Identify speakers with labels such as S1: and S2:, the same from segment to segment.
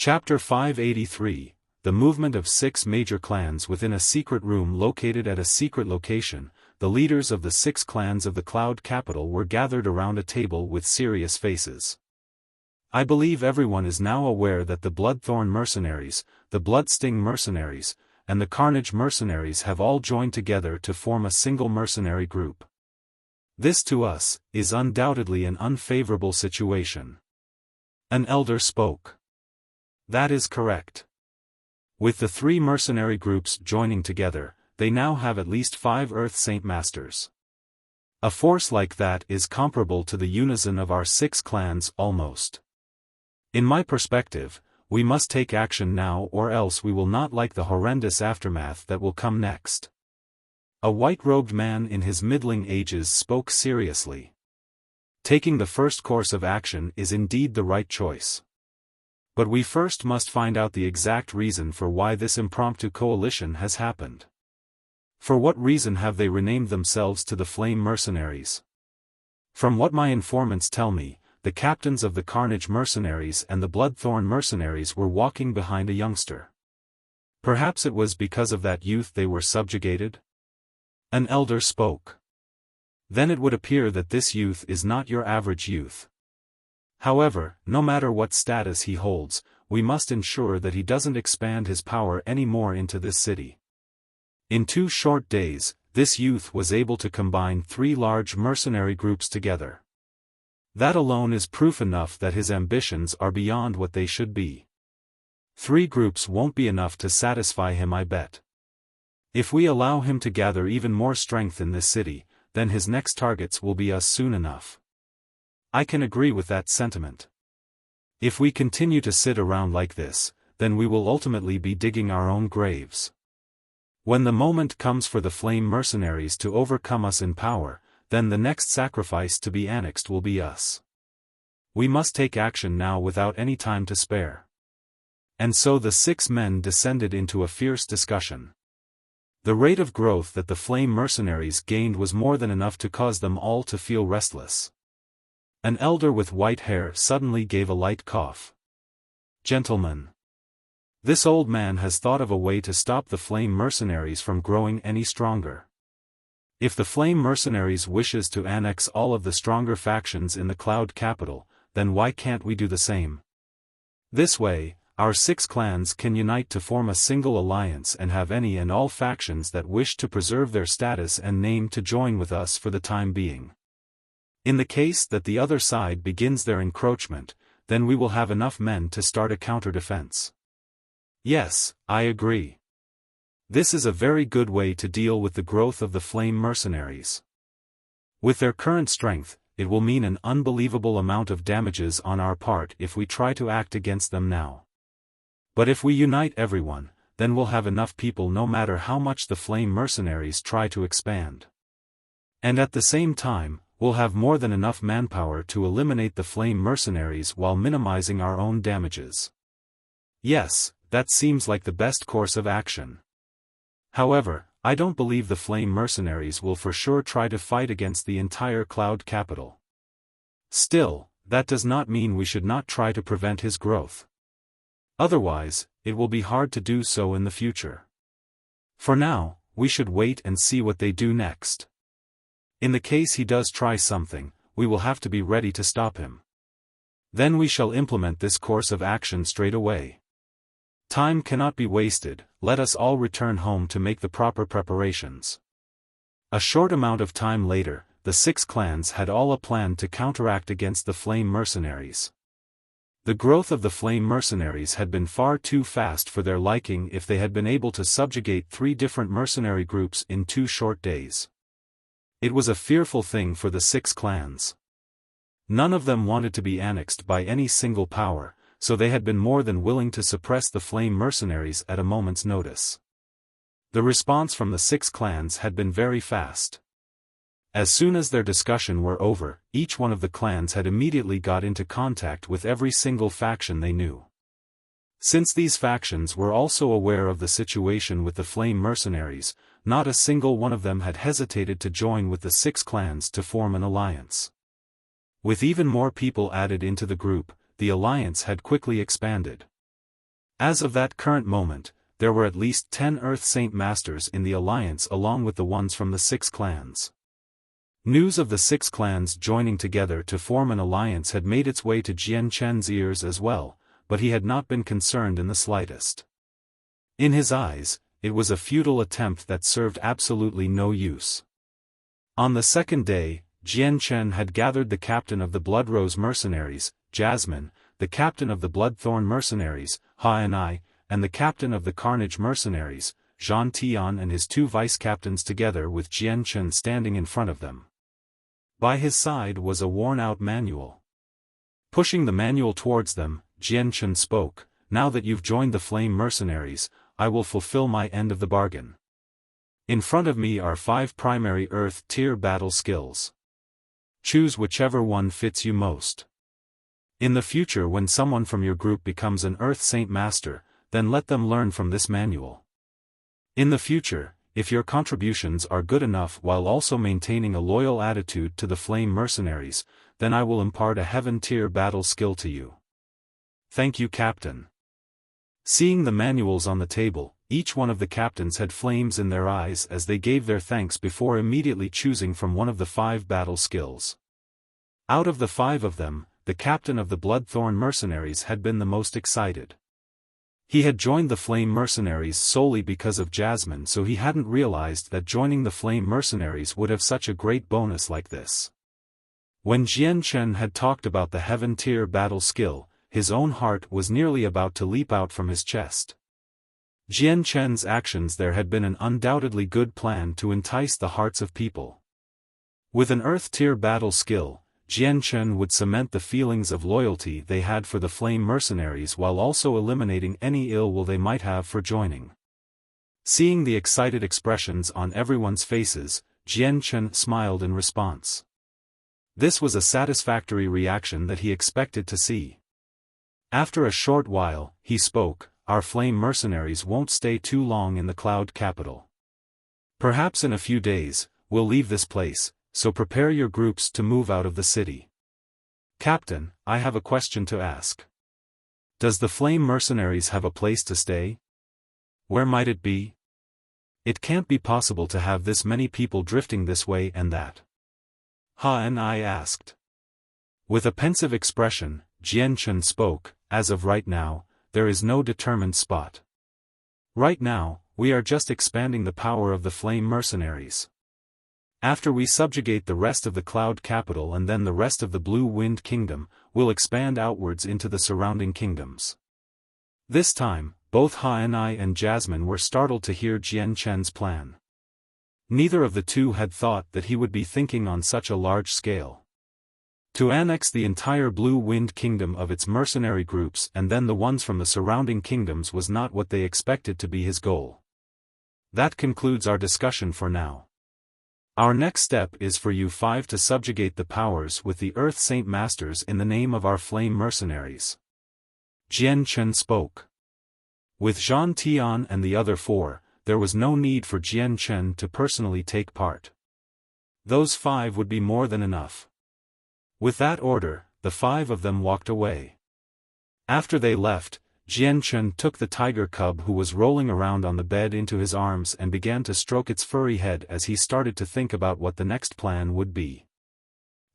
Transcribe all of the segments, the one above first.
S1: Chapter 583, The Movement of 6 Major Clans Within a Secret Room located at a secret location. The leaders of the 6 clans of the Cloud Capital were gathered around a table with serious faces. I believe everyone is now aware that the Bloodthorn Mercenaries, the Bloodsting Mercenaries, and the Carnage Mercenaries have all joined together to form a single mercenary group. This to us is undoubtedly an unfavorable situation. An elder spoke. That is correct. With the 3 mercenary groups joining together, they now have at least 5 Earth Saint Masters. A force like that is comparable to the unison of our 6 clans almost. In my perspective, we must take action now or else we will not like the horrendous aftermath that will come next. A white-robed man in his middling ages spoke seriously. Taking the first course of action is indeed the right choice. But we first must find out the exact reason for why this impromptu coalition has happened. For what reason have they renamed themselves to the Flame Mercenaries? From what my informants tell me, the captains of the Carnage Mercenaries and the Bloodthorn Mercenaries were walking behind a youngster. Perhaps it was because of that youth they were subjugated? An elder spoke. Then it would appear that this youth is not your average youth. However, no matter what status he holds, we must ensure that he doesn't expand his power any more into this city. In 2 short days, this youth was able to combine 3 large mercenary groups together. That alone is proof enough that his ambitions are beyond what they should be. 3 groups won't be enough to satisfy him, I bet. If we allow him to gather even more strength in this city, then his next targets will be us soon enough. I can agree with that sentiment. If we continue to sit around like this, then we will ultimately be digging our own graves. When the moment comes for the Flame Mercenaries to overcome us in power, then the next sacrifice to be annexed will be us. We must take action now without any time to spare. And so the 6 men descended into a fierce discussion. The rate of growth that the Flame Mercenaries gained was more than enough to cause them all to feel restless. An elder with white hair suddenly gave a light cough. Gentlemen. This old man has thought of a way to stop the Flame Mercenaries from growing any stronger. If the Flame Mercenaries wishes to annex all of the stronger factions in the Cloud Capital, then why can't we do the same? This way, our 6 clans can unite to form a single alliance and have any and all factions that wish to preserve their status and name to join with us for the time being. In the case that the other side begins their encroachment, then we will have enough men to start a counter-defense. Yes, I agree. This is a very good way to deal with the growth of the Flame Mercenaries. With their current strength, it will mean an unbelievable amount of damages on our part if we try to act against them now. But if we unite everyone, then we'll have enough people no matter how much the Flame Mercenaries try to expand. And at the same time, we'll have more than enough manpower to eliminate the Flame Mercenaries while minimizing our own damages. Yes, that seems like the best course of action. However, I don't believe the Flame Mercenaries will for sure try to fight against the entire Cloud Capital. Still, that does not mean we should not try to prevent his growth. Otherwise, it will be hard to do so in the future. For now, we should wait and see what they do next. In the case he does try something, we will have to be ready to stop him. Then we shall implement this course of action straight away. Time cannot be wasted, let us all return home to make the proper preparations. A short amount of time later, the 6 clans had all a plan to counteract against the Flame Mercenaries. The growth of the Flame Mercenaries had been far too fast for their liking if they had been able to subjugate 3 different mercenary groups in 2 short days. It was a fearful thing for the 6 clans. None of them wanted to be annexed by any single power, so they had been more than willing to suppress the Flame Mercenaries at a moment's notice. The response from the 6 clans had been very fast. As soon as their discussion were over, each one of the clans had immediately got into contact with every single faction they knew. Since these factions were also aware of the situation with the Flame Mercenaries, not a single one of them had hesitated to join with the 6 clans to form an alliance. With even more people added into the group, the alliance had quickly expanded. As of that current moment, there were at least 10 Earth Saint Masters in the alliance along with the ones from the 6 clans. News of the 6 clans joining together to form an alliance had made its way to Jian Chen's ears as well, but he had not been concerned in the slightest. In his eyes, it was a futile attempt that served absolutely no use. On the second day, Jian Chen had gathered the captain of the Blood Rose mercenaries, Jasmine, the captain of the Bloodthorn mercenaries, Ha and the captain of the Carnage mercenaries, Zhan Tian, and his 2 vice-captains together with Jian Chen standing in front of them. By his side was a worn-out manual. Pushing the manual towards them, Jian Chen spoke, "Now that you've joined the Flame mercenaries, I will fulfill my end of the bargain. In front of me are 5 primary Earth tier battle skills. Choose whichever one fits you most. In the future, when someone from your group becomes an Earth Saint Master, then let them learn from this manual. In the future, if your contributions are good enough while also maintaining a loyal attitude to the Flame mercenaries, then I will impart a Heaven tier battle skill to you. Thank you, Captain." Seeing the manuals on the table, each one of the captains had flames in their eyes as they gave their thanks before immediately choosing from one of the 5 battle skills. Out of the 5 of them, the captain of the Bloodthorn mercenaries had been the most excited. He had joined the Flame mercenaries solely because of Jasmine, so he hadn't realized that joining the Flame mercenaries would have such a great bonus like this. When Jian Chen had talked about the Heaven tier battle skill, his own heart was nearly about to leap out from his chest. Jian Chen's actions there had been an undoubtedly good plan to entice the hearts of people. With an Earth tier battle skill, Jian Chen would cement the feelings of loyalty they had for the Flame mercenaries while also eliminating any ill will they might have for joining. Seeing the excited expressions on everyone's faces, Jian Chen smiled in response. This was a satisfactory reaction that he expected to see. After a short while, he spoke, "Our Flame mercenaries won't stay too long in the Cloud Capital. Perhaps in a few days, we'll leave this place, so prepare your groups to move out of the city. Captain, I have a question to ask. Does the Flame mercenaries have a place to stay? Where might it be? It can't be possible to have this many people drifting this way and that." Ha and I asked. With a pensive expression, Jian Chen spoke, "As of right now, there is no determined spot. Right now, we are just expanding the power of the Flame mercenaries. After we subjugate the rest of the Cloud Capital and then the rest of the Blue Wind Kingdom, we'll expand outwards into the surrounding kingdoms." This time, both Ha and Jasmine were startled to hear Jian Chen's plan. Neither of the two had thought that he would be thinking on such a large scale. To annex the entire Blue Wind Kingdom of its mercenary groups and then the ones from the surrounding kingdoms was not what they expected to be his goal. That concludes our discussion for now. Our next step is for you 5 to subjugate the powers with the Earth Saint Masters in the name of our Flame mercenaries. Jian Chen spoke. With Zhan Tian and the other 4, there was no need for Jian Chen to personally take part. Those 5 would be more than enough. With that order, the 5 of them walked away. After they left, Jian Chen took the tiger cub who was rolling around on the bed into his arms and began to stroke its furry head as he started to think about what the next plan would be.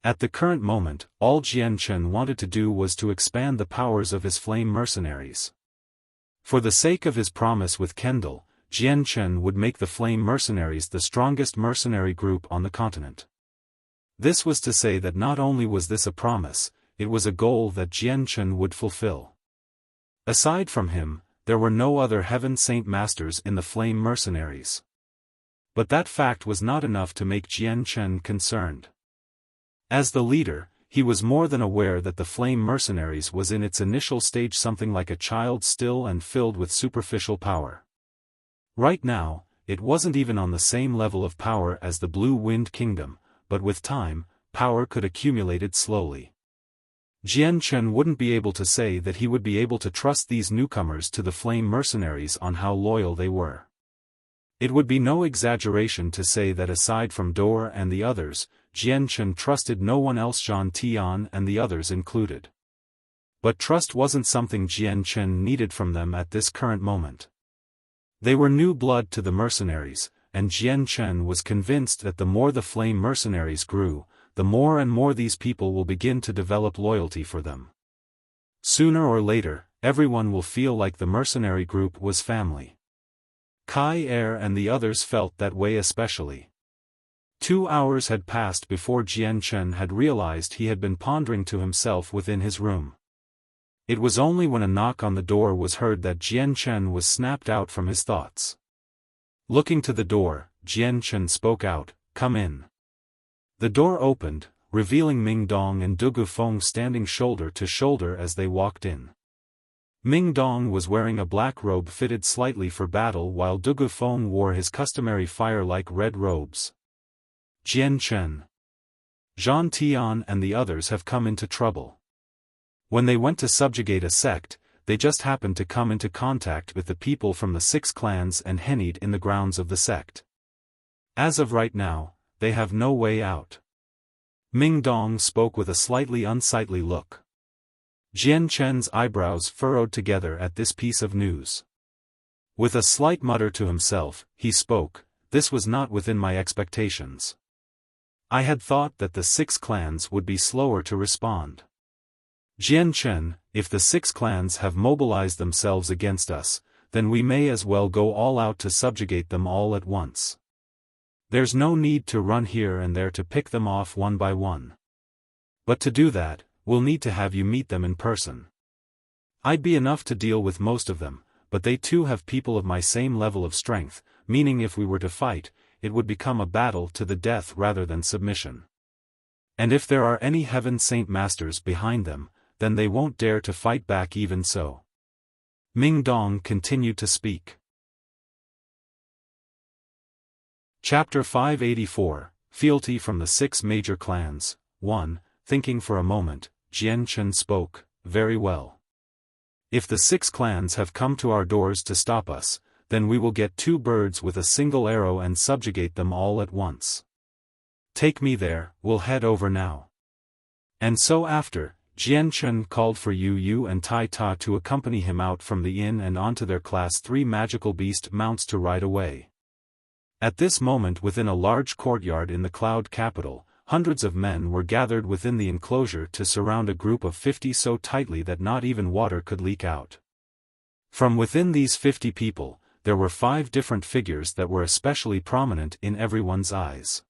S1: At the current moment, all Jian Chen wanted to do was to expand the powers of his Flame mercenaries. For the sake of his promise with Kendall, Jian Chen would make the Flame mercenaries the strongest mercenary group on the continent. This was to say that not only was this a promise, it was a goal that Jian Chen would fulfill. Aside from him, there were no other Heaven Saint Masters in the Flame mercenaries. But that fact was not enough to make Jian Chen concerned. As the leader, he was more than aware that the Flame mercenaries was in its initial stage something like a child still and filled with superficial power. Right now, it wasn't even on the same level of power as the Blue Wind Kingdom, but with time, power could accumulate it slowly. Jian Chen wouldn't be able to say that he would be able to trust these newcomers to the Flame mercenaries on how loyal they were. It would be no exaggeration to say that aside from Dor and the others, Jian Chen trusted no one else, Zhan Tian and the others included. But trust wasn't something Jian Chen needed from them at this current moment. They were new blood to the mercenaries, and Jian Chen was convinced that the more the flame mercenaries grew, the more and more these people will begin to develop loyalty for them. Sooner or later, everyone will feel like the mercenary group was family. Kai Er and the others felt that way especially. 2 hours had passed before Jian Chen had realized he had been pondering to himself within his room. It was only when a knock on the door was heard that Jian Chen was snapped out from his thoughts. Looking to the door, Jian Chen spoke out, "Come in." The door opened, revealing Ming Dong and Dugu Feng standing shoulder to shoulder as they walked in. Ming Dong was wearing a black robe fitted slightly for battle while Dugu Feng wore his customary fire-like red robes. "Jian Chen. Zhang Tian and the others have come into trouble. When they went to subjugate a sect, they just happened to come into contact with the people from the 6 clans and henied in the grounds of the sect. As of right now, they have no way out." Ming Dong spoke with a slightly unsightly look. Jian Chen's eyebrows furrowed together at this piece of news. With a slight mutter to himself, he spoke, "This was not within my expectations. I had thought that the 6 clans would be slower to respond. Jian Chen, if the 6 clans have mobilized themselves against us, then we may as well go all out to subjugate them all at once. There's no need to run here and there to pick them off one by one. But to do that, we'll need to have you meet them in person. I'd be enough to deal with most of them, but they too have people of my same level of strength, meaning if we were to fight, it would become a battle to the death rather than submission. And if there are any Heaven Saint Masters behind them, then they won't dare to fight back even so." Ming Dong continued to speak. Chapter 584, Fealty from the 6 Major Clans. 1. Thinking for a moment, Jian Chen spoke, "Very well. If the 6 clans have come to our doors to stop us, then we will get 2 birds with a single arrow and subjugate them all at once. Take me there, we'll head over now." And so after, Jian Chen called for Yu and Tai Ta to accompany him out from the inn and onto their Class 3 magical beast mounts to ride away. At this moment within a large courtyard in the Cloud Capital, hundreds of men were gathered within the enclosure to surround a group of 50 so tightly that not even water could leak out. From within these 50 people, there were 5 different figures that were especially prominent in everyone's eyes.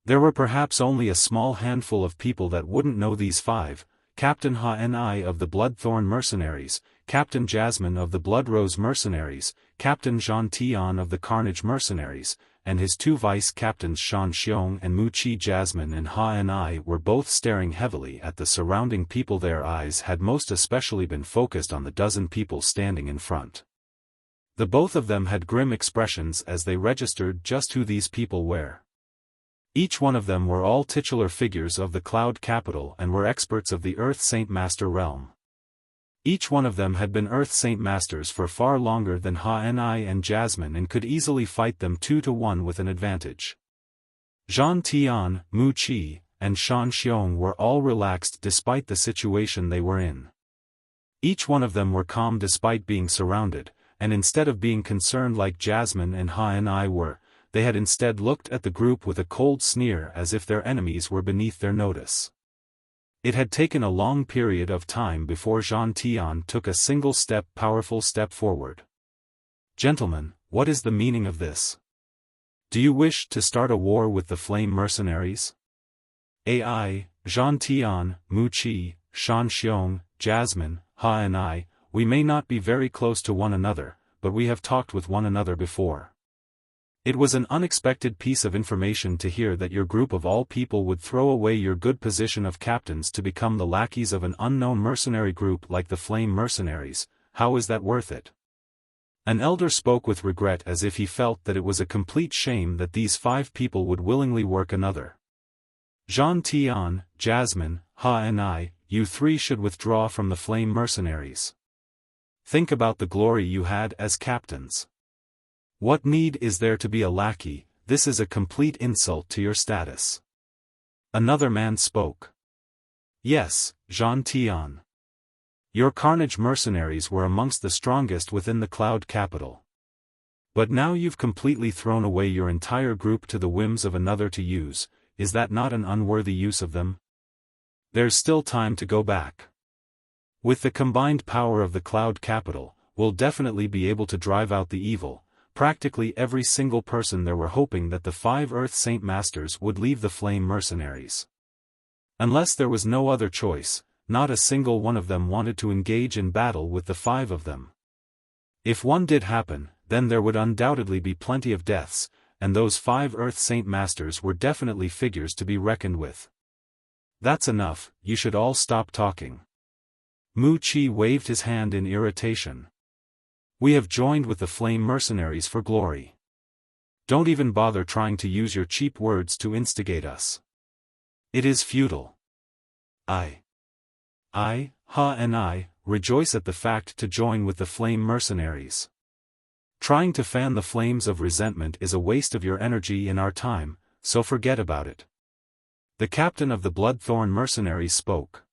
S1: There were perhaps only a small handful of people that wouldn't know these 5, Captain Ha Ni of the Bloodthorn Mercenaries, Captain Jasmine of the Bloodrose Mercenaries, Captain Zhang Tian of the Carnage Mercenaries, and his 2 vice-captains Shan Xiong and Mu Qi. Jasmine and Ha Ni were both staring heavily at the surrounding people. Their eyes had most especially been focused on the dozen people standing in front. The both of them had grim expressions as they registered just who these people were. Each one of them were all titular figures of the Cloud Capital and were experts of the Earth Saint Master realm. Each one of them had been Earth Saint Masters for far longer than Ha Ni and Jasmine and could easily fight them 2 to 1 with an advantage. Zhang Tian, Mu Qi, and Shan Xiong were all relaxed despite the situation they were in. Each one of them were calm despite being surrounded, and instead of being concerned like Jasmine and Ha Ni were, they had instead looked at the group with a cold sneer as if their enemies were beneath their notice. It had taken a long period of time before Zhang Tian took a single powerful step forward. "Gentlemen, what is the meaning of this? Do you wish to start a war with the Flame Mercenaries?" "Ai, Zhang Tian, Mu Qi, Shan Xiong, Jasmine, Ha Ni, we may not be very close to one another, but we have talked with one another before. It was an unexpected piece of information to hear that your group of all people would throw away your good position of captains to become the lackeys of an unknown mercenary group like the Flame Mercenaries. How is that worth it?" An elder spoke with regret as if he felt that it was a complete shame that these 5 people would willingly work another. "Zhang Tian, Jasmine, Ha Ni, you 3 should withdraw from the Flame Mercenaries. Think about the glory you had as captains. What need is there to be a lackey? This is a complete insult to your status." Another man spoke. "Yes, Zhang Tian. Your Carnage mercenaries were amongst the strongest within the Cloud Capital. But now you've completely thrown away your entire group to the whims of another to use. Is that not an unworthy use of them? There's still time to go back. With the combined power of the Cloud Capital, we'll definitely be able to drive out the evil. Practically every single person there were hoping that the 5 Earth Saint Masters would leave the Flame Mercenaries. Unless there was no other choice, not a single one of them wanted to engage in battle with the 5 of them. If one did happen, then there would undoubtedly be plenty of deaths, and those 5 Earth Saint Masters were definitely figures to be reckoned with. That's enough, you should all stop talking. Mu Qi waved his hand in irritation. We have joined with the Flame Mercenaries for glory. Don't even bother trying to use your cheap words to instigate us. It is futile. I, and I, rejoice at the fact to join with the Flame Mercenaries. Trying to fan the flames of resentment is a waste of your energy and our time, so forget about it. The captain of the Bloodthorn Mercenaries spoke.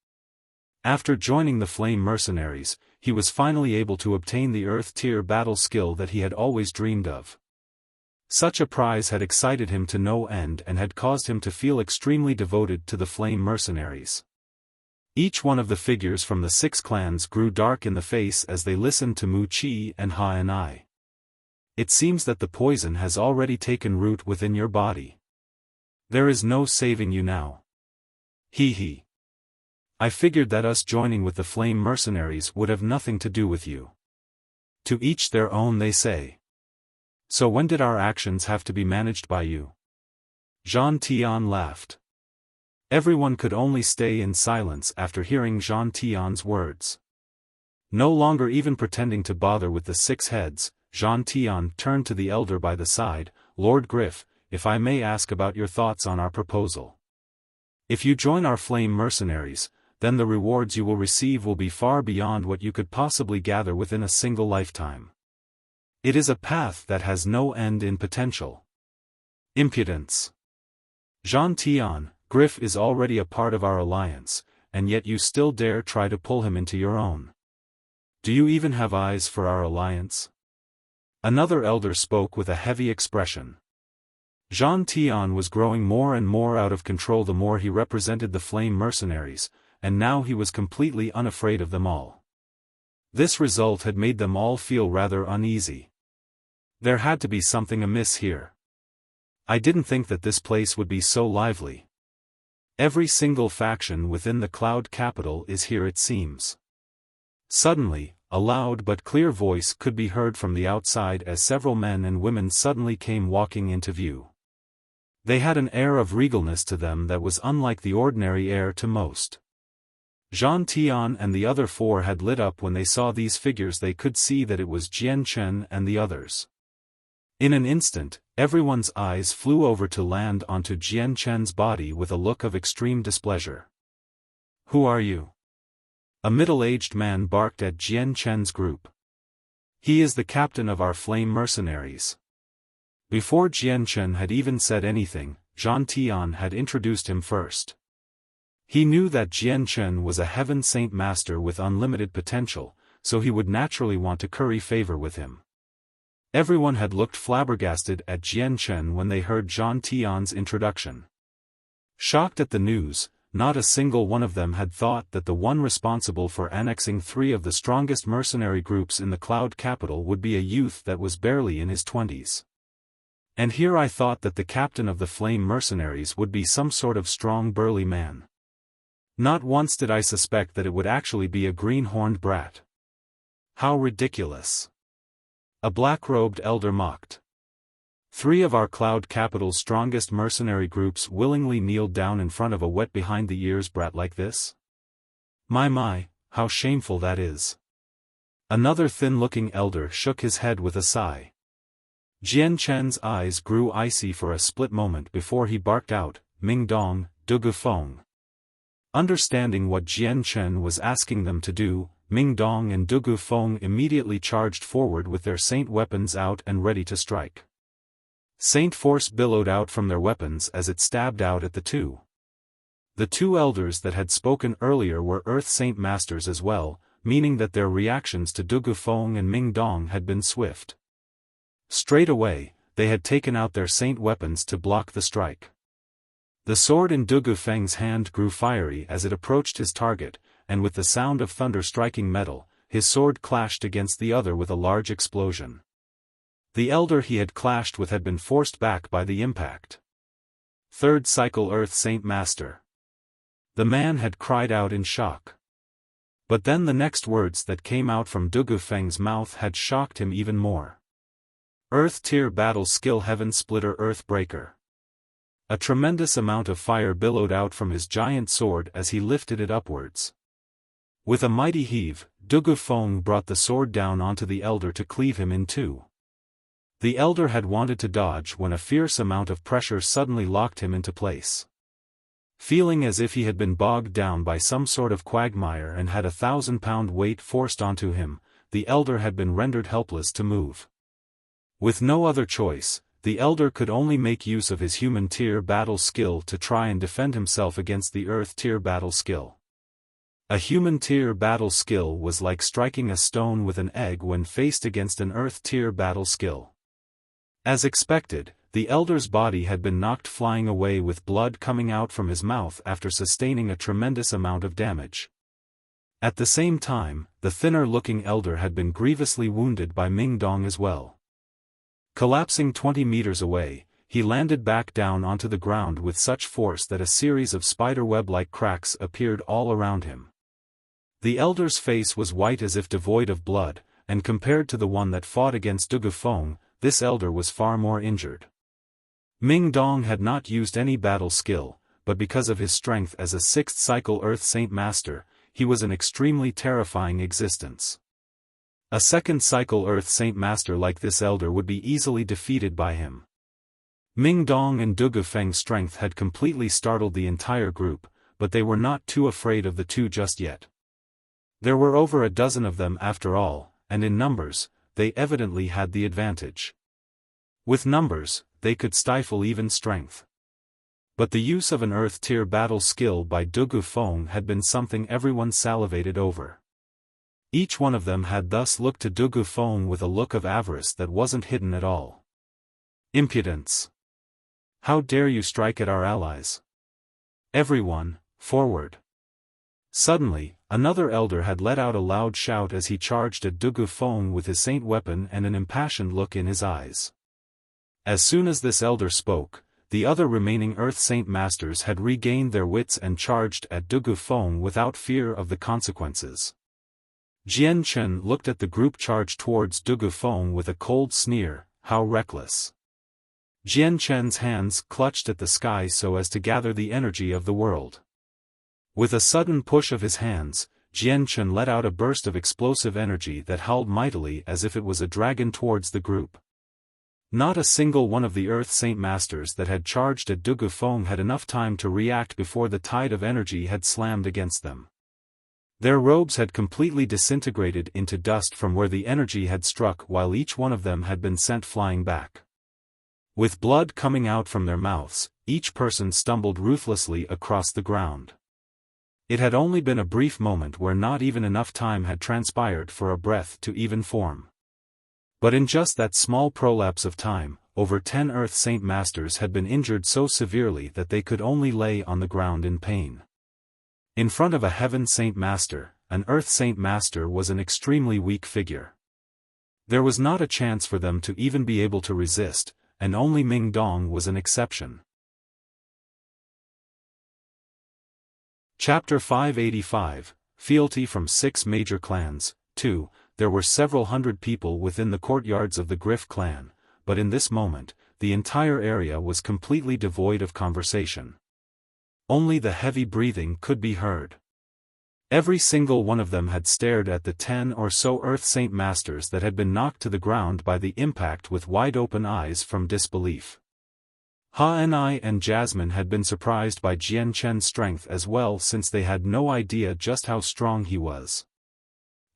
S1: After joining the Flame Mercenaries, he was finally able to obtain the Earth-tier battle skill that he had always dreamed of. Such a prize had excited him to no end and had caused him to feel extremely devoted to the Flame Mercenaries. Each one of the figures from the 6 clans grew dark in the face as they listened to Mu Qi and Ha and I. It seems that the poison has already taken root within your body. There is no saving you now. Hee. I figured that us joining with the Flame Mercenaries would have nothing to do with you. To each their own, they say. So when did our actions have to be managed by you? Zhang Tian laughed. Everyone could only stay in silence after hearing Zhang Tian's words. No longer even pretending to bother with the 6 heads, Zhang Tian turned to the elder by the side. Lord Griff, if I may ask about your thoughts on our proposal. If you join our Flame Mercenaries, then the rewards you will receive will be far beyond what you could possibly gather within a single lifetime. It is a path that has no end in potential. Impudence. Zhang Tian, Griff is already a part of our alliance, and yet you still dare try to pull him into your own. Do you even have eyes for our alliance? Another elder spoke with a heavy expression. Zhang Tian was growing more and more out of control the more he represented the Flame Mercenaries, and now he was completely unafraid of them all. This result had made them all feel rather uneasy. There had to be something amiss here. I didn't think that this place would be so lively. Every single faction within the Cloud Capital is here, it seems. Suddenly, a loud but clear voice could be heard from the outside as several men and women suddenly came walking into view. They had an air of regalness to them that was unlike the ordinary air to most. Zhang Tian and the other 4 had lit up when they saw these figures. They could see that it was Jian Chen and the others. In an instant, everyone's eyes flew over to land onto Jian Chen's body with a look of extreme displeasure. Who are you? A middle-aged man barked at Jian Chen's group. He is the captain of our Flame Mercenaries. Before Jian Chen had even said anything, Zhang Tian had introduced him first. He knew that Jian Chen was a Heaven Saint Master with unlimited potential, so he would naturally want to curry favor with him. Everyone had looked flabbergasted at Jian Chen when they heard Zhang Tian's introduction. Shocked at the news, not a single one of them had thought that the one responsible for annexing 3 of the strongest mercenary groups in the Cloud Capital would be a youth that was barely in his 20s. And here I thought that the captain of the Flame Mercenaries would be some sort of strong burly man. Not once did I suspect that it would actually be a green-horned brat. How ridiculous. A black-robed elder mocked. 3 of our Cloud Capital's strongest mercenary groups willingly kneeled down in front of a wet-behind-the-ears brat like this? My, how shameful that is. Another thin-looking elder shook his head with a sigh. Jian Chen's eyes grew icy for a split moment before he barked out, Ming Dong, Dugu Feng. Understanding what Jian Chen was asking them to do, Ming Dong and Dugu Feng immediately charged forward with their saint weapons out and ready to strike. Saint force billowed out from their weapons as it stabbed out at the 2. The 2 elders that had spoken earlier were Earth Saint Masters as well, meaning that their reactions to Dugu Feng and Ming Dong had been swift. Straight away, they had taken out their saint weapons to block the strike. The sword in Dugu Feng's hand grew fiery as it approached his target, and with the sound of thunder striking metal, his sword clashed against the other with a large explosion. The elder he had clashed with had been forced back by the impact. Third cycle Earth Saint Master. The man had cried out in shock. But then the next words that came out from Dugu Feng's mouth had shocked him even more. Earth Tier Battle Skill Heaven Splitter Earth Breaker. A tremendous amount of fire billowed out from his giant sword as he lifted it upwards. With a mighty heave, Dugu Feng brought the sword down onto the elder to cleave him in two. The elder had wanted to dodge when a fierce amount of pressure suddenly locked him into place. Feeling as if he had been bogged down by some sort of quagmire and had a 1,000-pound weight forced onto him, the elder had been rendered helpless to move. With no other choice, the elder could only make use of his human tier battle skill to try and defend himself against the earth tier battle skill. A human tier battle skill was like striking a stone with an egg when faced against an earth tier battle skill. As expected, the elder's body had been knocked flying away with blood coming out from his mouth after sustaining a tremendous amount of damage. At the same time, the thinner-looking elder had been grievously wounded by Ming Dong as well. Collapsing 20 meters away, he landed back down onto the ground with such force that a series of spiderweb-like cracks appeared all around him. The elder's face was white as if devoid of blood, and compared to the one that fought against Dugu Feng, this elder was far more injured. Ming Dong had not used any battle skill, but because of his strength as a 6th cycle Earth Saint Master, he was an extremely terrifying existence. A 2nd cycle Earth Saint Master like this elder would be easily defeated by him. Ming Dong and Dugu Feng's strength had completely startled the entire group, but they were not too afraid of the two just yet. There were over a dozen of them after all, and in numbers, they evidently had the advantage. With numbers, they could stifle even strength. But the use of an Earth Tier battle skill by Dugu Feng had been something everyone salivated over. Each one of them had thus looked to Dugu Feng with a look of avarice that wasn't hidden at all. Impudence! How dare you strike at our allies? Everyone, forward! Suddenly, another elder had let out a loud shout as he charged at Dugu Feng with his saint weapon and an impassioned look in his eyes. As soon as this elder spoke, the other remaining Earth Saint Masters had regained their wits and charged at Dugu Feng without fear of the consequences. Jian Chen looked at the group charge towards Dugu Feng with a cold sneer. How reckless! Jian Chen's hands clutched at the sky so as to gather the energy of the world. With a sudden push of his hands, Jian Chen let out a burst of explosive energy that howled mightily as if it was a dragon towards the group. Not a single one of the Earth Saint Masters that had charged at Dugu Feng had enough time to react before the tide of energy had slammed against them. Their robes had completely disintegrated into dust from where the energy had struck, while each one of them had been sent flying back. With blood coming out from their mouths, each person stumbled ruthlessly across the ground. It had only been a brief moment where not even enough time had transpired for a breath to even form. But in just that small prolapse of time, over 10 Earth Saint Masters had been injured so severely that they could only lay on the ground in pain. In front of a Heaven Saint Master, an Earth Saint Master was an extremely weak figure. There was not a chance for them to even be able to resist, and only Ming Dong was an exception. Chapter 585, Fealty from 6 Major Clans. 2. There were several hundred people within the courtyards of the Griff clan, but in this moment, the entire area was completely devoid of conversation. Only the heavy breathing could be heard. Every single one of them had stared at the 10 or so Earth Saint Masters that had been knocked to the ground by the impact with wide-open eyes from disbelief. Ha-Ni and Jasmine had been surprised by Jian Chen's strength as well, since they had no idea just how strong he was.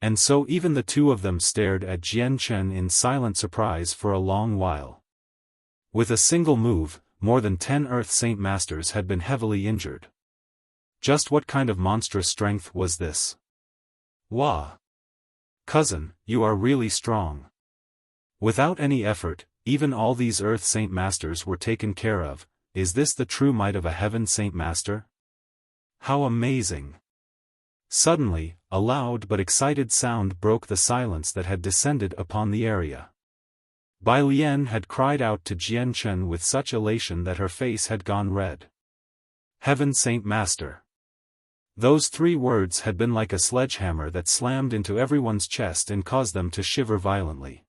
S1: And so even the two of them stared at Jian Chen in silent surprise for a long while. With a single move, more than 10 Earth Saint Masters had been heavily injured. Just what kind of monstrous strength was this? Wah! Cousin, you are really strong. Without any effort, even all these Earth Saint Masters were taken care of. Is this the true might of a Heaven Saint Master? How amazing! Suddenly, a loud but excited sound broke the silence that had descended upon the area. Bai Lian had cried out to Jian Chen with such elation that her face had gone red. Heaven Saint Master! Those 3 words had been like a sledgehammer that slammed into everyone's chest and caused them to shiver violently.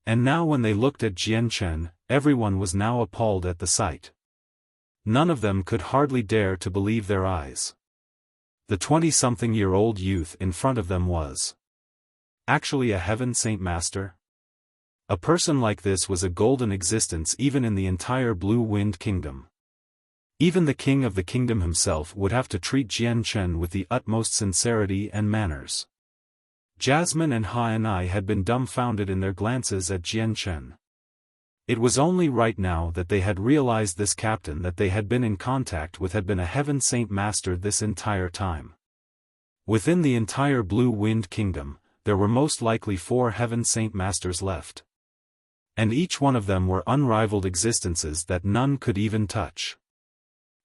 S1: And now when they looked at Jian Chen, everyone was now appalled at the sight. None of them could hardly dare to believe their eyes. The 20-something-year-old youth in front of them was actually a Heaven Saint Master? A person like this was a golden existence even in the entire Blue Wind Kingdom. Even the king of the kingdom himself would have to treat Jian Chen with the utmost sincerity and manners. Jasmine and Ha and I had been dumbfounded in their glances at Jian Chen. It was only right now that they had realized this captain that they had been in contact with had been a Heaven Saint Master this entire time. Within the entire Blue Wind Kingdom, there were most likely 4 Heaven Saint Masters left. And each one of them were unrivaled existences that none could even touch.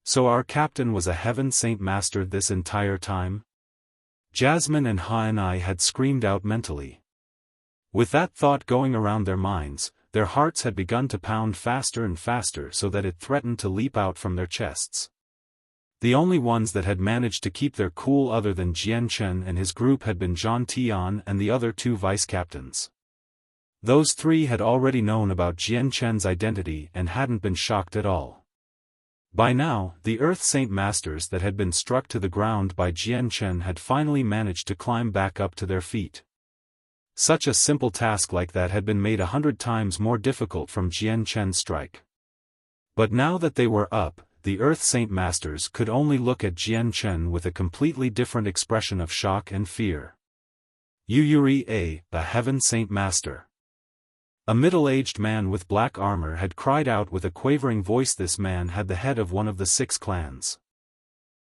S1: So our captain was a Heaven Saint Master this entire time? Jasmine and Ha and I had screamed out mentally. With that thought going around their minds, their hearts had begun to pound faster and faster so that it threatened to leap out from their chests. The only ones that had managed to keep their cool other than Jian Chen and his group had been Zhang Tian and the other 2 vice-captains. Those 3 had already known about Jian Chen's identity and hadn't been shocked at all. By now, the Earth Saint Masters that had been struck to the ground by Jian Chen had finally managed to climb back up to their feet. Such a simple task like that had been made 100 times more difficult from Jian Chen's strike. But now that they were up, the Earth Saint Masters could only look at Jian Chen with a completely different expression of shock and fear. Yuri a Heaven Saint Master. A middle-aged man with black armor had cried out with a quavering voice. This man had the head of one of the 6 clans.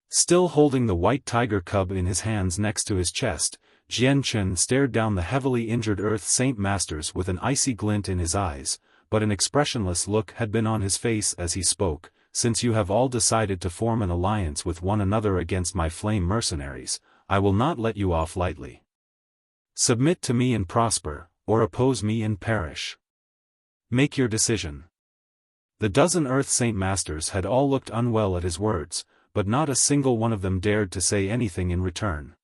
S1: Still holding the white tiger cub in his hands next to his chest, Jian Chen stared down the heavily injured Earth Saint Masters with an icy glint in his eyes, but an expressionless look had been on his face as he spoke. Since you have all decided to form an alliance with one another against my flame mercenaries, I will not let you off lightly. Submit to me and prosper, or oppose me and perish. Make your decision. The dozen Earth Saint Masters had all looked unwell at his words, but not a single one of them dared to say anything in return.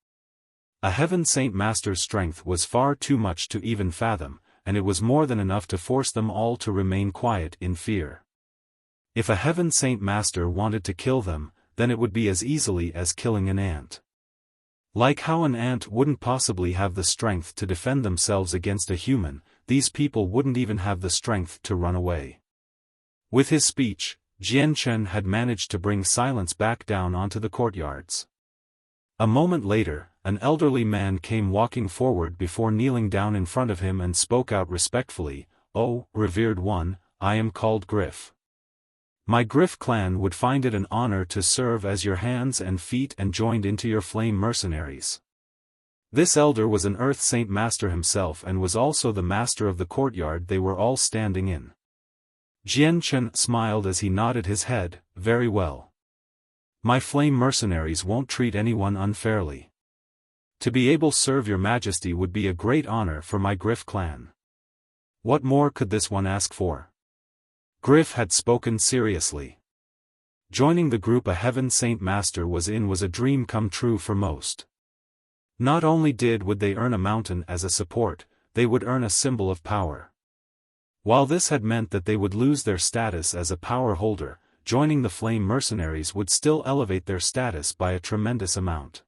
S1: A Heaven Saint Master's strength was far too much to even fathom, and it was more than enough to force them all to remain quiet in fear. If a Heaven Saint Master wanted to kill them, then it would be as easily as killing an ant. Like how an ant wouldn't possibly have the strength to defend themselves against a human, these people wouldn't even have the strength to run away. With his speech, Jian Chen had managed to bring silence back down onto the courtyards. A moment later, an elderly man came walking forward before kneeling down in front of him and spoke out respectfully, "Oh, revered one, I am called Griff. My Griff clan would find it an honor to serve as your hands and feet and joined into your flame mercenaries." This elder was an Earth Saint Master himself and was also the master of the courtyard they were all standing in. Jian Chen smiled as he nodded his head, "Very well. My flame mercenaries won't treat anyone unfairly. To be able to serve your majesty would be a great honor for my Griff clan. What more could this one ask for?" Griff had spoken seriously. Joining the group a Heaven Saint Master was a dream come true for most. Not only would they earn a mountain as a support, they would earn a symbol of power. While this had meant that they would lose their status as a power holder, joining the Flame Mercenaries would still elevate their status by a tremendous amount.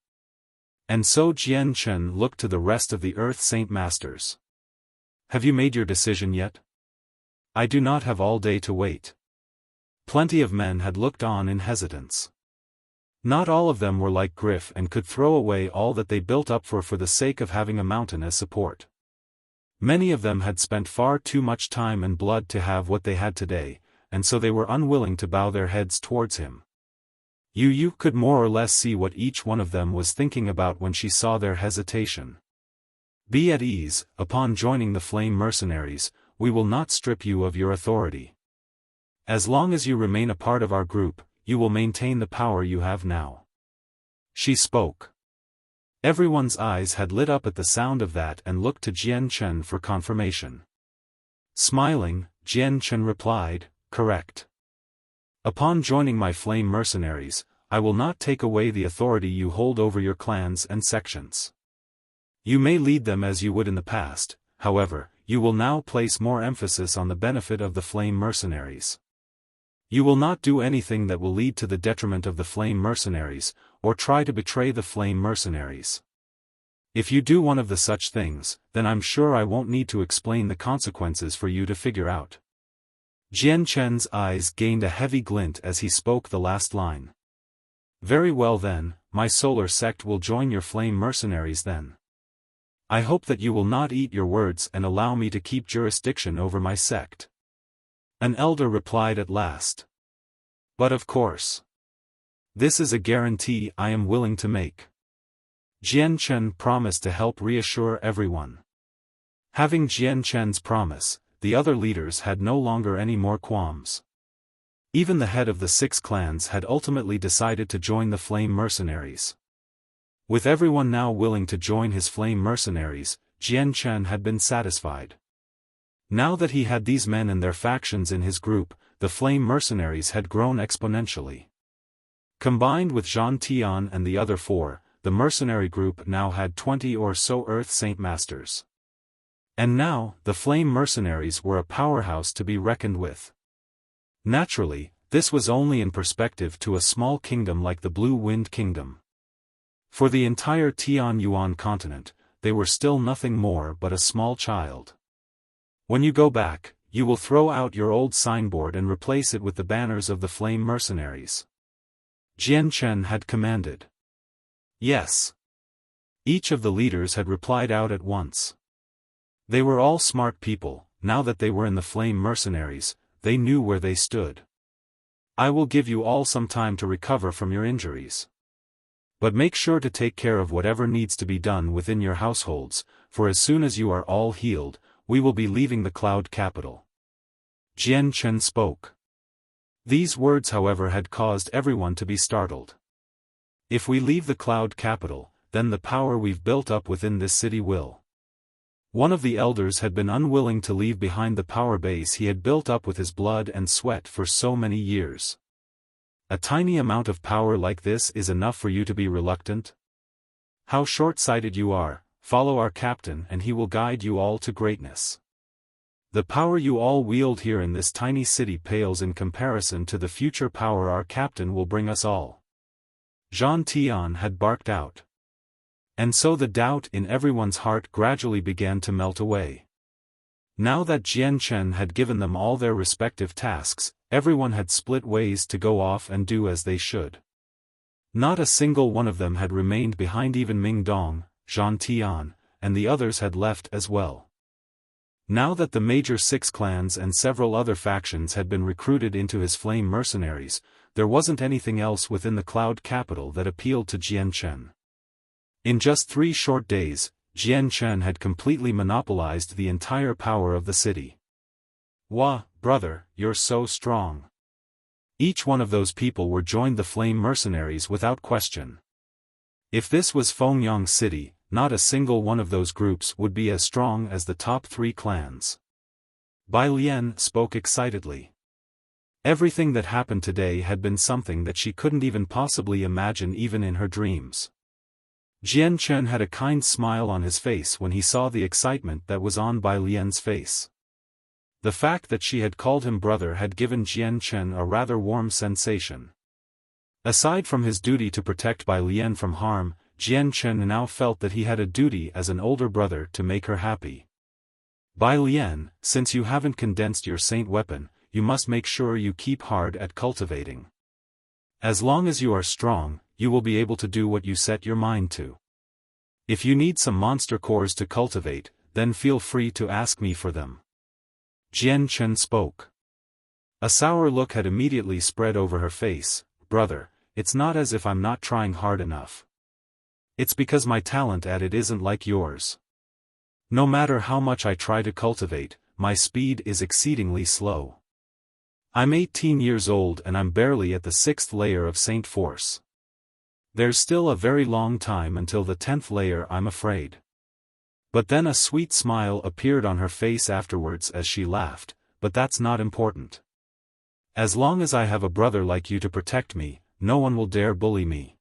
S1: And so Jian Chen looked to the rest of the Earth Saint Masters. "Have you made your decision yet? I do not have all day to wait." Plenty of men had looked on in hesitance. Not all of them were like Griff and could throw away all that they built up for the sake of having a mountain as support. Many of them had spent far too much time and blood to have what they had today, and so they were unwilling to bow their heads towards him. You could more or less see what each one of them was thinking about when she saw their hesitation. Be at ease, upon joining the Flame Mercenaries, we will not strip you of your authority. As long as you remain a part of our group, you will maintain the power you have now. She spoke. Everyone's eyes had lit up at the sound of that and looked to Jian Chen for confirmation. Smiling, Jian Chen replied, "Correct. Upon joining my Flame Mercenaries, I will not take away the authority you hold over your clans and sections. You may lead them as you would in the past, however, you will now place more emphasis on the benefit of the Flame Mercenaries. You will not do anything that will lead to the detriment of the Flame Mercenaries, or try to betray the Flame Mercenaries. If you do one of the such things, then I'm sure I won't need to explain the consequences for you to figure out." Jian Chen's eyes gained a heavy glint as he spoke the last line. "Very well then, my solar sect will join your Flame Mercenaries then. I hope that you will not eat your words and allow me to keep jurisdiction over my sect." An elder replied at last. "But of course. This is a guarantee I am willing to make." Jian Chen promised to help reassure everyone. Having Jian Chen's promise, the other leaders had no longer any more qualms. Even the head of the 6 clans had ultimately decided to join the Flame Mercenaries. With everyone now willing to join his Flame Mercenaries, Jian Chen had been satisfied. Now that he had these men and their factions in his group, the Flame Mercenaries had grown exponentially. Combined with Zhang Tian and the other 4, the mercenary group now had 20 or so Earth Saint Masters. And now, the Flame Mercenaries were a powerhouse to be reckoned with. Naturally, this was only in perspective to a small kingdom like the Blue Wind Kingdom. For the entire Tianyuan continent, they were still nothing more but a small child. When you go back, you will throw out your old signboard and replace it with the banners of the Flame Mercenaries." Jian Chen had commanded. "Yes." Each of the leaders had replied out at once. They were all smart people. Now that they were in the Flame Mercenaries, they knew where they stood. "I will give you all some time to recover from your injuries. But make sure to take care of whatever needs to be done within your households, for as soon as you are all healed, we will be leaving the Cloud Capital." Jian Chen spoke. These words however had caused everyone to be startled. "If we leave the Cloud Capital, then the power we've built up within this city will." One of the elders had been unwilling to leave behind the power base he had built up with his blood and sweat for so many years. "A tiny amount of power like this is enough for you to be reluctant? How short-sighted you are. Follow our captain and he will guide you all to greatness. The power you all wield here in this tiny city pales in comparison to the future power our captain will bring us all." Zhang Tian had barked out. And so the doubt in everyone's heart gradually began to melt away. Now that Jian Chen had given them all their respective tasks, everyone had split ways to go off and do as they should. Not a single one of them had remained behind. Even Ming Dong, Zhang Tian, and the others had left as well. Now that the major 6 clans and several other factions had been recruited into his Flame Mercenaries, there wasn't anything else within the Cloud Capital that appealed to Jian Chen. In just 3 short days, Jian Chen had completely monopolized the entire power of the city. "Wah, brother, you're so strong." Each one of those people were joined the Flame Mercenaries without question. If this was Fengyang City, not a single one of those groups would be as strong as the top 3 clans. Bai Lian spoke excitedly. Everything that happened today had been something that she couldn't even possibly imagine even in her dreams. Jian Chen had a kind smile on his face when he saw the excitement that was on Bai Lian's face. The fact that she had called him brother had given Jian Chen a rather warm sensation. Aside from his duty to protect Bai Lian from harm, Jian Chen now felt that he had a duty as an older brother to make her happy. "Bai Lian, since you haven't condensed your saint weapon, you must make sure you keep hard at cultivating. As long as you are strong, you will be able to do what you set your mind to. If you need some monster cores to cultivate, then feel free to ask me for them." Jian Chen spoke. A sour look had immediately spread over her face. "Brother, it's not as if I'm not trying hard enough. It's because my talent at it isn't like yours. No matter how much I try to cultivate, my speed is exceedingly slow. I'm 18 years old and I'm barely at the 6th layer of Saint Force. There's still a very long time until the 10th layer, I'm afraid. But then a sweet smile appeared on her face afterwards as she laughed, but that's not important. As long as I have a brother like you to protect me, no one will dare bully me.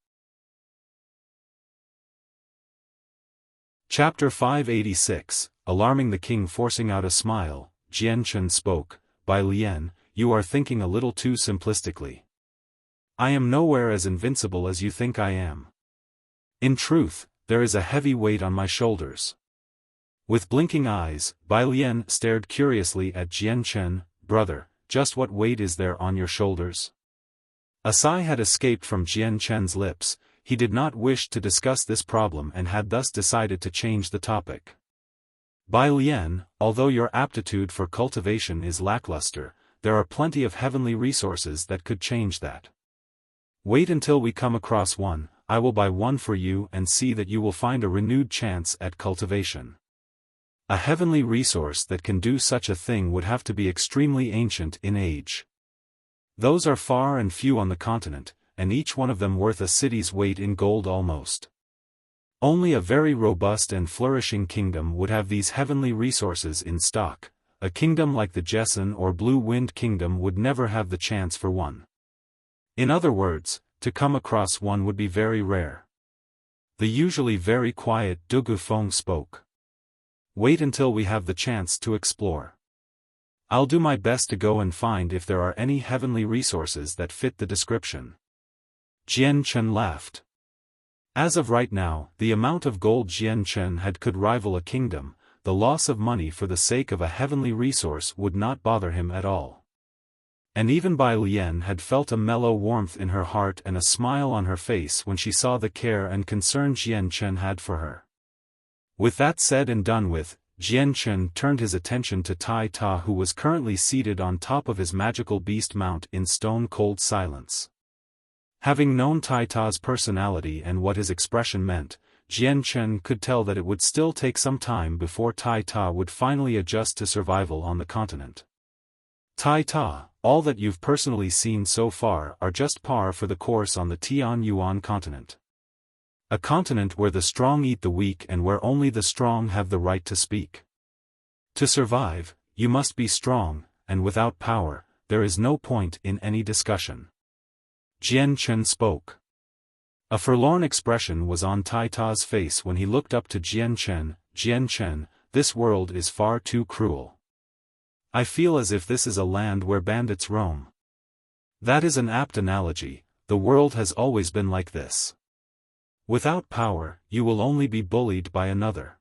S1: Chapter 586, Alarming the King. Forcing out a smile, Jian Chen spoke. Bai Lian, you are thinking a little too simplistically. I am nowhere as invincible as you think I am. In truth, there is a heavy weight on my shoulders. With blinking eyes, Bai Lian stared curiously at Jian Chen. Brother, just what weight is there on your shoulders? A sigh had escaped from Jian Chen's lips. He did not wish to discuss this problem and had thus decided to change the topic. Bai Lian, although your aptitude for cultivation is lackluster, there are plenty of heavenly resources that could change that. Wait until we come across one, I will buy one for you and see that you will find a renewed chance at cultivation. A heavenly resource that can do such a thing would have to be extremely ancient in age. Those are far and few on the continent, and each one of them worth a city's weight in gold almost. Only a very robust and flourishing kingdom would have these heavenly resources in stock. A kingdom like the Jesson or Blue Wind Kingdom would never have the chance for one. In other words, to come across one would be very rare. The usually very quiet Du Gufeng spoke. Wait until we have the chance to explore. I'll do my best to go and find if there are any heavenly resources that fit the description. Jian Chen laughed. As of right now, the amount of gold Jian Chen had could rival a kingdom. The loss of money for the sake of a heavenly resource would not bother him at all. And even Bai Lian had felt a mellow warmth in her heart and a smile on her face when she saw the care and concern Jian Chen had for her. With that said and done with, Jian Chen turned his attention to Tai Ta, who was currently seated on top of his magical beast mount in stone-cold silence. Having known Tai Ta's personality and what his expression meant, Jian Chen could tell that it would still take some time before Tai Ta would finally adjust to survival on the continent. Tai Ta, all that you've personally seen so far are just par for the course on the Tian Yuan continent. A continent where the strong eat the weak and where only the strong have the right to speak. To survive, you must be strong, and without power, there is no point in any discussion. Jian Chen spoke. A forlorn expression was on Tai Ta's face when he looked up to Jian Chen. Jian Chen, this world is far too cruel. I feel as if this is a land where bandits roam. That is an apt analogy, the world has always been like this. Without power, you will only be bullied by another.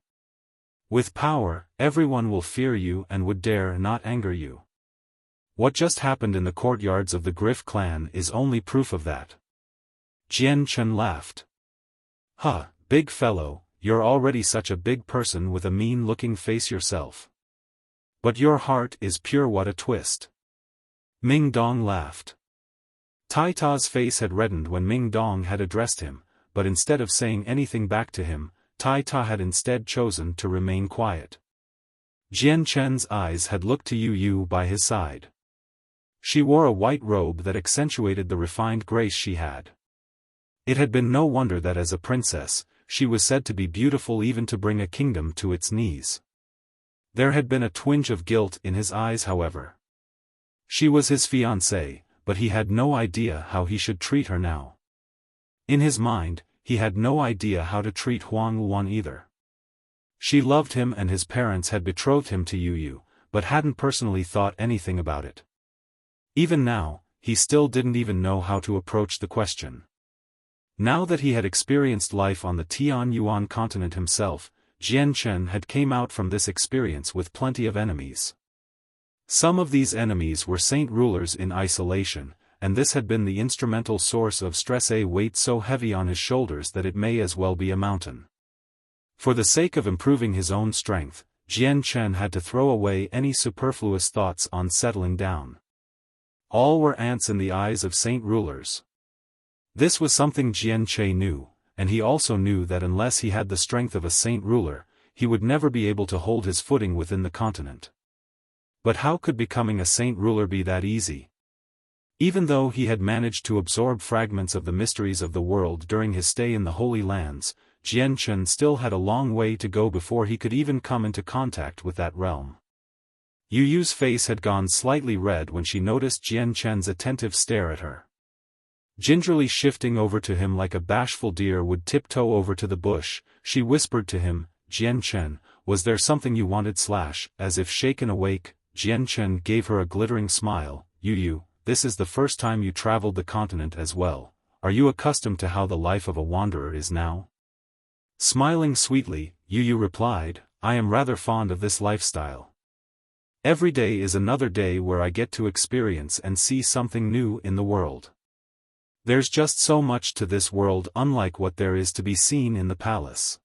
S1: With power, everyone will fear you and would dare not anger you. What just happened in the courtyards of the Griff clan is only proof of that. Jian Chen laughed. Huh, big fellow, you're already such a big person with a mean-looking face yourself. But your heart is pure. What a twist. Ming Dong laughed. Tai Ta's face had reddened when Ming Dong had addressed him, but instead of saying anything back to him, Tai Ta had instead chosen to remain quiet. Jian Chen's eyes had looked to Yu Yu by his side. She wore a white robe that accentuated the refined grace she had. It had been no wonder that as a princess, she was said to be beautiful even to bring a kingdom to its knees. There had been a twinge of guilt in his eyes, however. She was his fiancée, but he had no idea how he should treat her now. In his mind, he had no idea how to treat Huang Luan either. She loved him and his parents had betrothed him to Yu Yu, but hadn't personally thought anything about it. Even now, he still didn't even know how to approach the question. Now that he had experienced life on the Tian Yuan continent himself, Jian Chen had came out from this experience with plenty of enemies. Some of these enemies were saint rulers in isolation, and this had been the instrumental source of stress, a weight so heavy on his shoulders that it may as well be a mountain. For the sake of improving his own strength, Jian Chen had to throw away any superfluous thoughts on settling down. All were ants in the eyes of saint rulers. This was something Jian Che knew, and he also knew that unless he had the strength of a saint ruler, he would never be able to hold his footing within the continent. But how could becoming a saint ruler be that easy? Even though he had managed to absorb fragments of the mysteries of the world during his stay in the Holy Lands, Jian Chen still had a long way to go before he could even come into contact with that realm. Yu Yu's face had gone slightly red when she noticed Jian Chen's attentive stare at her. Gingerly shifting over to him like a bashful deer would tiptoe over to the bush, she whispered to him, "Jian Chen, was there something you wanted?" As if shaken awake, Jian Chen gave her a glittering smile. "Yu, this is the first time you traveled the continent as well. Are you accustomed to how the life of a wanderer is now?" Smiling sweetly, Yu replied, "I am rather fond of this lifestyle. Every day is another day where I get to experience and see something new in the world. There's just so much to this world unlike what there is to be seen in the palace."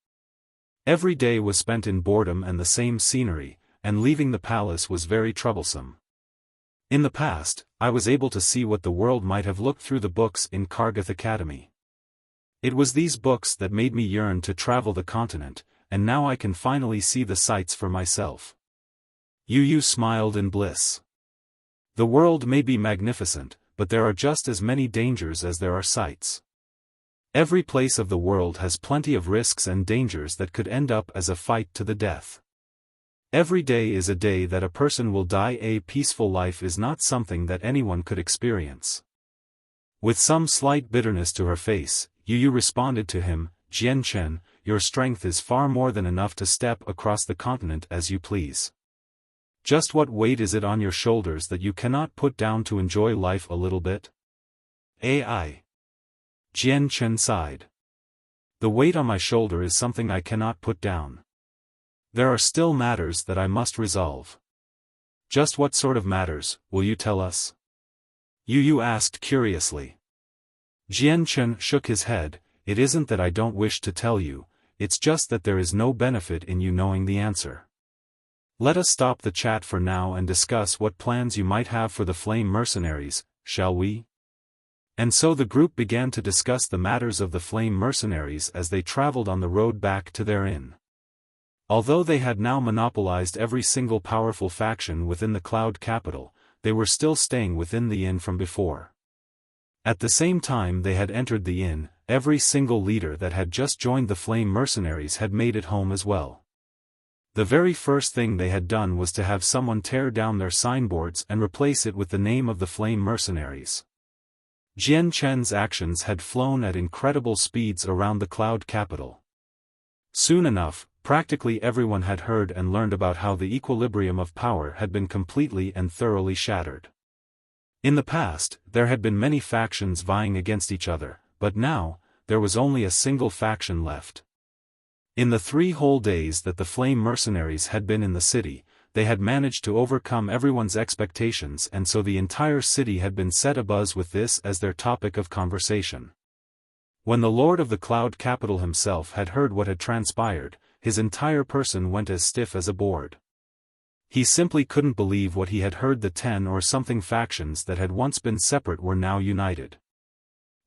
S1: Every day was spent in boredom and the same scenery, and leaving the palace was very troublesome. In the past, I was able to see what the world might have looked through the books in Kargath Academy. It was these books that made me yearn to travel the continent, and now I can finally see the sights for myself. Yu smiled in bliss. The world may be magnificent, but there are just as many dangers as there are sights. Every place of the world has plenty of risks and dangers that could end up as a fight to the death. Every day is a day that a person will die. A peaceful life is not something that anyone could experience. With some slight bitterness to her face, Yu responded to him, "Jian Chen, your strength is far more than enough to step across the continent as you please. Just what weight is it on your shoulders that you cannot put down to enjoy life a little bit?" "Ai." Jian Chen sighed. "The weight on my shoulder is something I cannot put down. There are still matters that I must resolve." "Just what sort of matters, will you tell us?" Yu asked curiously. Jian Chen shook his head. "It isn't that I don't wish to tell you, it's just that there is no benefit in you knowing the answer. Let us stop the chat for now and discuss what plans you might have for the Flame Mercenaries, shall we?" And so the group began to discuss the matters of the Flame Mercenaries as they traveled on the road back to their inn. Although they had now monopolized every single powerful faction within the Cloud Capital, they were still staying within the inn from before. At the same time they had entered the inn, every single leader that had just joined the Flame Mercenaries had made it home as well. The very first thing they had done was to have someone tear down their signboards and replace it with the name of the Flame Mercenaries. Jian Chen's actions had flown at incredible speeds around the Cloud Capital. Soon enough, practically everyone had heard and learned about how the equilibrium of power had been completely and thoroughly shattered. In the past, there had been many factions vying against each other, but now, there was only a single faction left. In the 3 whole days that the Flame Mercenaries had been in the city, they had managed to overcome everyone's expectations, and so the entire city had been set abuzz with this as their topic of conversation. When the Lord of the Cloud Capital himself had heard what had transpired, his entire person went as stiff as a board. He simply couldn't believe what he had heard. The 10 or something factions that had once been separate were now united.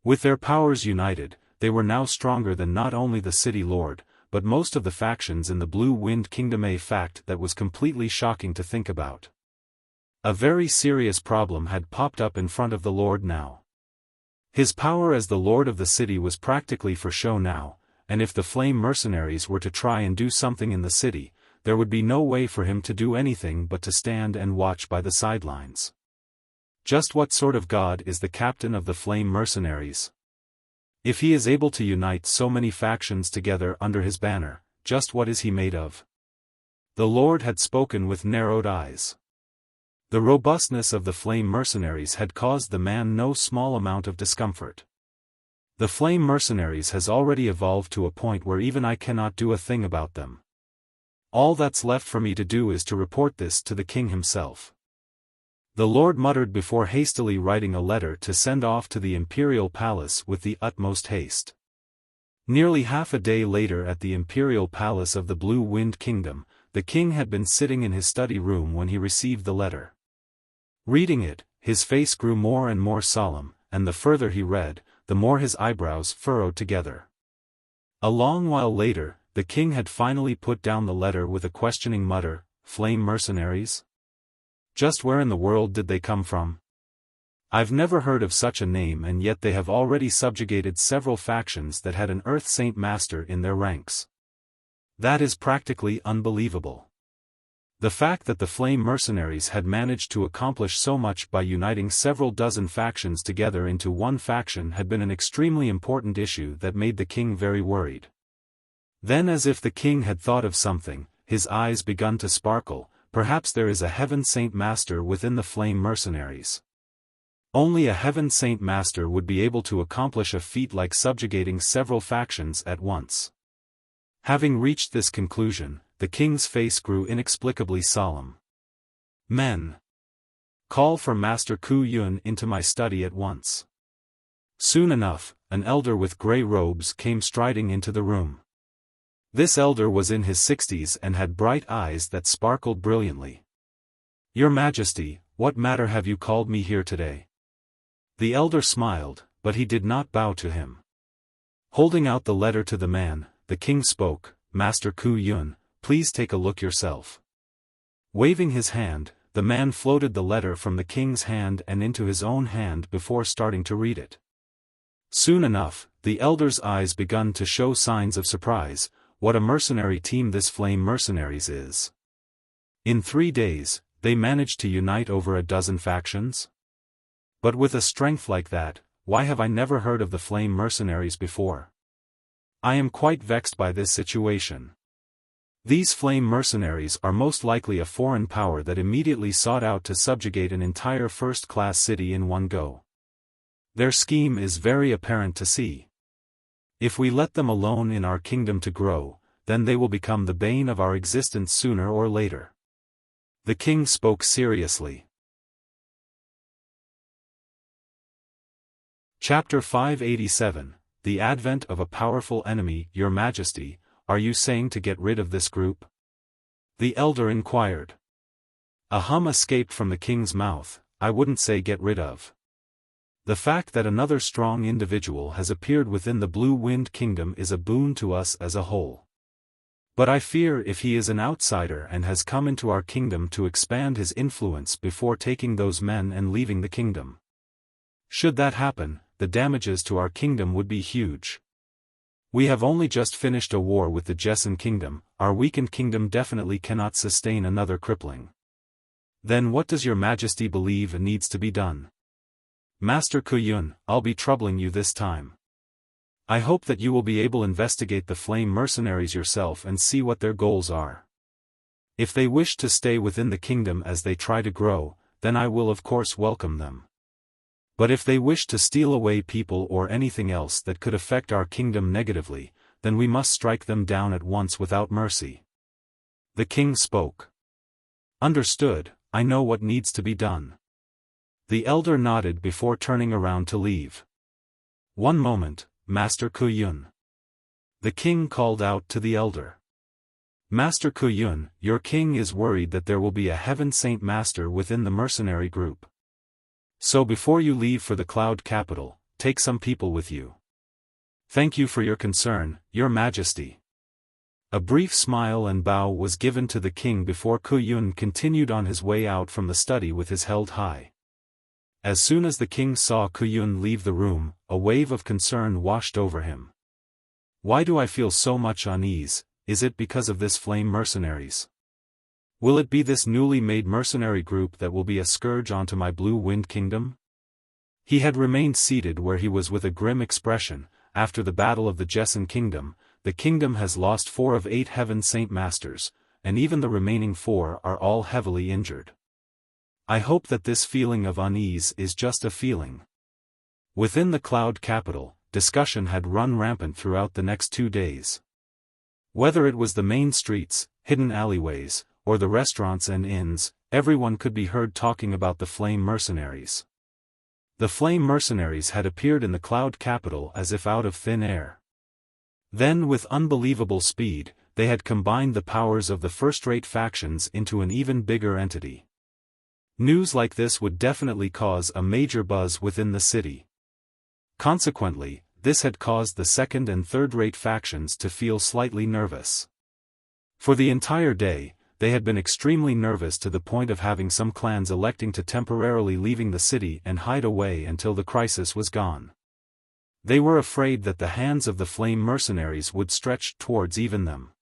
S1: With their powers united, they were now stronger than not only the city lord, but most of the factions in the Blue Wind Kingdom. A fact that was completely shocking to think about. A very serious problem had popped up in front of the Lord now. His power as the Lord of the city was practically for show now, and if the Flame Mercenaries were to try and do something in the city, there would be no way for him to do anything but to stand and watch by the sidelines. Just what sort of god is the captain of the Flame Mercenaries? If he is able to unite so many factions together under his banner, just what is he made of? The Lord had spoken with narrowed eyes. The robustness of the Flame Mercenaries had caused the man no small amount of discomfort. The Flame Mercenaries has already evolved to a point where even I cannot do a thing about them. All that's left for me to do is to report this to the king himself. The Lord muttered before hastily writing a letter to send off to the Imperial Palace with the utmost haste. Nearly half a day later at the Imperial Palace of the Blue Wind Kingdom, the king had been sitting in his study room when he received the letter. Reading it, his face grew more and more solemn, and the further he read, the more his eyebrows furrowed together. A long while later, the king had finally put down the letter with a questioning mutter, "Flame mercenaries? Just where in the world did they come from? I've never heard of such a name, and yet they have already subjugated several factions that had an Earth Saint Master in their ranks. That is practically unbelievable." The fact that the Flame Mercenaries had managed to accomplish so much by uniting several dozen factions together into one faction had been an extremely important issue that made the king very worried. Then, as if the king had thought of something, his eyes begun to sparkle. "Perhaps there is a Heaven Saint Master within the Flame Mercenaries. Only a Heaven Saint Master would be able to accomplish a feat like subjugating several factions at once." Having reached this conclusion, the king's face grew inexplicably solemn. "Men! Call for Master Ku Yun into my study at once." Soon enough, an elder with grey robes came striding into the room. This elder was in his 60s and had bright eyes that sparkled brilliantly. "Your Majesty, what matter have you called me here today?" The elder smiled, but he did not bow to him. Holding out the letter to the man, the king spoke, "Master Ku Yun, please take a look yourself." Waving his hand, the man floated the letter from the king's hand and into his own hand before starting to read it. Soon enough, the elder's eyes begun to show signs of surprise. What a mercenary team this Flame Mercenaries is. In 3 days, they managed to unite over a dozen factions? But with a strength like that, why have I never heard of the Flame Mercenaries before? I am quite vexed by this situation. These Flame Mercenaries are most likely a foreign power that immediately sought out to subjugate an entire first-class city in one go. Their scheme is very apparent to see. If we let them alone in our kingdom to grow, then they will become the bane of our existence sooner or later. The king spoke seriously. Chapter 587, The Advent of a Powerful Enemy. "Your Majesty, are you saying to get rid of this group?" the elder inquired. A hum escaped from the king's mouth. "I wouldn't say get rid of. The fact that another strong individual has appeared within the Blue Wind Kingdom is a boon to us as a whole. But I fear if he is an outsider and has come into our kingdom to expand his influence before taking those men and leaving the kingdom. Should that happen, the damages to our kingdom would be huge. We have only just finished a war with the Jessan Kingdom. Our weakened kingdom definitely cannot sustain another crippling. Then what does your Majesty believe needs to be done?" "Master Ku Yun, I'll be troubling you this time. I hope that you will be able to investigate the Flame Mercenaries yourself and see what their goals are. If they wish to stay within the kingdom as they try to grow, then I will of course welcome them. But if they wish to steal away people or anything else that could affect our kingdom negatively, then we must strike them down at once without mercy." The king spoke. "Understood, I know what needs to be done." The elder nodded before turning around to leave. "One moment, Master Ku Yun." The king called out to the elder. "Master Ku Yun, your king is worried that there will be a Heaven Saint Master within the mercenary group. So before you leave for the Cloud Capital, take some people with you." "Thank you for your concern, your Majesty." A brief smile and bow was given to the king before Ku Yun continued on his way out from the study with his head high. As soon as the king saw Ku Yun leave the room, a wave of concern washed over him. "Why do I feel so much unease? Is it because of this Flame Mercenaries? Will it be this newly made mercenary group that will be a scourge onto my Blue Wind Kingdom?" He had remained seated where he was with a grim expression. After the battle of the Jessan Kingdom, the kingdom has lost 4 of 8 Heaven Saint Masters, and even the remaining 4 are all heavily injured. I hope that this feeling of unease is just a feeling. Within the Cloud Capital, discussion had run rampant throughout the next 2 days. Whether it was the main streets, hidden alleyways, or the restaurants and inns, everyone could be heard talking about the Flame Mercenaries. The Flame Mercenaries had appeared in the Cloud Capital as if out of thin air. Then with unbelievable speed, they had combined the powers of the first-rate factions into an even bigger entity. News like this would definitely cause a major buzz within the city. Consequently, this had caused the second and third-rate factions to feel slightly nervous. For the entire day, they had been extremely nervous to the point of having some clans electing to temporarily leaving the city and hide away until the crisis was gone. They were afraid that the hands of the flame mercenaries would stretch towards even them.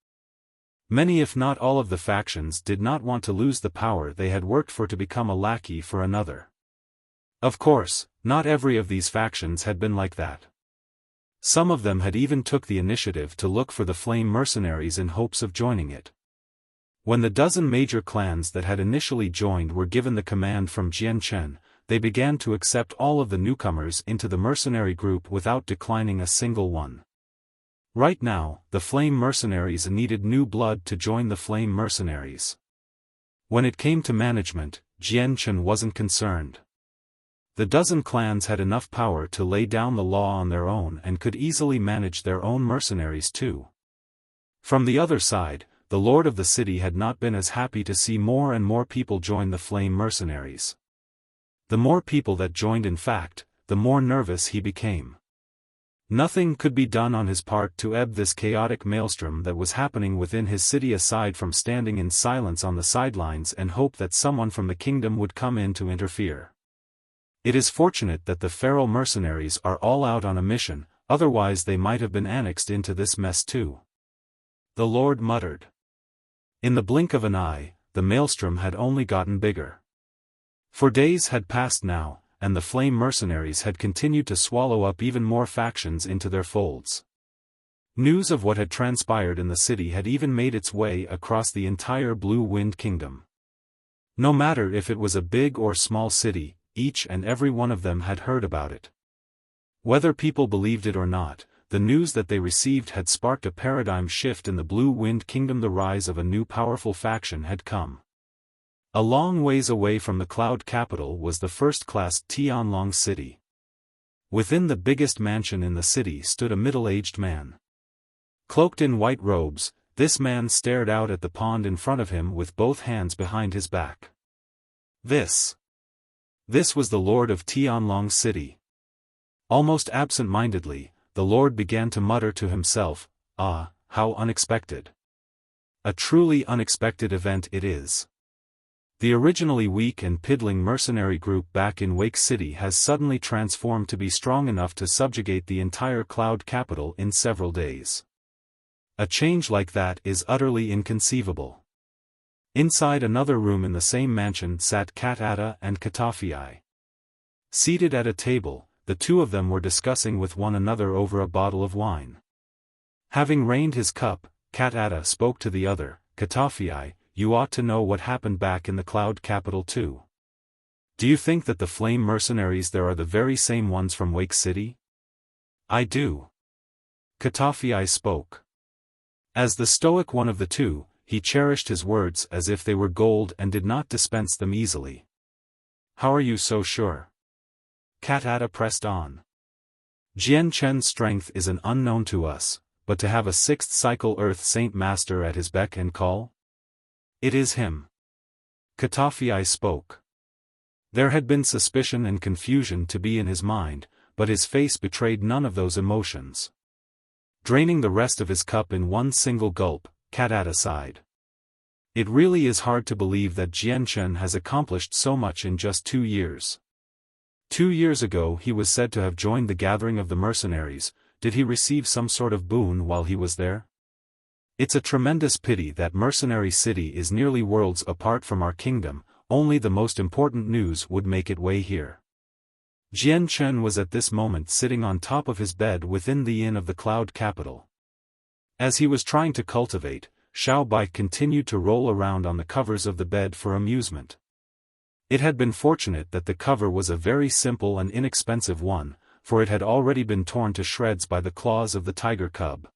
S1: Many if not all of the factions did not want to lose the power they had worked for to become a lackey for another. Of course, not every of these factions had been like that. Some of them had even took the initiative to look for the flame mercenaries in hopes of joining it. When the dozen major clans that had initially joined were given the command from Jian Chen, they began to accept all of the newcomers into the mercenary group without declining a single one. Right now, the flame mercenaries needed new blood to join the flame mercenaries. When it came to management, Jian Chen wasn't concerned. The dozen clans had enough power to lay down the law on their own and could easily manage their own mercenaries too. From the other side, the lord of the city had not been as happy to see more and more people join the flame mercenaries. The more people that joined, in fact, the more nervous he became. Nothing could be done on his part to ebb this chaotic maelstrom that was happening within his city aside from standing in silence on the sidelines and hope that someone from the kingdom would come in to interfere. It is fortunate that the feral mercenaries are all out on a mission, otherwise they might have been annexed into this mess too. The Lord muttered. In the blink of an eye, the maelstrom had only gotten bigger. For days had passed now, and the flame mercenaries had continued to swallow up even more factions into their folds. News of what had transpired in the city had even made its way across the entire Blue Wind Kingdom. No matter if it was a big or small city, each and every one of them had heard about it. Whether people believed it or not, the news that they received had sparked a paradigm shift in the Blue Wind Kingdom. The rise of a new powerful faction had come. A long ways away from the cloud capital was the first-class Tianlong city. Within the biggest mansion in the city stood a middle-aged man. Cloaked in white robes, this man stared out at the pond in front of him with both hands behind his back. This was the lord of Tianlong city. Almost absent-mindedly, the lord began to mutter to himself, "Ah, how unexpected. A truly unexpected event it is. The originally weak and piddling mercenary group back in Wake City has suddenly transformed to be strong enough to subjugate the entire cloud capital in several days. A change like that is utterly inconceivable." Inside another room in the same mansion sat Cat Ada and Katafii. Seated at a table, the two of them were discussing with one another over a bottle of wine. Having rained his cup, Cat Ada spoke to the other, "Katafii, you ought to know what happened back in the cloud capital too. Do you think that the flame mercenaries there are the very same ones from Wake City?" "I do." Katafii spoke. As the stoic one of the two, he cherished his words as if they were gold and did not dispense them easily. "How are you so sure?" Cat Ada pressed on. "Jian Chen's strength is an unknown to us, but to have a sixth cycle Earth Saint Master at his beck and call? It is him." Katafii spoke. There had been suspicion and confusion to be in his mind, but his face betrayed none of those emotions. Draining the rest of his cup in one single gulp, Cat Ada sighed. "It really is hard to believe that Jian Chen has accomplished so much in just 2 years. 2 years ago he was said to have joined the gathering of the mercenaries. Did he receive some sort of boon while he was there? It's a tremendous pity that Mercenary City is nearly worlds apart from our kingdom. Only the most important news would make it way here." Jian Chen was at this moment sitting on top of his bed within the inn of the cloud capital. As he was trying to cultivate, Xiao Bai continued to roll around on the covers of the bed for amusement. It had been fortunate that the cover was a very simple and inexpensive one, for it had already been torn to shreds by the claws of the tiger cub.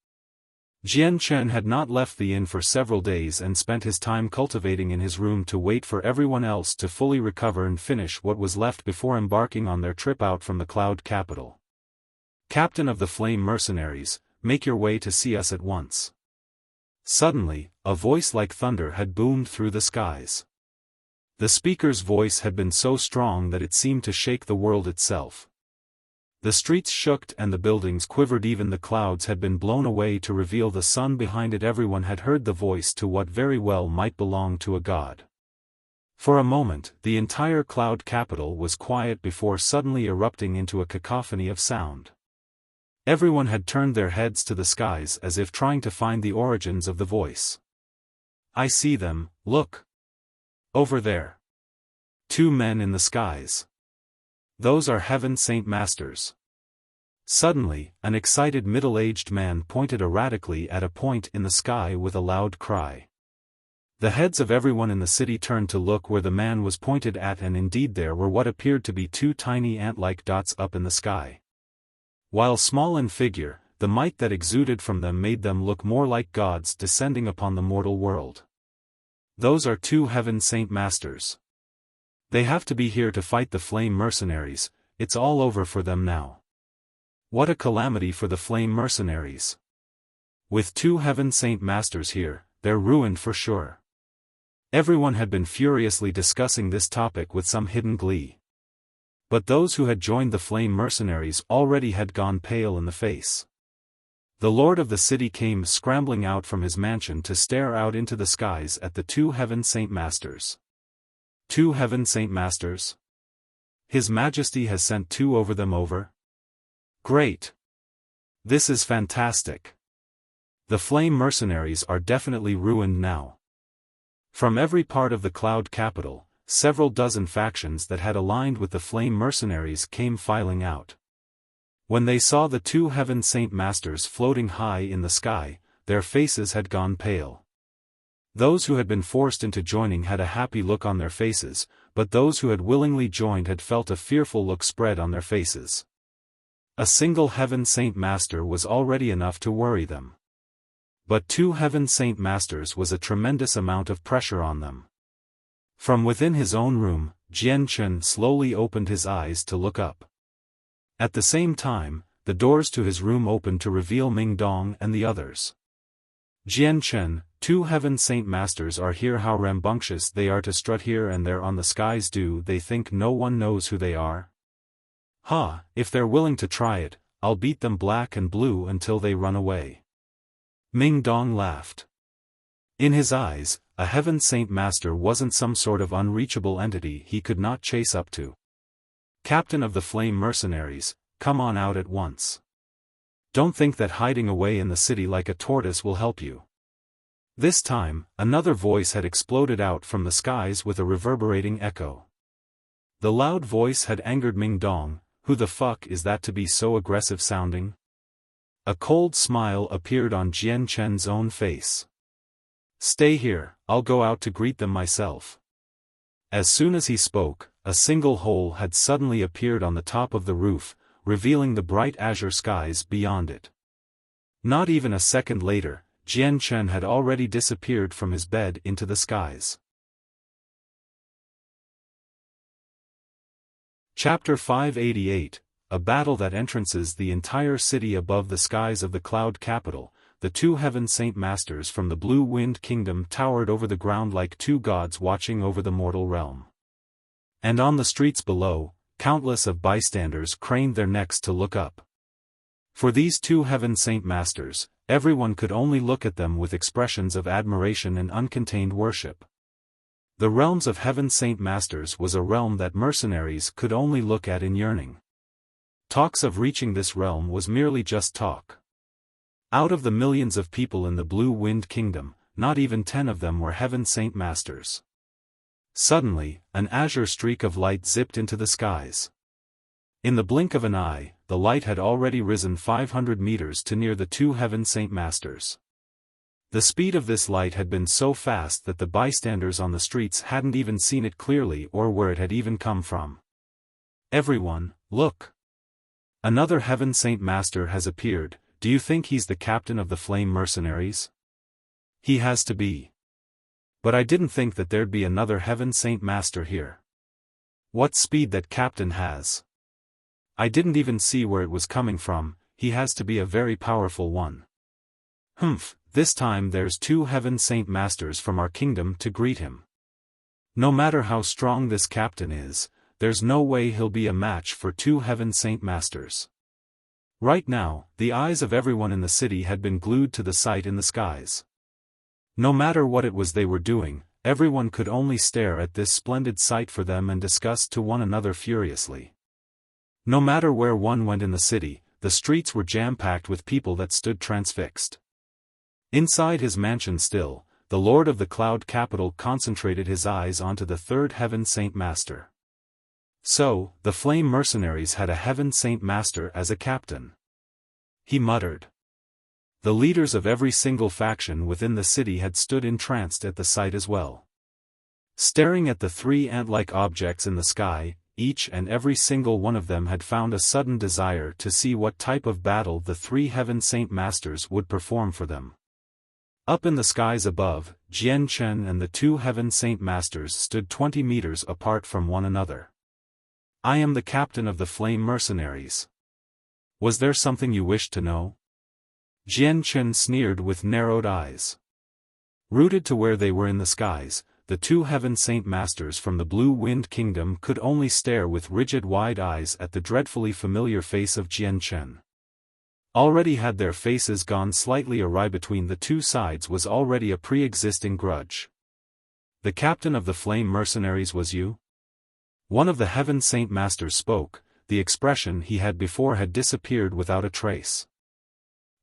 S1: Jian Chen had not left the inn for several days and spent his time cultivating in his room to wait for everyone else to fully recover and finish what was left before embarking on their trip out from the cloud capital. "Captain of the Flame Mercenaries, make your way to see us at once." Suddenly, a voice like thunder had boomed through the skies. The speaker's voice had been so strong that it seemed to shake the world itself. The streets shook and the buildings quivered, even the clouds had been blown away to reveal the sun behind it. Everyone had heard the voice to what very well might belong to a god. For a moment, the entire cloud capital was quiet before suddenly erupting into a cacophony of sound. Everyone had turned their heads to the skies as if trying to find the origins of the voice. "I see them, look! Over there! 2 men in the skies. Those are Heaven Saint Masters." Suddenly, an excited middle-aged man pointed erratically at a point in the sky with a loud cry. The heads of everyone in the city turned to look where the man was pointed at, and indeed there were what appeared to be 2 tiny ant-like dots up in the sky. While small in figure, the might that exuded from them made them look more like gods descending upon the mortal world. "Those are 2 Heaven Saint Masters. They have to be here to fight the flame mercenaries. It's all over for them now." What a calamity for the flame mercenaries. With 2 Heaven Saint Masters here, they're ruined for sure. Everyone had been furiously discussing this topic with some hidden glee. But those who had joined the flame mercenaries already had gone pale in the face. The lord of the city came scrambling out from his mansion to stare out into the skies at the 2 Heaven Saint Masters. 2 Heaven Saint Masters? His Majesty has sent 2 over them over? Great! This is fantastic! The flame mercenaries are definitely ruined now. From every part of the cloud capital, several dozen factions that had aligned with the flame mercenaries came filing out. When they saw the 2 Heaven Saint Masters floating high in the sky, their faces had gone pale. Those who had been forced into joining had a happy look on their faces, but those who had willingly joined had felt a fearful look spread on their faces. A single Heaven Saint Master was already enough to worry them. But 2 Heaven Saint Masters was a tremendous amount of pressure on them. From within his own room, Jian Chen slowly opened his eyes to look up. At the same time, the doors to his room opened to reveal Ming Dong and the others. "Jian Chen, 2 Heaven Saint Masters are here. How rambunctious they are to strut here and there on the skies. Do they think no one knows who they are? Ha, if they're willing to try it, I'll beat them black and blue until they run away." Ming Dong laughed. In his eyes, a Heaven Saint Master wasn't some sort of unreachable entity he could not chase up to. "Captain of the Flame Mercenaries, come on out at once. Don't think that hiding away in the city like a tortoise will help you." This time, another voice had exploded out from the skies with a reverberating echo. The loud voice had angered Ming Dong. Who the fuck is that to be so aggressive sounding? A cold smile appeared on Jian Chen's own face. "Stay here, I'll go out to greet them myself." As soon as he spoke, a single hole had suddenly appeared on the top of the roof, revealing the bright azure skies beyond it. Not even a second later, Jian Chen had already disappeared from his bed into the skies. Chapter 588, A battle that entrances the entire city. Above the skies of the cloud capital, the 2 Heaven Saint Masters from the Blue Wind Kingdom towered over the ground like 2 gods watching over the mortal realm. And on the streets below, countless of bystanders craned their necks to look up. For these 2 Heaven Saint Masters, everyone could only look at them with expressions of admiration and uncontained worship. The realms of Heaven Saint Masters was a realm that mercenaries could only look at in yearning. Talks of reaching this realm was merely just talk. Out of the millions of people in the Blue Wind Kingdom, not even 10 of them were Heaven Saint Masters. Suddenly, an azure streak of light zipped into the skies. In the blink of an eye, the light had already risen 500 meters to near the 2 Heaven Saint Masters. The speed of this light had been so fast that the bystanders on the streets hadn't even seen it clearly or where it had even come from. "Everyone, look! Another Heaven Saint Master has appeared. Do you think he's the captain of the Flame Mercenaries? He has to be. But I didn't think that there'd be another Heaven Saint Master here. What speed that captain has! I didn't even see where it was coming from. He has to be a very powerful one. Humph, this time there's 2 Heaven Saint Masters from our kingdom to greet him. No matter how strong this captain is, there's no way he'll be a match for two Heaven Saint Masters. Right now, the eyes of everyone in the city had been glued to the sight in the skies. No matter what it was they were doing, everyone could only stare at this splendid sight for them and discuss to one another furiously. No matter where one went in the city, the streets were jam-packed with people that stood transfixed. Inside his mansion still, the Lord of the Cloud Capital concentrated his eyes onto the third Heaven Saint Master. So, the Flame Mercenaries had a Heaven Saint Master as a captain. He muttered. The leaders of every single faction within the city had stood entranced at the sight as well. Staring at the three ant-like objects in the sky, each and every single one of them had found a sudden desire to see what type of battle the three Heaven Saint Masters would perform for them. Up in the skies above, Jian Chen and the two Heaven Saint Masters stood 20 meters apart from one another. I am the captain of the Flame Mercenaries. Was there something you wished to know? Jian Chen sneered with narrowed eyes. Rooted to where they were in the skies, the two Heaven Saint Masters from the Blue Wind Kingdom could only stare with rigid wide eyes at the dreadfully familiar face of Jian Chen. Already had their faces gone slightly awry between the two sides was already a pre-existing grudge. The captain of the Flame Mercenaries was you? One of the Heaven Saint Masters spoke, the expression he had before had disappeared without a trace.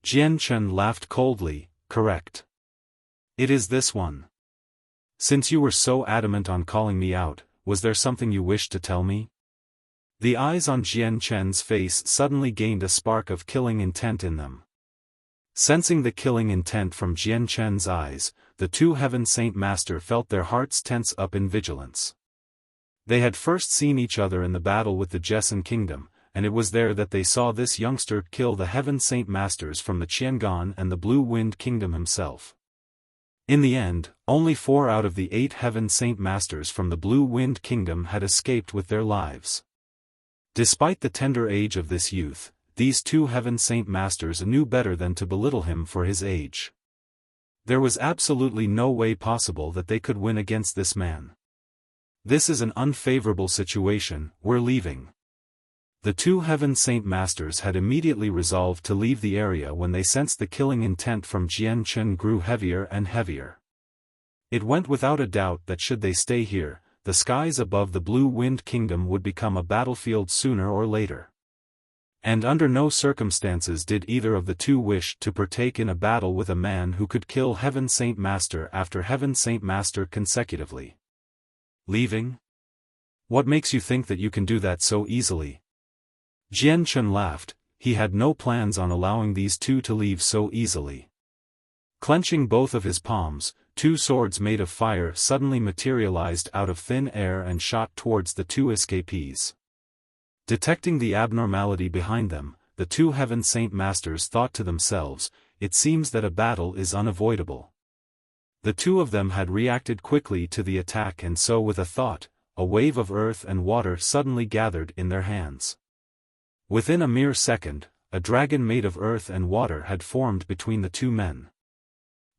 S1: Jian Chen laughed coldly, correct. It is this one. Since you were so adamant on calling me out, was there something you wished to tell me? The eyes on Jian Chen's face suddenly gained a spark of killing intent in them. Sensing the killing intent from Jian Chen's eyes, the two Heaven Saint Master felt their hearts tense up in vigilance. They had first seen each other in the battle with the Jessen Kingdom, and it was there that they saw this youngster kill the Heaven Saint Masters from the Qiangan and the Blue Wind Kingdom himself. In the end, only 4 out of the 8 Heaven Saint Masters from the Blue Wind Kingdom had escaped with their lives. Despite the tender age of this youth, these two Heaven Saint Masters knew better than to belittle him for his age. There was absolutely no way possible that they could win against this man. This is an unfavorable situation, we're leaving. The two Heaven Saint Masters had immediately resolved to leave the area when they sensed the killing intent from Jian Chen grew heavier and heavier. It went without a doubt that should they stay here, the skies above the Blue Wind Kingdom would become a battlefield sooner or later. And under no circumstances did either of the two wish to partake in a battle with a man who could kill Heaven Saint Master after Heaven Saint Master consecutively. Leaving? What makes you think that you can do that so easily? Jian Chen laughed, he had no plans on allowing these two to leave so easily. Clenching both of his palms, 2 swords made of fire suddenly materialized out of thin air and shot towards the 2 escapees. Detecting the abnormality behind them, the 2 Heaven Saint Masters thought to themselves, it seems that a battle is unavoidable. The 2 of them had reacted quickly to the attack, and so with a thought, a wave of earth and water suddenly gathered in their hands. Within a mere second, a dragon made of earth and water had formed between the 2 men.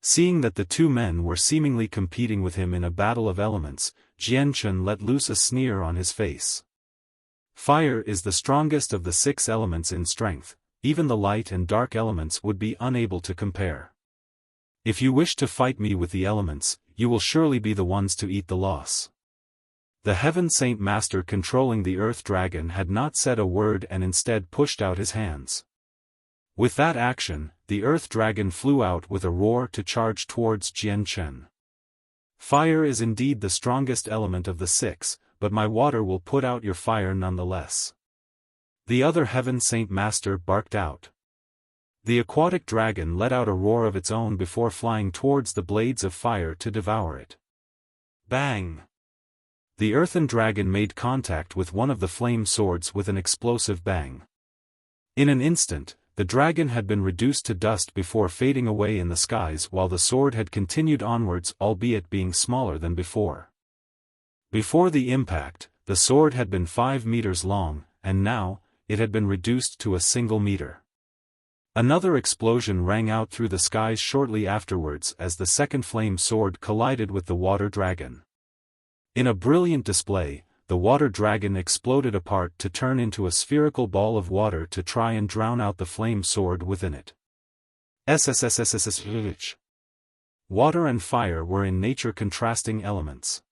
S1: Seeing that the 2 men were seemingly competing with him in a battle of elements, Jian Chen let loose a sneer on his face. Fire is the strongest of the 6 elements in strength, even the light and dark elements would be unable to compare. If you wish to fight me with the elements, you will surely be the ones to eat the loss. The Heaven Saint Master controlling the Earth Dragon had not said a word and instead pushed out his hands. With that action, the Earth Dragon flew out with a roar to charge towards Jian Chen. Fire is indeed the strongest element of the 6, but my water will put out your fire nonetheless. The other Heaven Saint Master barked out. The aquatic dragon let out a roar of its own before flying towards the blades of fire to devour it. Bang! The earthen dragon made contact with one of the flame swords with an explosive bang. In an instant, the dragon had been reduced to dust before fading away in the skies, while the sword had continued onwards, albeit being smaller than before. Before the impact, the sword had been 5 meters long, and now, it had been reduced to a single meter. Another explosion rang out through the skies shortly afterwards as the second flame sword collided with the water dragon. In a brilliant display, the water dragon exploded apart to turn into a spherical ball of water to try and drown out the flame sword within it. SSSSSSH. Water and fire were in nature contrasting elements.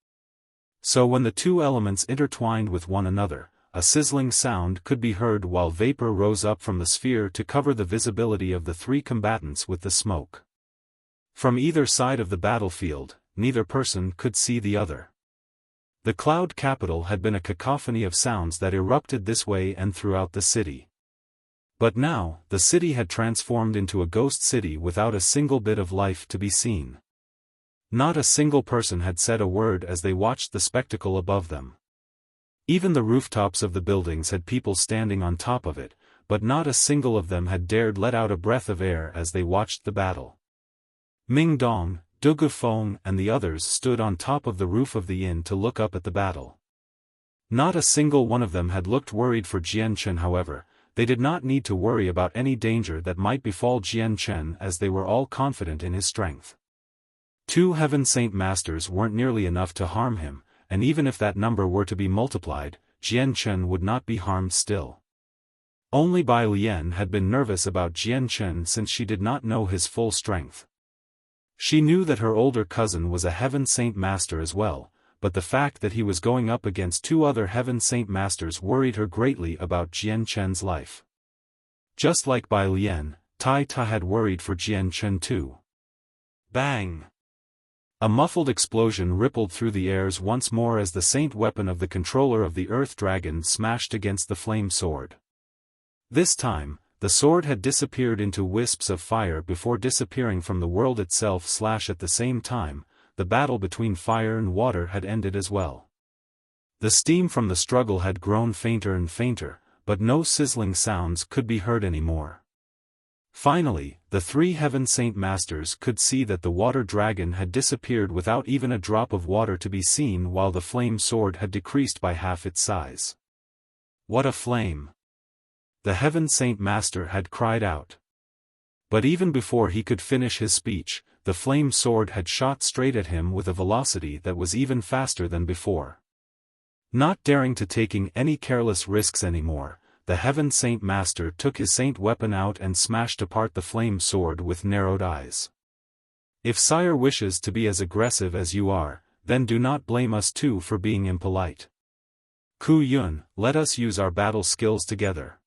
S1: So when the two elements intertwined with one another, a sizzling sound could be heard while vapor rose up from the sphere to cover the visibility of the three combatants with the smoke. From either side of the battlefield, neither person could see the other. The cloud capital had been a cacophony of sounds that erupted this way and throughout the city. But now, the city had transformed into a ghost city without a single bit of life to be seen. Not a single person had said a word as they watched the spectacle above them. Even the rooftops of the buildings had people standing on top of it, but not a single of them had dared let out a breath of air as they watched the battle. Ming Dong, Du Gufeng and the others stood on top of the roof of the inn to look up at the battle. Not a single one of them had looked worried for Jian Chen. However, they did not need to worry about any danger that might befall Jian Chen as they were all confident in his strength. 2 Heaven Saint Masters weren't nearly enough to harm him, and even if that number were to be multiplied, Jian Chen would not be harmed still. Only Bai Lian had been nervous about Jian Chen since she did not know his full strength. She knew that her older cousin was a Heaven Saint Master as well, but the fact that he was going up against 2 other Heaven Saint Masters worried her greatly about Jian Chen's life. Just like Bai Lian, Tai Ta had worried for Jian Chen too. Bang! A muffled explosion rippled through the airs once more as the saint weapon of the controller of the Earth Dragon smashed against the flame sword. This time, the sword had disappeared into wisps of fire before disappearing from the world itself. At the same time, the battle between fire and water had ended as well. The steam from the struggle had grown fainter and fainter, but no sizzling sounds could be heard anymore. Finally, the 3 Heaven Saint Masters could see that the water dragon had disappeared without even a drop of water to be seen, while the flame sword had decreased by half its size. What a flame! The Heaven Saint Master had cried out. But even before he could finish his speech, the flame sword had shot straight at him with a velocity that was even faster than before. Not daring to taking any careless risks anymore, the Heaven Saint Master took his saint weapon out and smashed apart the flame sword with narrowed eyes. If Sire wishes to be as aggressive as you are, then do not blame us too for being impolite. Ku Yun, let us use our battle skills together.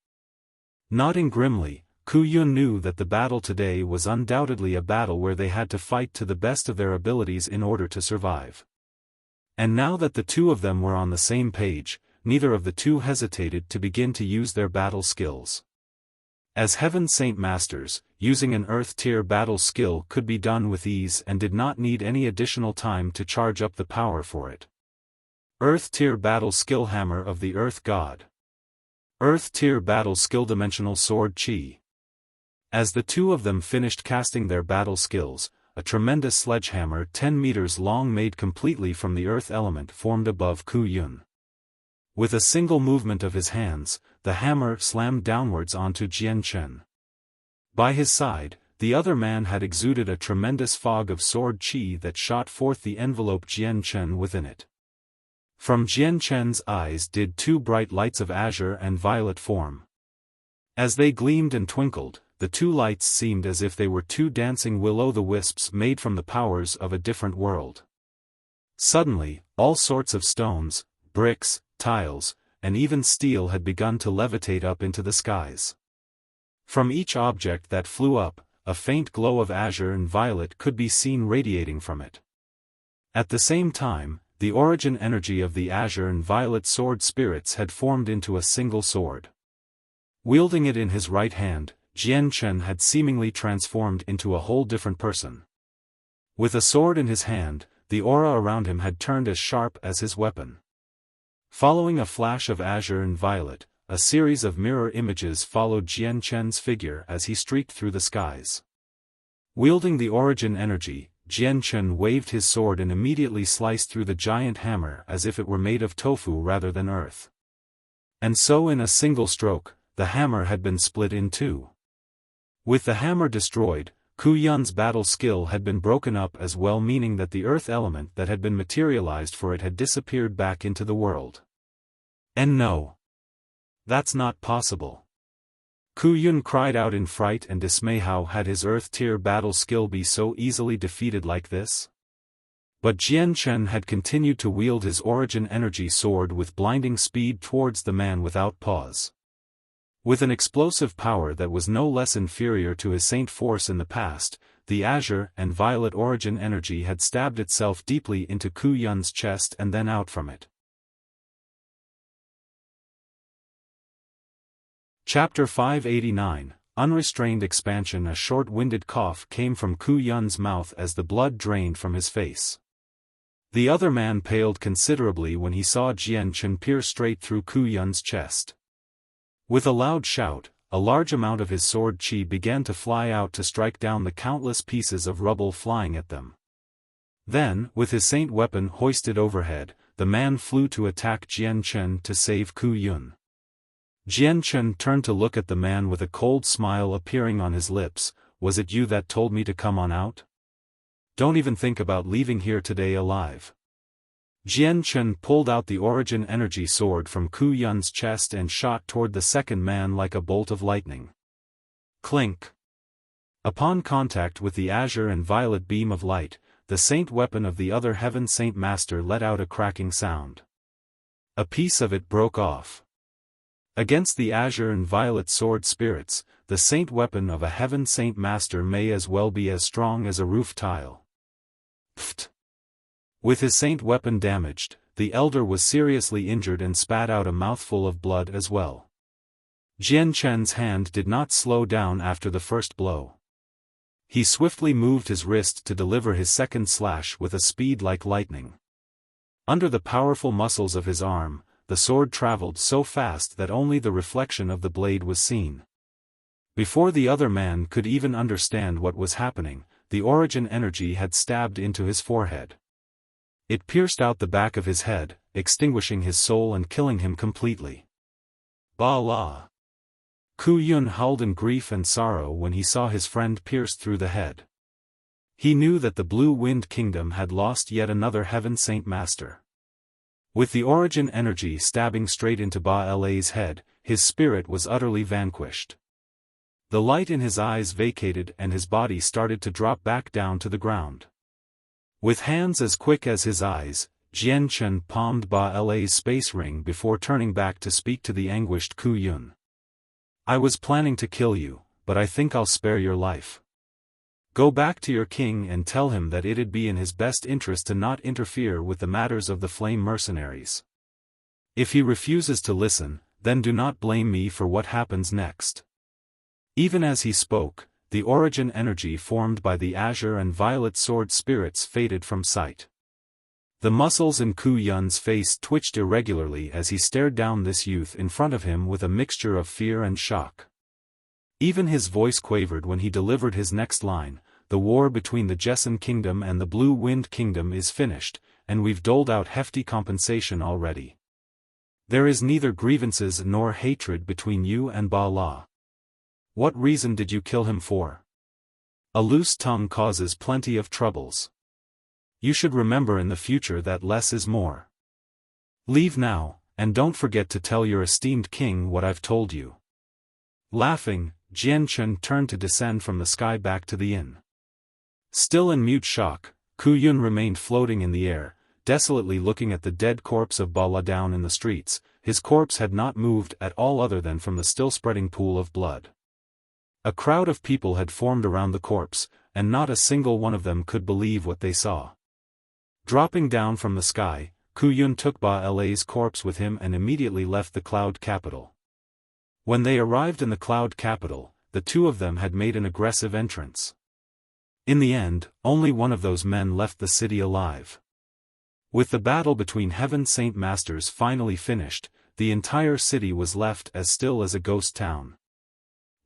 S1: Nodding grimly, Ku Yun knew that the battle today was undoubtedly a battle where they had to fight to the best of their abilities in order to survive. And now that the two of them were on the same page, neither of the two hesitated to begin to use their battle skills. As Heaven Saint Masters, using an Earth-tier battle skill could be done with ease and did not need any additional time to charge up the power for it. Earth-tier battle skill Hammer of the Earth God. Earth-tier battle skill Dimensional Sword Chi. As the two of them finished casting their battle skills, a tremendous sledgehammer 10 meters long made completely from the earth element formed above Ku Yun. With a single movement of his hands, the hammer slammed downwards onto Jian Chen. By his side, the other man had exuded a tremendous fog of sword chi that shot forth the envelope Jian Chen within it. From Jian Chen's eyes did 2 bright lights of azure and violet form. As they gleamed and twinkled, the 2 lights seemed as if they were 2 dancing will-o'-the-wisps made from the powers of a different world. Suddenly, all sorts of stones, bricks, tiles, and even steel had begun to levitate up into the skies. From each object that flew up, a faint glow of azure and violet could be seen radiating from it. At the same time, the origin energy of the azure and violet sword spirits had formed into a single sword. Wielding it in his right hand, Jian Chen had seemingly transformed into a whole different person. With a sword in his hand, the aura around him had turned as sharp as his weapon. Following a flash of azure and violet, a series of mirror images followed Jian Chen's figure as he streaked through the skies. Wielding the origin energy, Jian Chen waved his sword and immediately sliced through the giant hammer as if it were made of tofu rather than earth. And so in a single stroke, the hammer had been split in 2. With the hammer destroyed, Ku Yun's battle skill had been broken up as well, meaning that the earth element that had been materialized for it had disappeared back into the world. And no. That's not possible. Ku Yun cried out in fright and dismay. How had his Earth-tier battle skill be so easily defeated like this? But Jian Chen had continued to wield his origin energy sword with blinding speed towards the man without pause. With an explosive power that was no less inferior to his Saint Force in the past, the azure and violet origin energy had stabbed itself deeply into Ku Yun's chest and then out from it. Chapter 589, Unrestrained Expansion. A short-winded cough came from Ku Yun's mouth as the blood drained from his face. The other man paled considerably when he saw Jian Chen peer straight through Ku Yun's chest. With a loud shout, a large amount of his sword chi began to fly out to strike down the countless pieces of rubble flying at them. Then, with his saint weapon hoisted overhead, the man flew to attack Jian Chen to save Ku Yun. Jian Chen turned to look at the man with a cold smile appearing on his lips. Was it you that told me to come on out? Don't even think about leaving here today alive. Jian Chen pulled out the origin energy sword from Ku Yun's chest and shot toward the second man like a bolt of lightning. Clink! Upon contact with the azure and violet beam of light, the saint weapon of the other heaven saint master let out a cracking sound. A piece of it broke off. Against the azure and violet sword spirits, the saint weapon of a heaven saint master may as well be as strong as a roof tile. Pfft! With his saint weapon damaged, the elder was seriously injured and spat out a mouthful of blood as well. Jian Chen's hand did not slow down after the first blow. He swiftly moved his wrist to deliver his second slash with a speed like lightning. Under the powerful muscles of his arm, the sword traveled so fast that only the reflection of the blade was seen. Before the other man could even understand what was happening, the origin energy had stabbed into his forehead. It pierced out the back of his head, extinguishing his soul and killing him completely. Ba la! Ku Yun howled in grief and sorrow when he saw his friend pierced through the head. He knew that the Blue Wind Kingdom had lost yet another Heaven Saint Master. With the origin energy stabbing straight into Ba La's head, his spirit was utterly vanquished. The light in his eyes vacated and his body started to drop back down to the ground. With hands as quick as his eyes, Jian Chen palmed Ba La's space ring before turning back to speak to the anguished Ku Yun. I was planning to kill you, but I think I'll spare your life. Go back to your king and tell him that it'd be in his best interest to not interfere with the matters of the Flame Mercenaries. If he refuses to listen, then do not blame me for what happens next. Even as he spoke, the origin energy formed by the azure and violet sword spirits faded from sight. The muscles in Ku Yun's face twitched irregularly as he stared down this youth in front of him with a mixture of fear and shock. Even his voice quavered when he delivered his next line: the war between the Jessen Kingdom and the Blue Wind Kingdom is finished, and we've doled out hefty compensation already. There is neither grievances nor hatred between you and Ba La. What reason did you kill him for? A loose tongue causes plenty of troubles. You should remember in the future that less is more. Leave now, and don't forget to tell your esteemed king what I've told you. Laughing, Jian Chen turned to descend from the sky back to the inn. Still in mute shock, Ku Yun remained floating in the air, desolately looking at the dead corpse of Ba La down in the streets. His corpse had not moved at all other than from the still-spreading pool of blood. A crowd of people had formed around the corpse, and not a single one of them could believe what they saw. Dropping down from the sky, Ku Yun took Ba La's corpse with him and immediately left the cloud capital. When they arrived in the cloud capital, the two of them had made an aggressive entrance. In the end, only one of those men left the city alive. With the battle between Heaven Saint Masters finally finished, the entire city was left as still as a ghost town.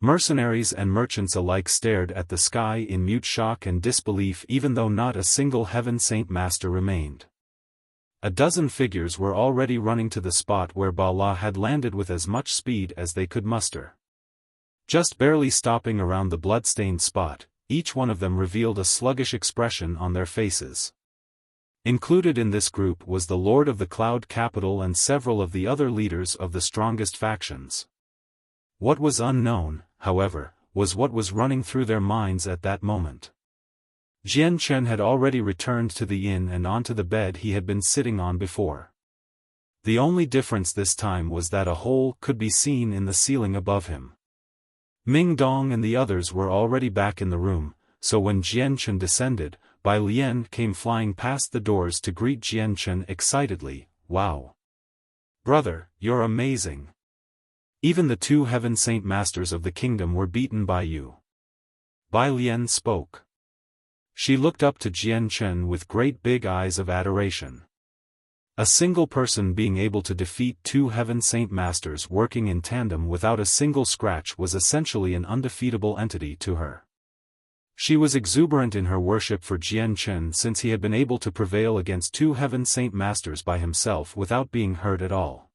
S1: Mercenaries and merchants alike stared at the sky in mute shock and disbelief, even though not a single Heaven Saint Master remained. A dozen figures were already running to the spot where Ba La had landed with as much speed as they could muster. Just barely stopping around the blood-stained spot, each one of them revealed a sluggish expression on their faces. Included in this group was the Lord of the Cloud Capital and several of the other leaders of the strongest factions. What was unknown, however, was what was running through their minds at that moment. Jian Chen had already returned to the inn and onto the bed he had been sitting on before. The only difference this time was that a hole could be seen in the ceiling above him. Ming Dong and the others were already back in the room, so when Jian Chen descended, Bai Lian came flying past the doors to greet Jian Chen excitedly. "Wow! Brother, you're amazing! Even the 2 Heaven Saint Masters of the kingdom were beaten by you." Bai Lian spoke. She looked up to Jian Chen with great big eyes of adoration. A single person being able to defeat 2 Heaven Saint Masters working in tandem without a single scratch was essentially an undefeatable entity to her. She was exuberant in her worship for Jian Chen since he had been able to prevail against 2 Heaven Saint Masters by himself without being hurt at all.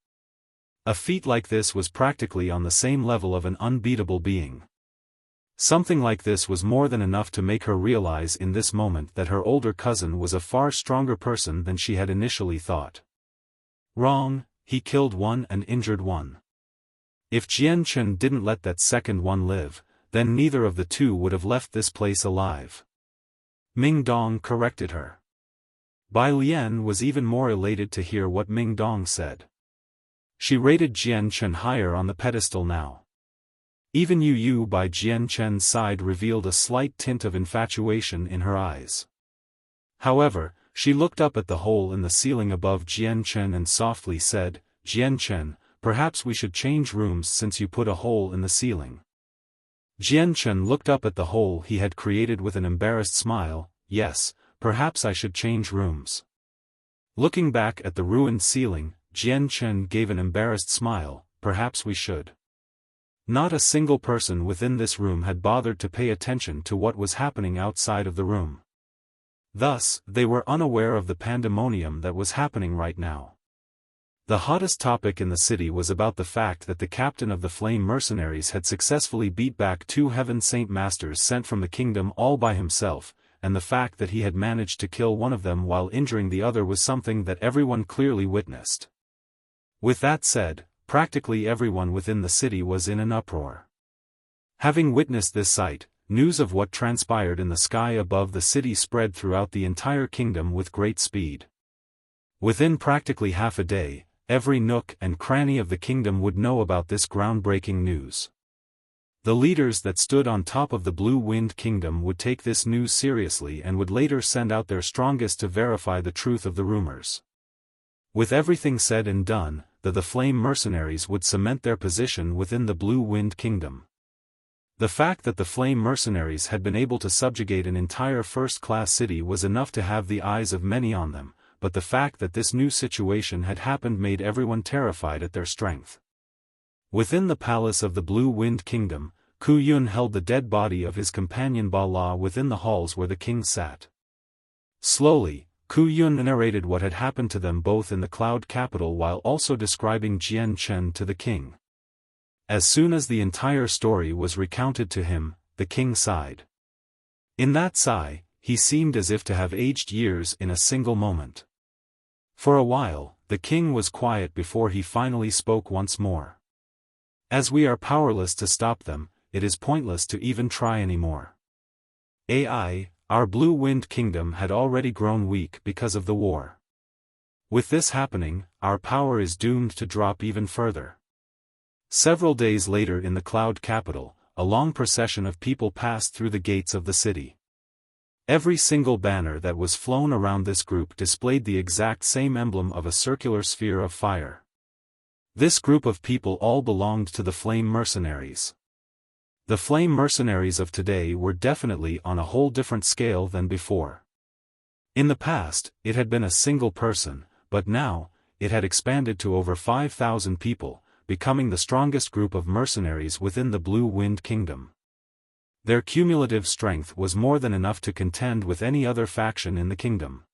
S1: A feat like this was practically on the same level of an unbeatable being. Something like this was more than enough to make her realize in this moment that her older cousin was a far stronger person than she had initially thought. Wrong, he killed one and injured one. If Jian Chen didn't let that second one live, then neither of the two would have left this place alive. Ming Dong corrected her. Bai Lian was even more elated to hear what Ming Dong said. She rated Jian Chen higher on the pedestal now. Even Yu by Jian Chen's side revealed a slight tint of infatuation in her eyes. However, she looked up at the hole in the ceiling above Jian Chen and softly said, "Jian Chen, perhaps we should change rooms since you put a hole in the ceiling." Jian Chen looked up at the hole he had created with an embarrassed smile. "Yes, perhaps I should change rooms." Looking back at the ruined ceiling, Jian Chen gave an embarrassed smile. "Perhaps we should." Not a single person within this room had bothered to pay attention to what was happening outside of the room. Thus, they were unaware of the pandemonium that was happening right now. The hottest topic in the city was about the fact that the captain of the Flame Mercenaries had successfully beat back 2 Heaven Saint Masters sent from the kingdom all by himself, and the fact that he had managed to kill one of them while injuring the other was something that everyone clearly witnessed. With that said, practically everyone within the city was in an uproar. Having witnessed this sight, news of what transpired in the sky above the city spread throughout the entire kingdom with great speed. Within practically half a day, every nook and cranny of the kingdom would know about this groundbreaking news. The leaders that stood on top of the Blue Wind Kingdom would take this news seriously and would later send out their strongest to verify the truth of the rumors. With everything said and done, the Flame Mercenaries would cement their position within the Blue Wind Kingdom. The fact that the Flame Mercenaries had been able to subjugate an entire first-class city was enough to have the eyes of many on them, but the fact that this new situation had happened made everyone terrified at their strength. Within the palace of the Blue Wind Kingdom, Ku Yun held the dead body of his companion Ba La within the halls where the king sat. Slowly, Ku Yun narrated what had happened to them both in the Cloud Capital while also describing Jian Chen to the king. As soon as the entire story was recounted to him, the king sighed. In that sigh, he seemed as if to have aged years in a single moment. For a while, the king was quiet before he finally spoke once more. "As we are powerless to stop them, it is pointless to even try anymore. Our Blue Wind Kingdom had already grown weak because of the war. With this happening, our power is doomed to drop even further." Several days later in the Cloud Capital, a long procession of people passed through the gates of the city. Every single banner that was flown around this group displayed the exact same emblem of a circular sphere of fire. This group of people all belonged to the Flame Mercenaries. The Flame Mercenaries of today were definitely on a whole different scale than before. In the past, it had been a single person, but now, it had expanded to over 5,000 people, becoming the strongest group of mercenaries within the Blue Wind Kingdom. Their cumulative strength was more than enough to contend with any other faction in the kingdom.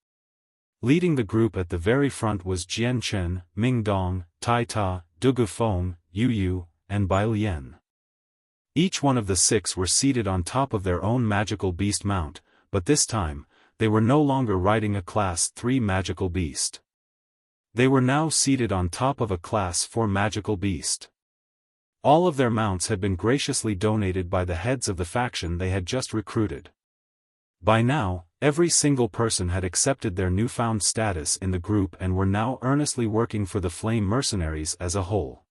S1: Leading the group at the very front was Jian Chen, Ming Dong, Tai Ta, Dugu Feng, Yu, and Bai Lian. Each one of the 6 were seated on top of their own magical beast mount, but this time, they were no longer riding a Class 3 magical beast. They were now seated on top of a Class 4 magical beast. All of their mounts had been graciously donated by the heads of the faction they had just recruited. By now, every single person had accepted their newfound status in the group and were now earnestly working for the Flame Mercenaries as a whole.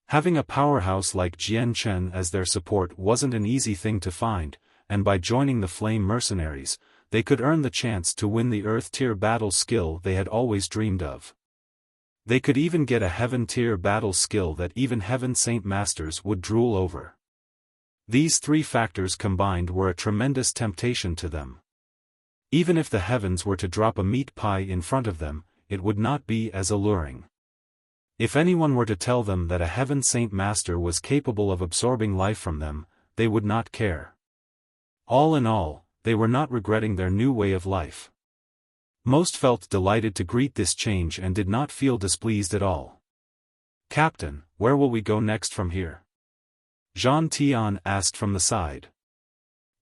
S1: Having a powerhouse like Jian Chen as their support wasn't an easy thing to find, and by joining the Flame Mercenaries, they could earn the chance to win the Earth-tier battle skill they had always dreamed of. They could even get a Heaven-tier battle skill that even Heaven Saint Masters would drool over. These three factors combined were a tremendous temptation to them. Even if the heavens were to drop a meat pie in front of them, it would not be as alluring. If anyone were to tell them that a Heaven Saint Master was capable of absorbing life from them, they would not care. All in all, they were not regretting their new way of life. Most felt delighted to greet this change and did not feel displeased at all. "Captain, where will we go next from here?" Zhang Tian asked from the side.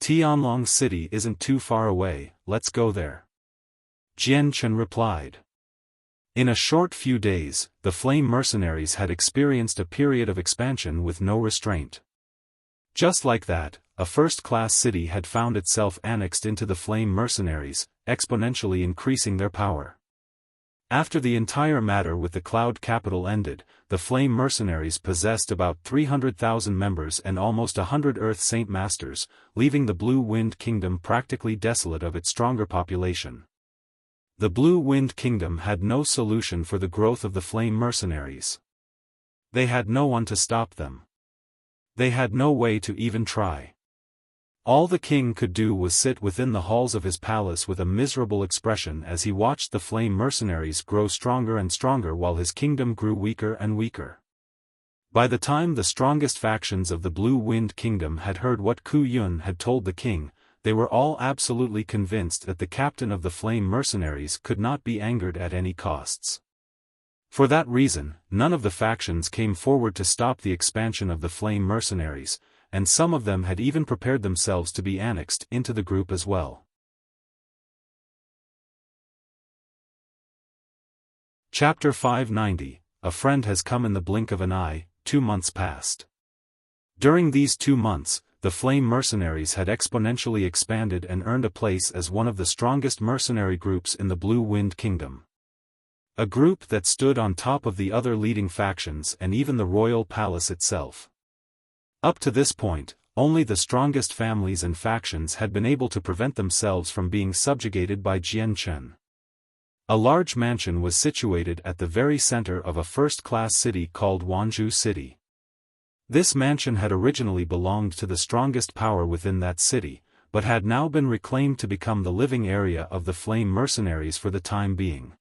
S1: "Tianlong City isn't too far away, let's go there," Jian Chen replied. In a short few days, the Flame Mercenaries had experienced a period of expansion with no restraint. Just like that, a first-class city had found itself annexed into the Flame Mercenaries, exponentially increasing their power. After the entire matter with the Cloud Capital ended, the Flame Mercenaries possessed about 300,000 members and almost 100 Earth Saint Masters, leaving the Blue Wind Kingdom practically desolate of its stronger population. The Blue Wind Kingdom had no solution for the growth of the Flame Mercenaries. They had no one to stop them. They had no way to even try. All the king could do was sit within the halls of his palace with a miserable expression as he watched the Flame Mercenaries grow stronger and stronger while his kingdom grew weaker and weaker. By the time the strongest factions of the Blue Wind Kingdom had heard what Ku Yun had told the king, they were all absolutely convinced that the captain of the Flame Mercenaries could not be angered at any costs. For that reason, none of the factions came forward to stop the expansion of the Flame Mercenaries, and some of them had even prepared themselves to be annexed into the group as well. Chapter 590, A Friend Has Come in the Blink of an Eye. 2 months passed. During these 2 months, the Flame Mercenaries had exponentially expanded and earned a place as one of the strongest mercenary groups in the Blue Wind Kingdom. A group that stood on top of the other leading factions and even the royal palace itself. Up to this point, only the strongest families and factions had been able to prevent themselves from being subjugated by Jian Chen. A large mansion was situated at the very center of a first-class city called Wanzhou City. This mansion had originally belonged to the strongest power within that city, but had now been reclaimed to become the living area of the Flame Mercenaries for the time being.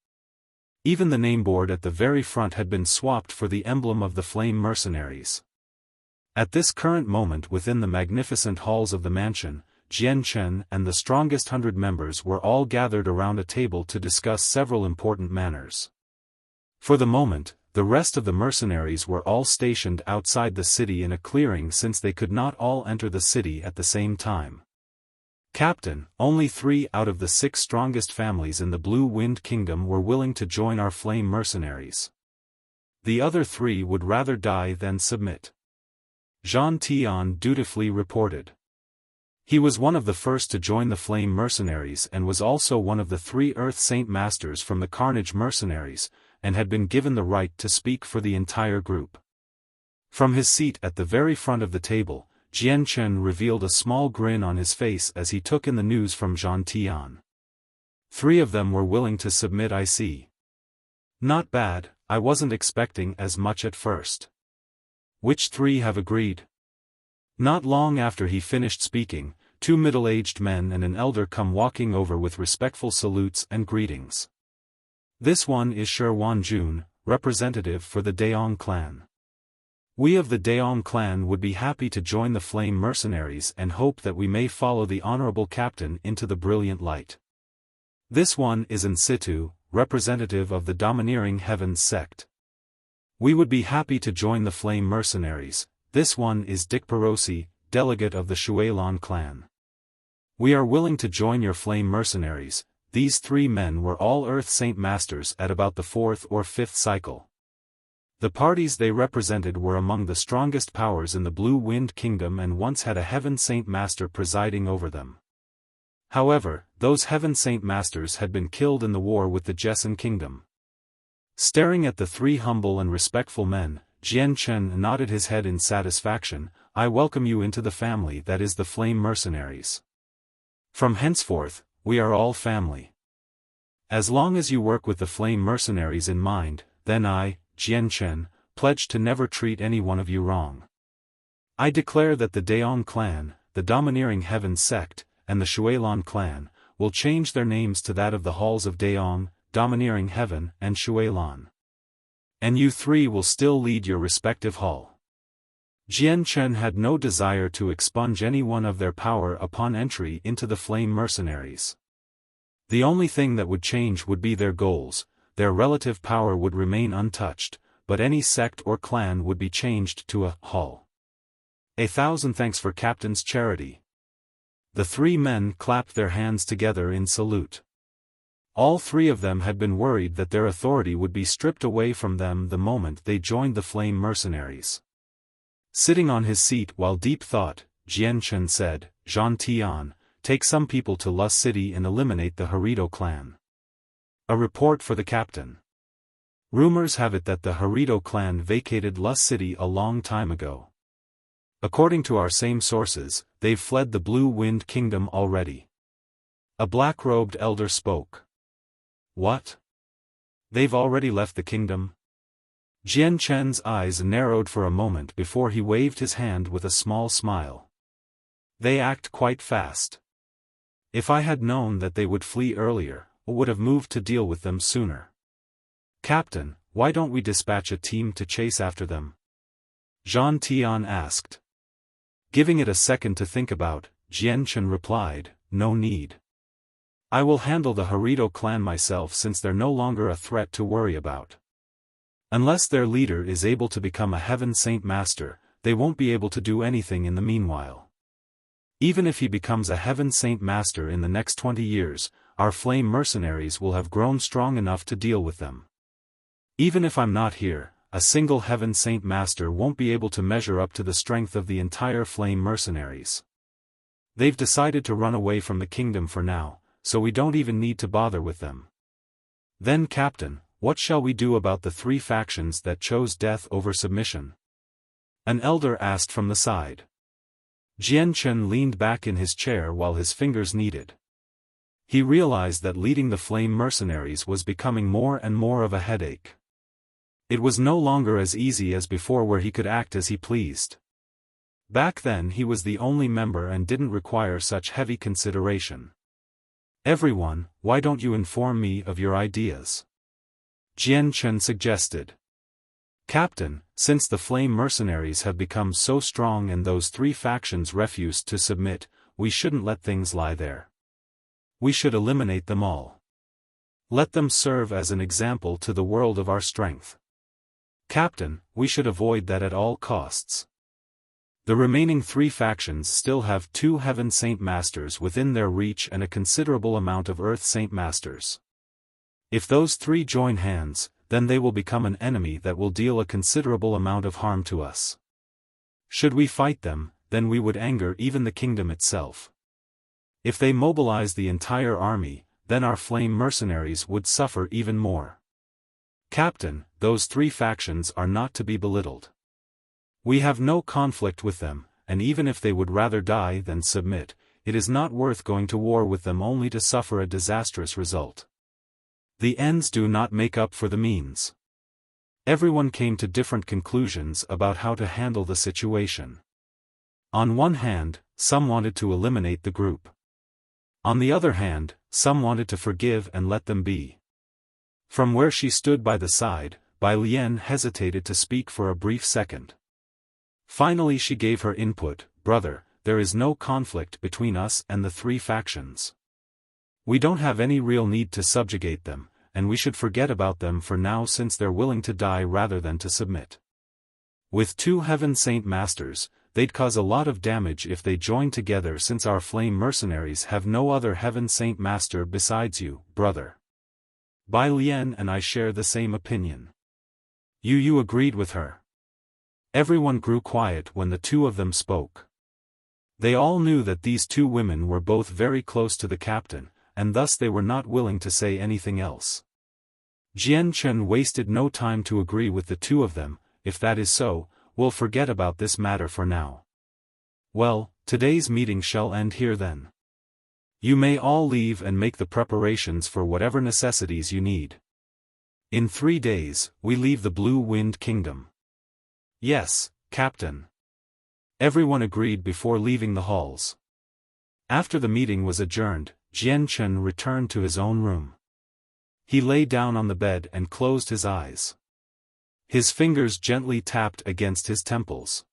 S1: Even the nameboard at the very front had been swapped for the emblem of the Flame Mercenaries. At this current moment within the magnificent halls of the mansion, Jian Chen and the strongest 100 members were all gathered around a table to discuss several important matters. For the moment, the rest of the mercenaries were all stationed outside the city in a clearing since they could not all enter the city at the same time. "Captain, only 3 out of the 6 strongest families in the Blue Wind Kingdom were willing to join our Flame Mercenaries. The other 3 would rather die than submit," Zhang Tian dutifully reported. He was one of the first to join the Flame Mercenaries and was also one of the 3 Earth Saint Masters from the Carnage Mercenaries, and had been given the right to speak for the entire group. From his seat at the very front of the table, Jian Chen revealed a small grin on his face as he took in the news from Zhang Tian. 3 of them were willing to submit, I see. Not bad, I wasn't expecting as much at first. Which 3 have agreed? Not long after he finished speaking, 2 middle-aged men and an elder come walking over with respectful salutes and greetings. This one is Shi Wanjun, representative for the Daong clan. We of the Daong clan would be happy to join the Flame Mercenaries and hope that we may follow the honorable captain into the brilliant light. This one is In Situ, representative of the domineering Heavens sect. We would be happy to join the Flame Mercenaries. This one is Dikparosi, delegate of the Shuailan clan. We are willing to join your flame mercenaries. These 3 men were all Earth Saint Masters at about the 4th or 5th cycle. The parties they represented were among the strongest powers in the Blue Wind Kingdom and once had a Heaven Saint Master presiding over them. However, those Heaven Saint Masters had been killed in the war with the Jessen Kingdom. Staring at the 3 humble and respectful men, Jian Chen nodded his head in satisfaction. I welcome you into the family that is the Flame Mercenaries. From henceforth, we are all family. As long as you work with the Flame Mercenaries in mind, then I, Jian Chen, pledge to never treat any one of you wrong. I declare that the Daong clan, the domineering Heaven sect, and the Xuelan clan, will change their names to that of the Halls of Daong, domineering Heaven, and Xuelan. And you 3 will still lead your respective hall. Jian Chen had no desire to expunge anyone of their power upon entry into the Flame Mercenaries. The only thing that would change would be their goals. Their relative power would remain untouched, but any sect or clan would be changed to a hall. 1,000 thanks for Captain's charity. The 3 men clapped their hands together in salute. All 3 of them had been worried that their authority would be stripped away from them the moment they joined the Flame Mercenaries. Sitting on his seat while deep thought, Jian Chen said, Zhan Tian, take some people to Lus City and eliminate the Harito clan. A report for the captain. Rumors have it that the Harito clan vacated Lus City a long time ago. According to our same sources, they've fled the Blue Wind Kingdom already. A black-robed elder spoke. What? They've already left the kingdom? Jian Chen's eyes narrowed for a moment before he waved his hand with a small smile. They act quite fast. If I had known that they would flee earlier, I would have moved to deal with them sooner. Captain, why don't we dispatch a team to chase after them? Zhan Tian asked. Giving it a second to think about, Jian Chen replied, no need. I will handle the Harito clan myself since they're no longer a threat to worry about. Unless their leader is able to become a Heaven Saint Master, they won't be able to do anything in the meanwhile. Even if he becomes a Heaven Saint Master in the next 20 years, our Flame Mercenaries will have grown strong enough to deal with them. Even if I'm not here, a single Heaven Saint Master won't be able to measure up to the strength of the entire Flame Mercenaries. They've decided to run away from the kingdom for now, so we don't even need to bother with them. Then Captain, what shall we do about the 3 factions that chose death over submission? An elder asked from the side. Jian Chen leaned back in his chair while his fingers kneaded. He realized that leading the Flame Mercenaries was becoming more and more of a headache. It was no longer as easy as before where he could act as he pleased. Back then he was the only member and didn't require such heavy consideration. Everyone, why don't you inform me of your ideas? Jian Chen suggested. Captain, since the Flame Mercenaries have become so strong and those 3 factions refused to submit, we shouldn't let things lie there. We should eliminate them all. Let them serve as an example to the world of our strength. Captain, we should avoid that at all costs. The remaining 3 factions still have 2 Heaven Saint Masters within their reach and a considerable amount of Earth Saint Masters. If those 3 join hands, then they will become an enemy that will deal a considerable amount of harm to us. Should we fight them, then we would anger even the kingdom itself. If they mobilize the entire army, then our Flame Mercenaries would suffer even more. Captain, those 3 factions are not to be belittled. We have no conflict with them, and even if they would rather die than submit, it is not worth going to war with them only to suffer a disastrous result. The ends do not make up for the means. Everyone came to different conclusions about how to handle the situation. On one hand, some wanted to eliminate the group. On the other hand, some wanted to forgive and let them be. From where she stood by the side, Bai Lian hesitated to speak for a brief second. Finally she gave her input, brother, there is no conflict between us and the 3 factions. We don't have any real need to subjugate them, and we should forget about them for now since they're willing to die rather than to submit. With 2 Heaven Saint Masters, they'd cause a lot of damage if they joined together since our flame mercenaries have no other heaven saint master besides you, brother. Bai Lian and I share the same opinion. Yu agreed with her. Everyone grew quiet when the two of them spoke. They all knew that these two women were both very close to the captain, and thus they were not willing to say anything else. Jian Chen wasted no time to agree with the two of them. If that is so, we'll forget about this matter for now. Well, today's meeting shall end here then. You may all leave and make the preparations for whatever necessities you need. In 3 days, we leave the Blue Wind Kingdom. Yes, Captain. Everyone agreed before leaving the halls. After the meeting was adjourned, Jian Chen returned to his own room. He lay down on the bed and closed his eyes. His fingers gently tapped against his temples.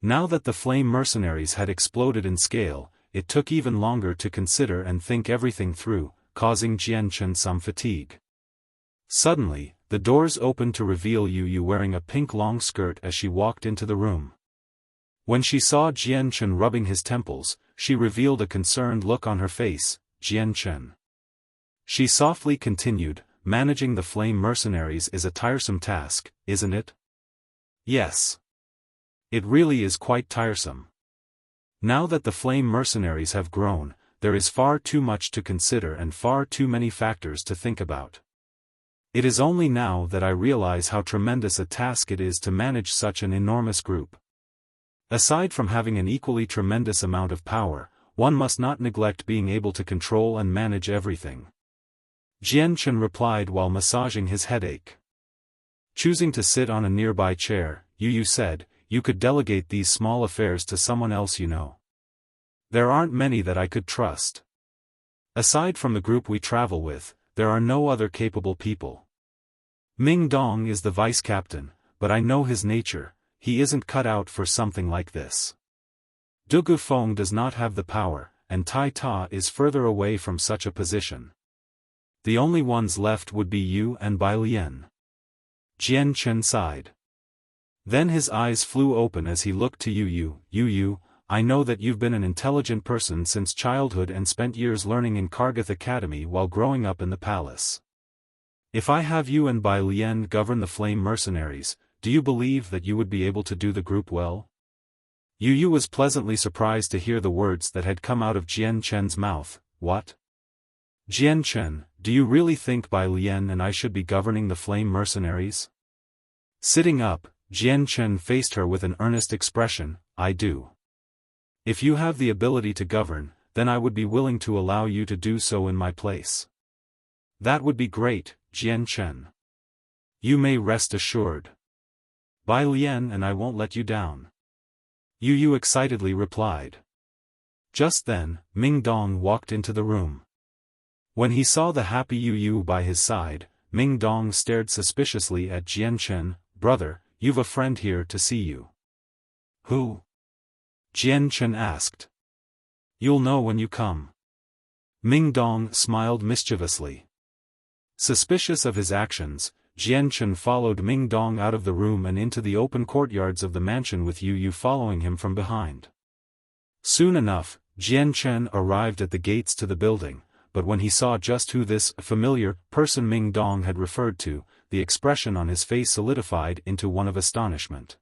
S1: Now that the flame mercenaries had exploded in scale, it took even longer to consider and think everything through, causing Jian Chen some fatigue. Suddenly, the doors opened to reveal Yu wearing a pink long skirt as she walked into the room. When she saw Jian Chen rubbing his temples, she revealed a concerned look on her face. Jian Chen. She softly continued, managing the flame mercenaries is a tiresome task, isn't it? Yes. It really is quite tiresome. Now that the flame mercenaries have grown, there is far too much to consider and far too many factors to think about. It is only now that I realize how tremendous a task it is to manage such an enormous group. Aside from having an equally tremendous amount of power, one must not neglect being able to control and manage everything. Jian Chen replied while massaging his headache. Choosing to sit on a nearby chair, Yu said, "You could delegate these small affairs to someone else you know. There aren't many that I could trust. Aside from the group we travel with, there are no other capable people. Ming Dong is the vice captain, but I know his nature. He isn't cut out for something like this. Du Gufeng does not have the power, and Tai Ta is further away from such a position. The only ones left would be you and Bai Lian." Jian Chen sighed. Then his eyes flew open as he looked to Yu. "Yu, I know that you've been an intelligent person since childhood and spent years learning in Kargath Academy while growing up in the palace. If I have you and Bai Lian govern the flame mercenaries, do you believe that you would be able to do the group well?" Yu was pleasantly surprised to hear the words that had come out of Jian Chen's mouth. "What? Jian Chen, do you really think Bai Lian and I should be governing the flame mercenaries?" Sitting up, Jian Chen faced her with an earnest expression. "I do. If you have the ability to govern, then I would be willing to allow you to do so in my place." "That would be great, Jian Chen. You may rest assured. Bai Lian and I won't let you down." Yu excitedly replied. Just then, Ming Dong walked into the room. When he saw the happy Yu by his side, Ming Dong stared suspiciously at Jian Chen. "Brother, you've a friend here to see you." "Who?" Jian Chen asked. "You'll know when you come." Ming Dong smiled mischievously. Suspicious of his actions, Jian Chen followed Ming Dong out of the room and into the open courtyards of the mansion with Yu following him from behind. Soon enough, Jian Chen arrived at the gates to the building, but when he saw just who this familiar person Ming Dong had referred to, the expression on his face solidified into one of astonishment.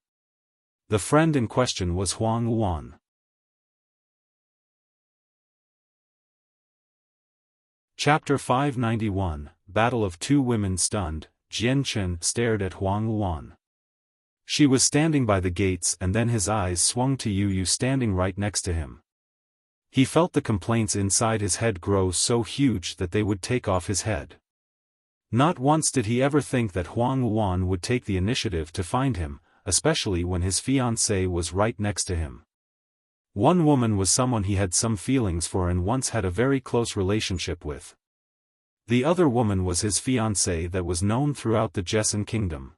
S1: The friend in question was Huang Luan. Chapter 591, Battle of Two Women. Stunned, Jian Chen stared at Huang Luan. She was standing by the gates and then his eyes swung to Yu standing right next to him. He felt the complaints inside his head grow so huge that they would take off his head. Not once did he ever think that Huang Luan would take the initiative to find him, especially when his fiancée was right next to him. One woman was someone he had some feelings for and once had a very close relationship with. The other woman was his fiancée that was known throughout the Jessen kingdom.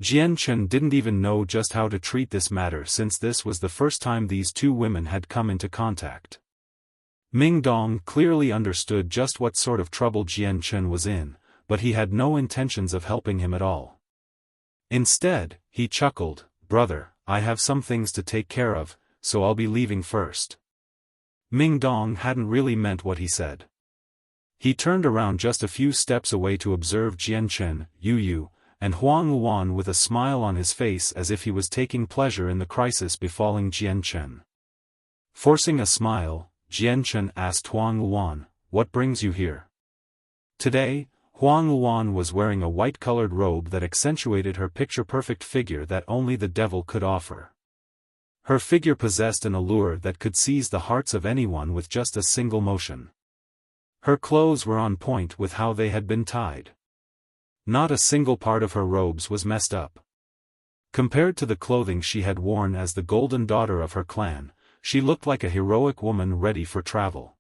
S1: Jian Chen didn't even know just how to treat this matter since this was the first time these two women had come into contact. Ming Dong clearly understood just what sort of trouble Jian Chen was in, but he had no intentions of helping him at all. Instead, he chuckled. "Brother, I have some things to take care of, so I'll be leaving first. Ming Dong hadn't really meant what he said. He turned around just a few steps away to observe Jian Chen, Yu Yu, and Huang Luan with a smile on his face as if he was taking pleasure in the crisis befalling Jian Chen. Forcing a smile, Jian Chen asked Huang Luan, "What brings you here?" Today, Huang Luan was wearing a white-colored robe that accentuated her picture-perfect figure that only the devil could offer. Her figure possessed an allure that could seize the hearts of anyone with just a single motion. Her clothes were on point with how they had been tied. Not a single part of her robes was messed up. Compared to the clothing she had worn as the golden daughter of her clan, she looked like a heroic woman ready for travel.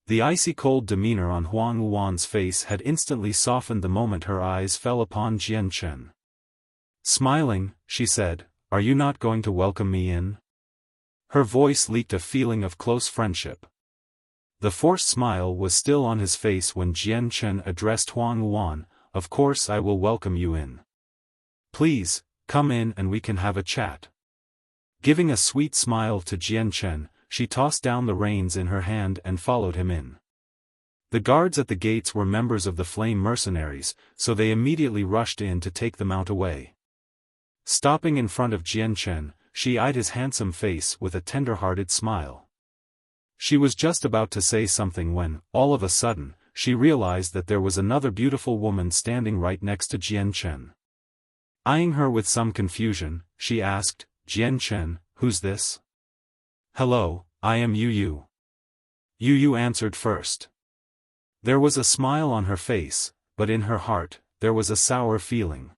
S1: The icy-cold demeanor on Huang Luan's face had instantly softened the moment her eyes fell upon Jian Chen. Smiling, she said, "Are you not going to welcome me in?" Her voice leaked a feeling of close friendship. The forced smile was still on his face when Jian Chen addressed Huang Luan, "Of course I will welcome you in. Please, come in and we can have a chat." Giving a sweet smile to Jian Chen, she tossed down the reins in her hand and followed him in. The guards at the gates were members of the Flame Mercenaries, so they immediately rushed in to take the mount away. Stopping in front of Jian Chen, she eyed his handsome face with a tender-hearted smile. She was just about to say something when, all of a sudden, she realized that there was another beautiful woman standing right next to Jian Chen. Eyeing her with some confusion, she asked, "Jian Chen, who's this?" "Hello, I am Yu Yu." Yu Yu answered first. There was a smile on her face, but in her heart, there was a sour feeling.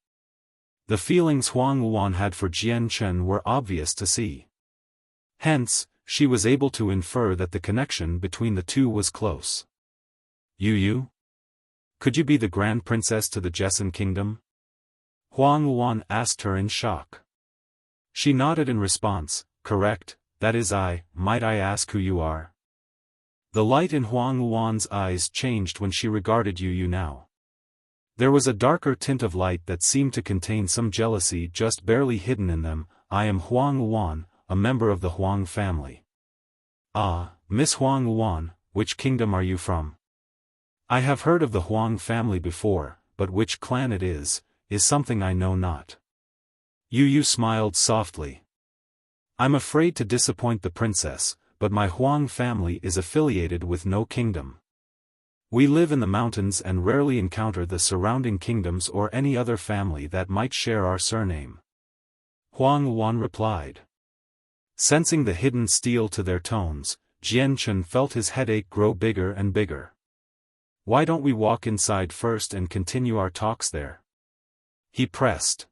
S1: The feelings Huang Luan had for Jian Chen were obvious to see. Hence, she was able to infer that the connection between the two was close. "Yu Yu? Could you be the Grand Princess to the Jessen Kingdom?" Huang Luan asked her in shock. She nodded in response, "Correct, that is I. Might I ask who you are?" The light in Huang Luan's eyes changed when she regarded Yu Yu now. There was a darker tint of light that seemed to contain some jealousy just barely hidden in them. "I am Huang Luan, a member of the Huang family." "Ah, Miss Huang Luan, which kingdom are you from?" "I have heard of the Huang family before, but which clan it is something I know not." Yu Yu smiled softly. "I'm afraid to disappoint the princess, but my Huang family is affiliated with no kingdom. We live in the mountains and rarely encounter the surrounding kingdoms or any other family that might share our surname." Huang Luan replied. Sensing the hidden steel to their tones, Jian Chen felt his headache grow bigger and bigger. "Why don't we walk inside first and continue our talks there?" he pressed.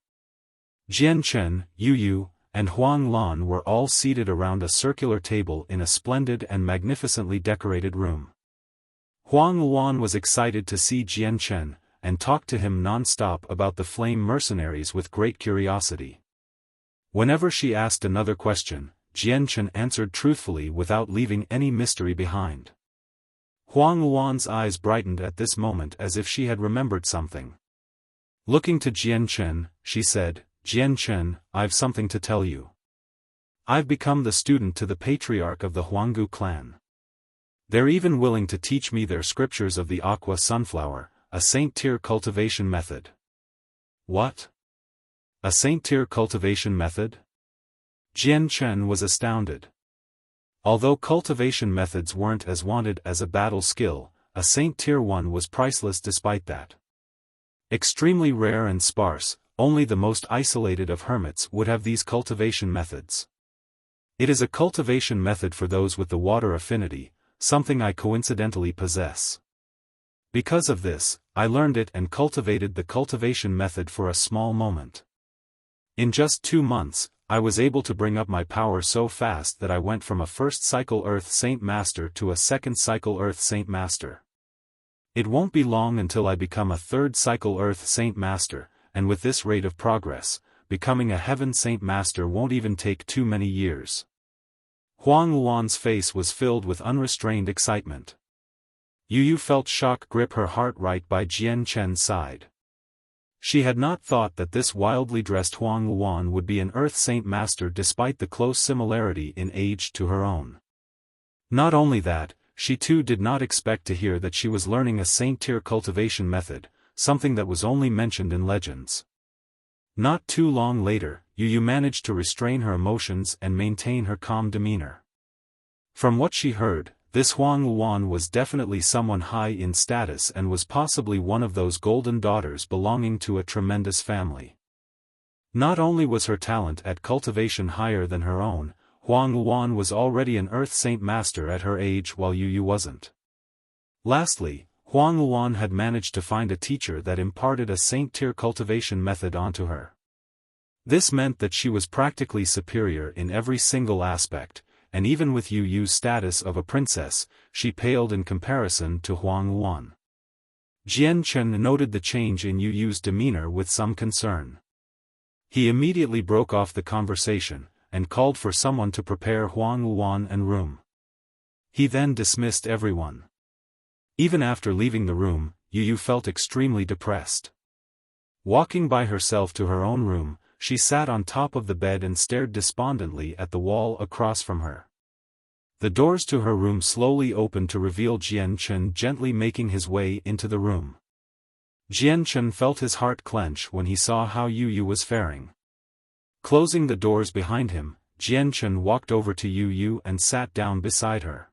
S1: Jian Chen, Yu Yu, and Huang Luan were all seated around a circular table in a splendid and magnificently decorated room. Huang Luan was excited to see Jian Chen, and talked to him non-stop about the Flame Mercenaries with great curiosity. Whenever she asked another question, Jian Chen answered truthfully without leaving any mystery behind. Huang Luan's eyes brightened at this moment as if she had remembered something. Looking to Jian Chen, she said, "Jian Chen, I've something to tell you. I've become the student to the patriarch of the Huanggu clan. They're even willing to teach me their scriptures of the aqua sunflower, a Saint-tier cultivation method." "What? A Saint-tier cultivation method?" Jian Chen was astounded. Although cultivation methods weren't as wanted as a battle skill, a Saint-tier one was priceless despite that. Extremely rare and sparse, only the most isolated of hermits would have these cultivation methods. It is a cultivation method for those with the water affinity, something I coincidentally possess. Because of this, I learned it and cultivated the cultivation method for a small moment. In just 2 months, I was able to bring up my power so fast that I went from a first cycle Earth Saint Master to a second cycle Earth Saint Master. It won't be long until I become a third cycle Earth Saint Master, and with this rate of progress, becoming a Heaven Saint Master won't even take too many years. Huang Luan's face was filled with unrestrained excitement. Yu Yu felt shock grip her heart right by Jian Chen's side. She had not thought that this wildly dressed Huang Luan would be an Earth Saint Master despite the close similarity in age to her own. Not only that, she too did not expect to hear that she was learning a Saint-tier cultivation method, something that was only mentioned in legends. Not too long later, Yu managed to restrain her emotions and maintain her calm demeanor. From what she heard, this Huang Luan was definitely someone high in status and was possibly one of those golden daughters belonging to a tremendous family. Not only was her talent at cultivation higher than her own, Huang Luan was already an Earth Saint Master at her age while Yu wasn't. Lastly, Huang Luan had managed to find a teacher that imparted a Saint-tier cultivation method onto her. This meant that she was practically superior in every single aspect, and even with Yu's status of a princess, she paled in comparison to Huang Luan. Jian Chen noted the change in Yu's demeanor with some concern. He immediately broke off the conversation, and called for someone to prepare Huang Luan and room. He then dismissed everyone. Even after leaving the room, Yu felt extremely depressed. Walking by herself to her own room, she sat on top of the bed and stared despondently at the wall across from her. The doors to her room slowly opened to reveal Jian Chen gently making his way into the room. Jian Chen felt his heart clench when he saw how Yu was faring. Closing the doors behind him, Jian Chen walked over to Yu and sat down beside her.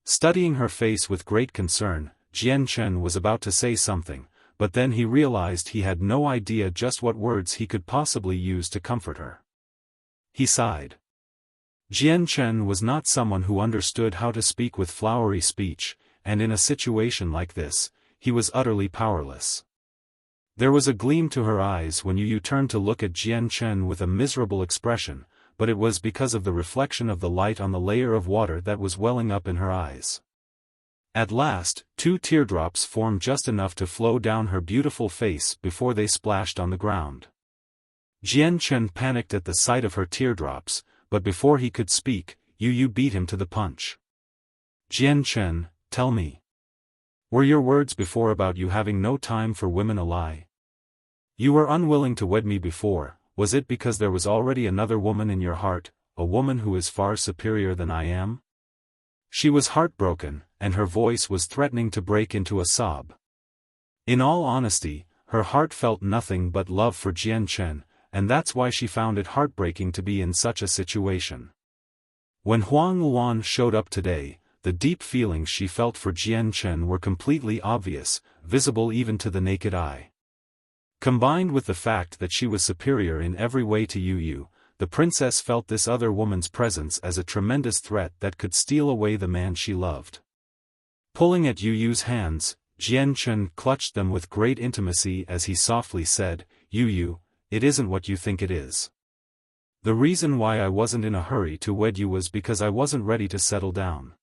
S1: Studying her face with great concern, Jian Chen was about to say something, but then he realized he had no idea just what words he could possibly use to comfort her. He sighed. Jian Chen was not someone who understood how to speak with flowery speech, and in a situation like this, he was utterly powerless. There was a gleam to her eyes when Yu turned to look at Jian Chen with a miserable expression, but it was because of the reflection of the light on the layer of water that was welling up in her eyes. At last, 2 teardrops formed just enough to flow down her beautiful face before they splashed on the ground. Jian Chen panicked at the sight of her teardrops, but before he could speak, Yu beat him to the punch. Jian Chen, tell me. Were your words before about you having no time for women a lie? You were unwilling to wed me before, was it because there was already another woman in your heart, a woman who is far superior than I am? She was heartbroken, and her voice was threatening to break into a sob. In all honesty, her heart felt nothing but love for Jian Chen, and that's why she found it heartbreaking to be in such a situation. When Huang Luan showed up today, the deep feelings she felt for Jian Chen were completely obvious, visible even to the naked eye. Combined with the fact that she was superior in every way to Yu, the princess felt this other woman's presence as a tremendous threat that could steal away the man she loved. Pulling at Yu's hands, Jian Chen clutched them with great intimacy as he softly said, Yu, it isn't what you think it is. The reason why I wasn't in a hurry to wed you was because I wasn't ready to settle down.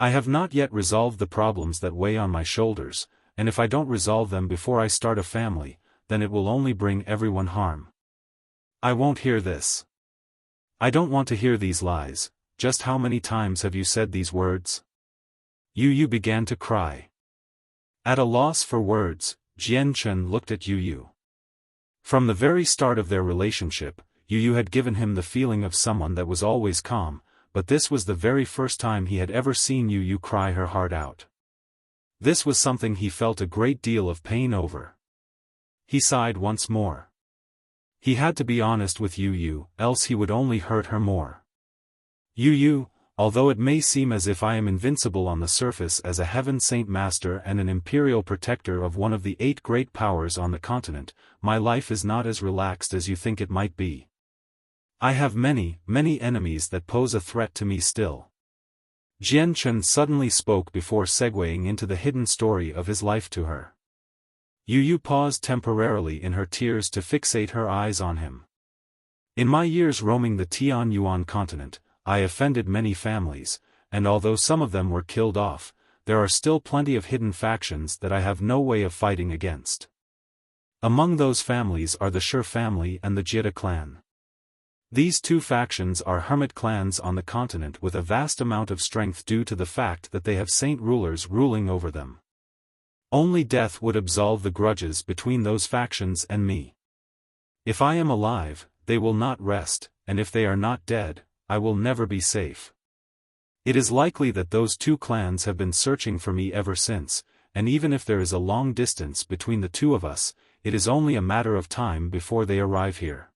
S1: I have not yet resolved the problems that weigh on my shoulders, and if I don't resolve them before I start a family, then it will only bring everyone harm. I won't hear this. I don't want to hear these lies. Just how many times have you said these words? Yu began to cry. At a loss for words, Jian Chen looked at Yu. From the very start of their relationship, Yu had given him the feeling of someone that was always calm, but this was the very first time he had ever seen Yu cry her heart out. This was something he felt a great deal of pain over. He sighed once more. He had to be honest with Yu, else he would only hurt her more. Yu, although it may seem as if I am invincible on the surface as a Heaven Saint Master and an imperial protector of one of the 8 great powers on the continent, my life is not as relaxed as you think it might be. I have many, many enemies that pose a threat to me still. Jian Chen suddenly spoke before segueing into the hidden story of his life to her. Yu paused temporarily in her tears to fixate her eyes on him. In my years roaming the Tianyuan continent, I offended many families, and although some of them were killed off, there are still plenty of hidden factions that I have no way of fighting against. Among those families are the Shi family and the Jita clan. These 2 factions are hermit clans on the continent with a vast amount of strength due to the fact that they have saint rulers ruling over them. Only death would absolve the grudges between those factions and me. If I am alive, they will not rest, and if they are not dead, I will never be safe. It is likely that those two clans have been searching for me ever since, and even if there is a long distance between the two of us, it is only a matter of time before they arrive here.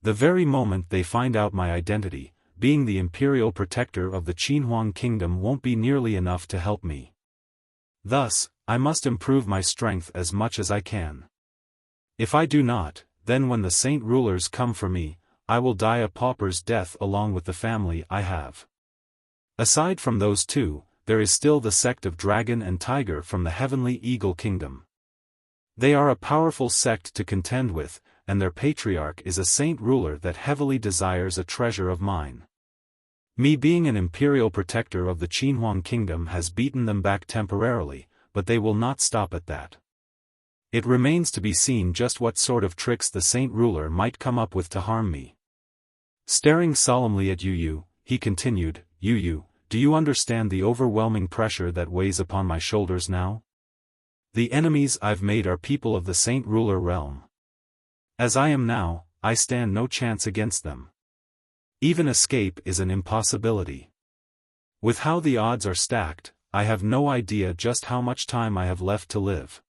S1: The very moment they find out my identity, being the imperial protector of the Qinhuang kingdom won't be nearly enough to help me. Thus, I must improve my strength as much as I can. If I do not, then when the saint rulers come for me, I will die a pauper's death along with the family I have. Aside from those two, there is still the sect of Dragon and Tiger from the Heavenly Eagle Kingdom. They are a powerful sect to contend with, and their patriarch is a saint ruler that heavily desires a treasure of mine. Me being an imperial protector of the Qinhuang kingdom has beaten them back temporarily, but they will not stop at that. It remains to be seen just what sort of tricks the saint ruler might come up with to harm me. Staring solemnly at Yu, he continued, Yu, do you understand the overwhelming pressure that weighs upon my shoulders now? The enemies I've made are people of the saint ruler realm. As I am now, I stand no chance against them. Even escape is an impossibility. With how the odds are stacked, I have no idea just how much time I have left to live.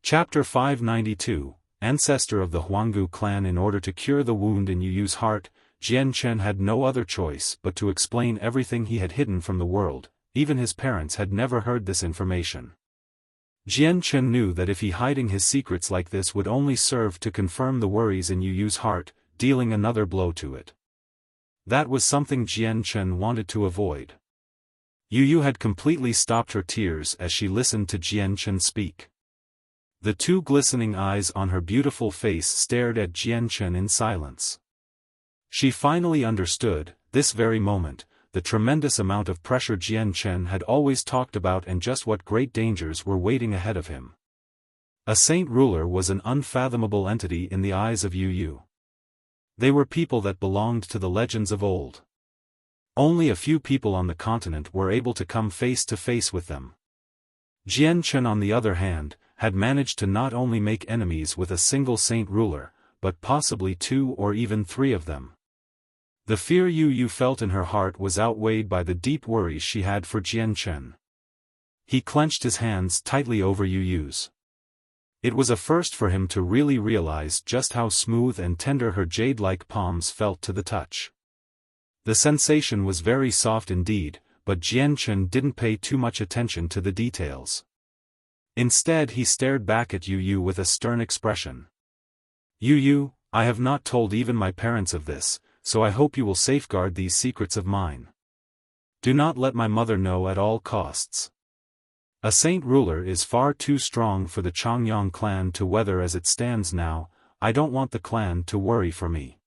S1: Chapter 592, Ancestor of the Huanggu clan. In order to cure the wound in Yu's heart, Jian Chen had no other choice but to explain everything he had hidden from the world. Even his parents had never heard this information. Jian Chen knew that if he hiding his secrets like this would only serve to confirm the worries in Yu's heart, dealing another blow to it. That was something Jian Chen wanted to avoid. Yu had completely stopped her tears as she listened to Jian Chen speak. The two glistening eyes on her beautiful face stared at Jian Chen in silence. She finally understood, this very moment, the tremendous amount of pressure Jian Chen had always talked about and just what great dangers were waiting ahead of him. A saint ruler was an unfathomable entity in the eyes of Yu. They were people that belonged to the legends of old. Only a few people on the continent were able to come face to face with them. Jian Chen, on the other hand, had managed to not only make enemies with a single saint ruler, but possibly two or even three of them. The fear Yu felt in her heart was outweighed by the deep worries she had for Jian Chen. He clenched his hands tightly over Yu's. It was a first for him to really realize just how smooth and tender her jade-like palms felt to the touch. The sensation was very soft indeed, but Jian Chen didn't pay too much attention to the details. Instead he stared back at Yu with a stern expression. Yu, I have not told even my parents of this, so I hope you will safeguard these secrets of mine. Do not let my mother know at all costs. A saint ruler is far too strong for the Changyang clan to weather as it stands now. I don't want the clan to worry for me.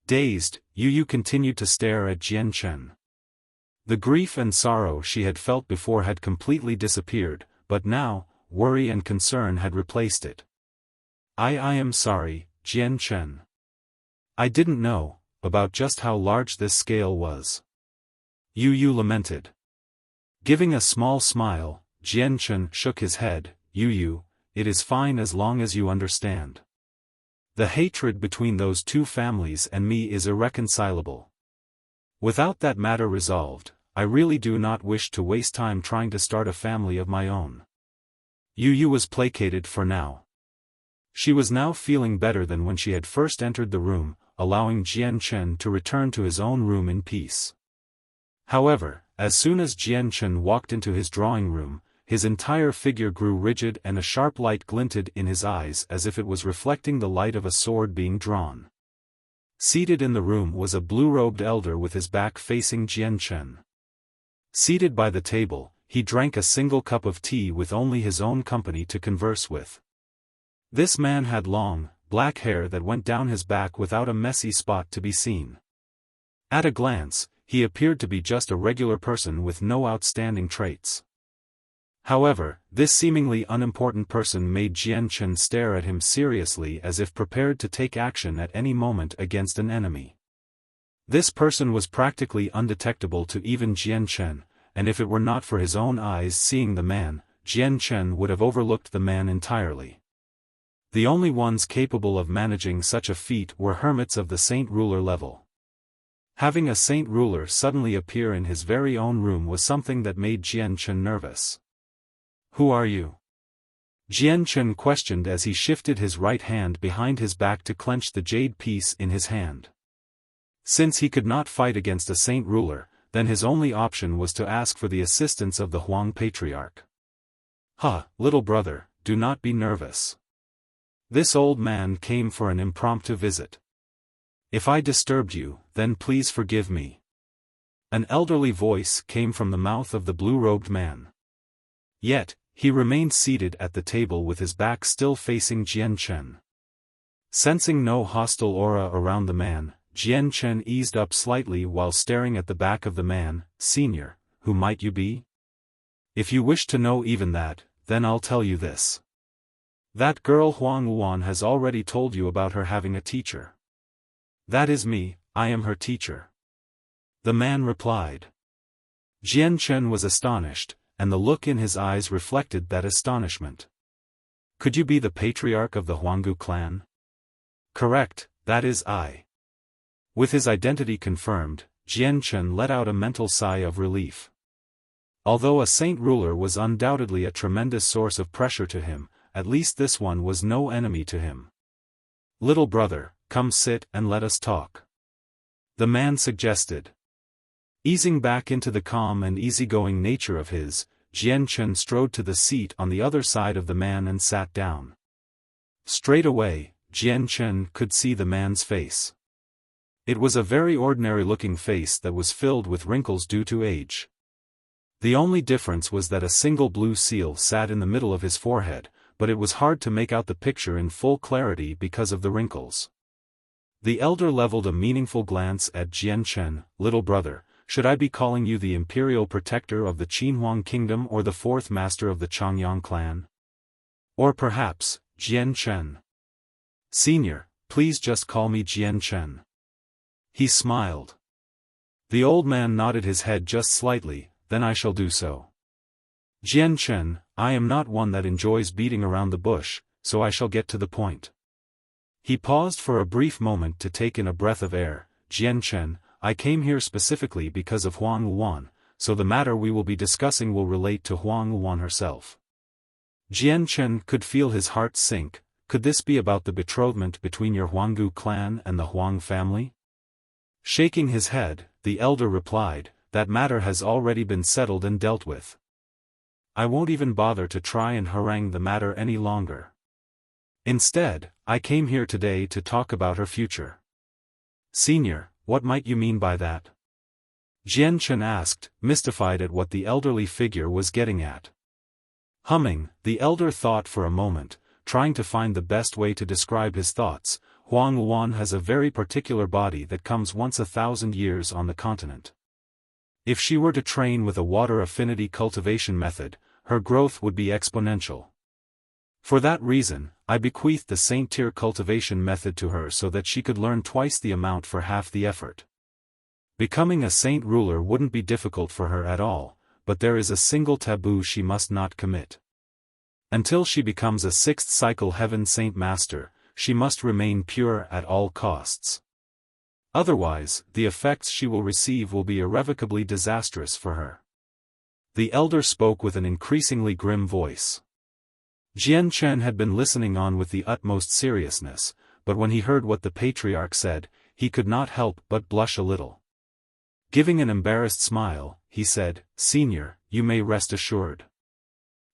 S1: Dazed, Yu continued to stare at Jian Chen. The grief and sorrow she had felt before had completely disappeared, but now, worry and concern had replaced it. I am sorry, Jian Chen. I didn't know about just how large this scale was. Yu lamented. Giving a small smile, Jian Chen shook his head. Yu, it is fine as long as you understand. The hatred between those two families and me is irreconcilable. Without that matter resolved, I really do not wish to waste time trying to start a family of my own. Yu was placated for now. She was now feeling better than when she had first entered the room, allowing Jian Chen to return to his own room in peace. However, as soon as Jian Chen walked into his drawing room, his entire figure grew rigid and a sharp light glinted in his eyes as if it was reflecting the light of a sword being drawn. Seated in the room was a blue-robed elder with his back facing Jian Chen. Seated by the table, he drank a single cup of tea with only his own company to converse with. This man had long, black hair that went down his back without a messy spot to be seen. At a glance, he appeared to be just a regular person with no outstanding traits. However, this seemingly unimportant person made Jian Chen stare at him seriously as if prepared to take action at any moment against an enemy. This person was practically undetectable to even Jian Chen, and if it were not for his own eyes seeing the man, Jian Chen would have overlooked the man entirely. The only ones capable of managing such a feat were hermits of the Saint Ruler level. Having a Saint Ruler suddenly appear in his very own room was something that made Jian Chen nervous. "Who are you?" Jian Chen questioned as he shifted his right hand behind his back to clench the jade piece in his hand. Since he could not fight against a Saint Ruler, then his only option was to ask for the assistance of the Huang Patriarch. Little brother, do not be nervous. This old man came for an impromptu visit. If I disturbed you, then please forgive me. An elderly voice came from the mouth of the blue-robed man. Yet, he remained seated at the table with his back still facing Jian Chen. Sensing no hostile aura around the man, Jian Chen eased up slightly while staring at the back of the man. "Senior, who might you be? If you wish to know even that, then I'll tell you this. That girl Huang Wuan has already told you about her having a teacher." "That is me, I am her teacher," the man replied. Jian Chen was astonished, and the look in his eyes reflected that astonishment. "Could you be the patriarch of the Huanggu clan?" "Correct, that is I." With his identity confirmed, Jian Chen let out a mental sigh of relief. Although a Saint Ruler was undoubtedly a tremendous source of pressure to him, at least this one was no enemy to him. "Little brother, come sit and let us talk," the man suggested. Easing back into the calm and easygoing nature of his, Jian Chen strode to the seat on the other side of the man and sat down. Straight away, Jian Chen could see the man's face. It was a very ordinary-looking face that was filled with wrinkles due to age. The only difference was that a single blue seal sat in the middle of his forehead, but it was hard to make out the picture in full clarity because of the wrinkles. The elder leveled a meaningful glance at Jian Chen. "Little brother, should I be calling you the imperial protector of the Qinhuang kingdom or the fourth master of the Changyang clan? Or perhaps, Jian Chen?" "Senior, please just call me Jian Chen." He smiled. The old man nodded his head just slightly. "Then I shall do so. Jian Chen, I am not one that enjoys beating around the bush, so I shall get to the point." He paused for a brief moment to take in a breath of air. "Jian Chen, I came here specifically because of Huang Wuan, so the matter we will be discussing will relate to Huang Wuan herself." Jian Chen could feel his heart sink. Could this be about the betrothment between your Huanggu clan and the Huang family? Shaking his head, the elder replied, "That matter has already been settled and dealt with. I won't even bother to try and harangue the matter any longer. Instead, I came here today to talk about her future." "Senior, what might you mean by that?" Jian Chen asked, mystified at what the elderly figure was getting at. Humming, the elder thought for a moment, trying to find the best way to describe his thoughts. "Huang Wuan has a very particular body that comes once 1,000 years on the continent. If she were to train with a water affinity cultivation method, her growth would be exponential. For that reason, I bequeathed the Saint Tier cultivation method to her so that she could learn twice the amount for half the effort. Becoming a Saint Ruler wouldn't be difficult for her at all, but there is a single taboo she must not commit. Until she becomes a 6th cycle Heaven Saint Master, she must remain pure at all costs. Otherwise, the effects she will receive will be irrevocably disastrous for her." The elder spoke with an increasingly grim voice. Jian Chen had been listening on with the utmost seriousness, but when he heard what the patriarch said, he could not help but blush a little. Giving an embarrassed smile, he said, "Senior, you may rest assured.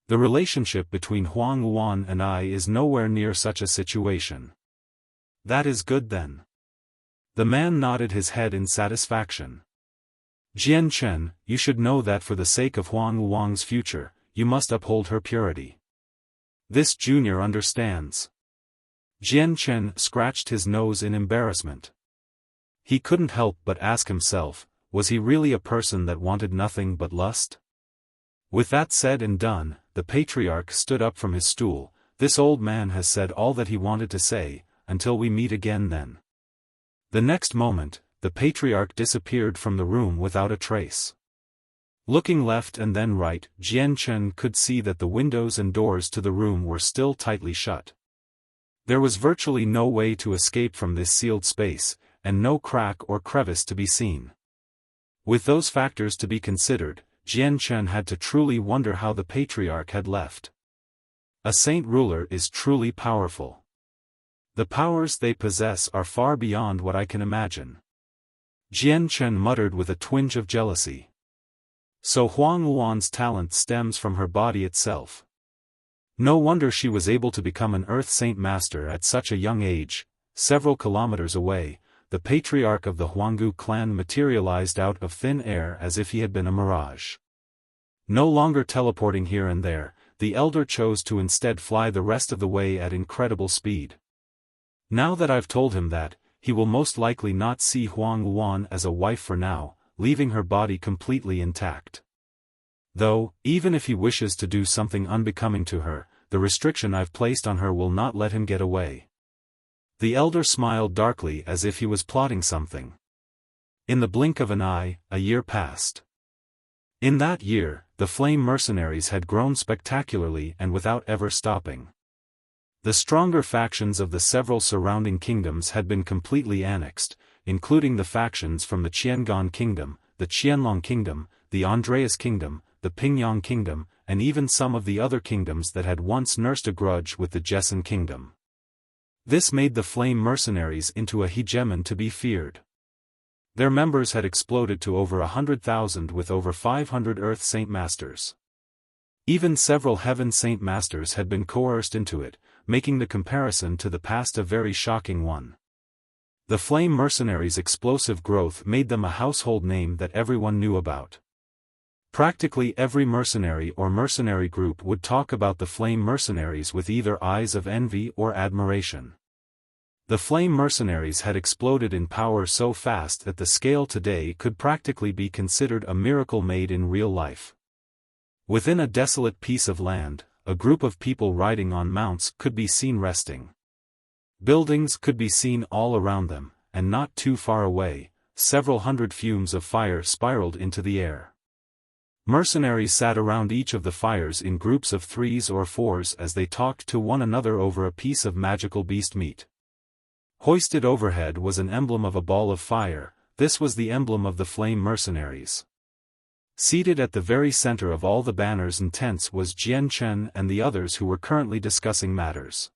S1: The relationship between Huang Wuan and I is nowhere near such a situation." "That is good then." The man nodded his head in satisfaction. "Jian Chen, you should know that for the sake of Huang Wuang's future, you must uphold her purity. This junior understands." Jian Chen scratched his nose in embarrassment. He couldn't help but ask himself, was he really a person that wanted nothing but lust? With that said and done, the patriarch stood up from his stool. "This old man has said all that he wanted to say, until we meet again then." The next moment, the patriarch disappeared from the room without a trace. Looking left and then right, Jian Chen could see that the windows and doors to the room were still tightly shut. There was virtually no way to escape from this sealed space, and no crack or crevice to be seen. With those factors to be considered, Jian Chen had to truly wonder how the patriarch had left. A saint ruler is truly powerful. The powers they possess are far beyond what I can imagine. Jian Chen muttered with a twinge of jealousy. So Huang Luan's talent stems from her body itself. No wonder she was able to become an Earth Saint Master at such a young age. Several kilometers away, the patriarch of the Huanggu clan materialized out of thin air as if he had been a mirage. No longer teleporting here and there, the elder chose to instead fly the rest of the way at incredible speed. Now that I've told him that, he will most likely not see Huang Luan as a wife for now, leaving her body completely intact. Though, even if he wishes to do something unbecoming to her, the restriction I've placed on her will not let him get away. The elder smiled darkly as if he was plotting something. In the blink of an eye, a year passed. In that year, the flame mercenaries had grown spectacularly and without ever stopping. The stronger factions of the several surrounding kingdoms had been completely annexed, including the factions from the Qiangan Kingdom, the Qianlong Kingdom, the Andreas Kingdom, the Pingyang Kingdom, and even some of the other kingdoms that had once nursed a grudge with the Jessen Kingdom. This made the flame mercenaries into a hegemon to be feared. Their members had exploded to over 100,000 with over 500 Earth Saint Masters. Even several Heaven Saint Masters had been coerced into it, making the comparison to the past a very shocking one. The flame mercenaries' explosive growth made them a household name that everyone knew about. Practically every mercenary or mercenary group would talk about the flame mercenaries with either eyes of envy or admiration. The flame mercenaries had exploded in power so fast that the scale today could practically be considered a miracle made in real life. Within a desolate piece of land, a group of people riding on mounts could be seen resting. Buildings could be seen all around them, and not too far away, several hundred fumes of fire spiraled into the air. Mercenaries sat around each of the fires in groups of 3s or 4s as they talked to one another over a piece of magical beast meat. Hoisted overhead was an emblem of a ball of fire. This was the emblem of the flame mercenaries. Seated at the very center of all the banners and tents was Jian Chen and the others who were currently discussing matters.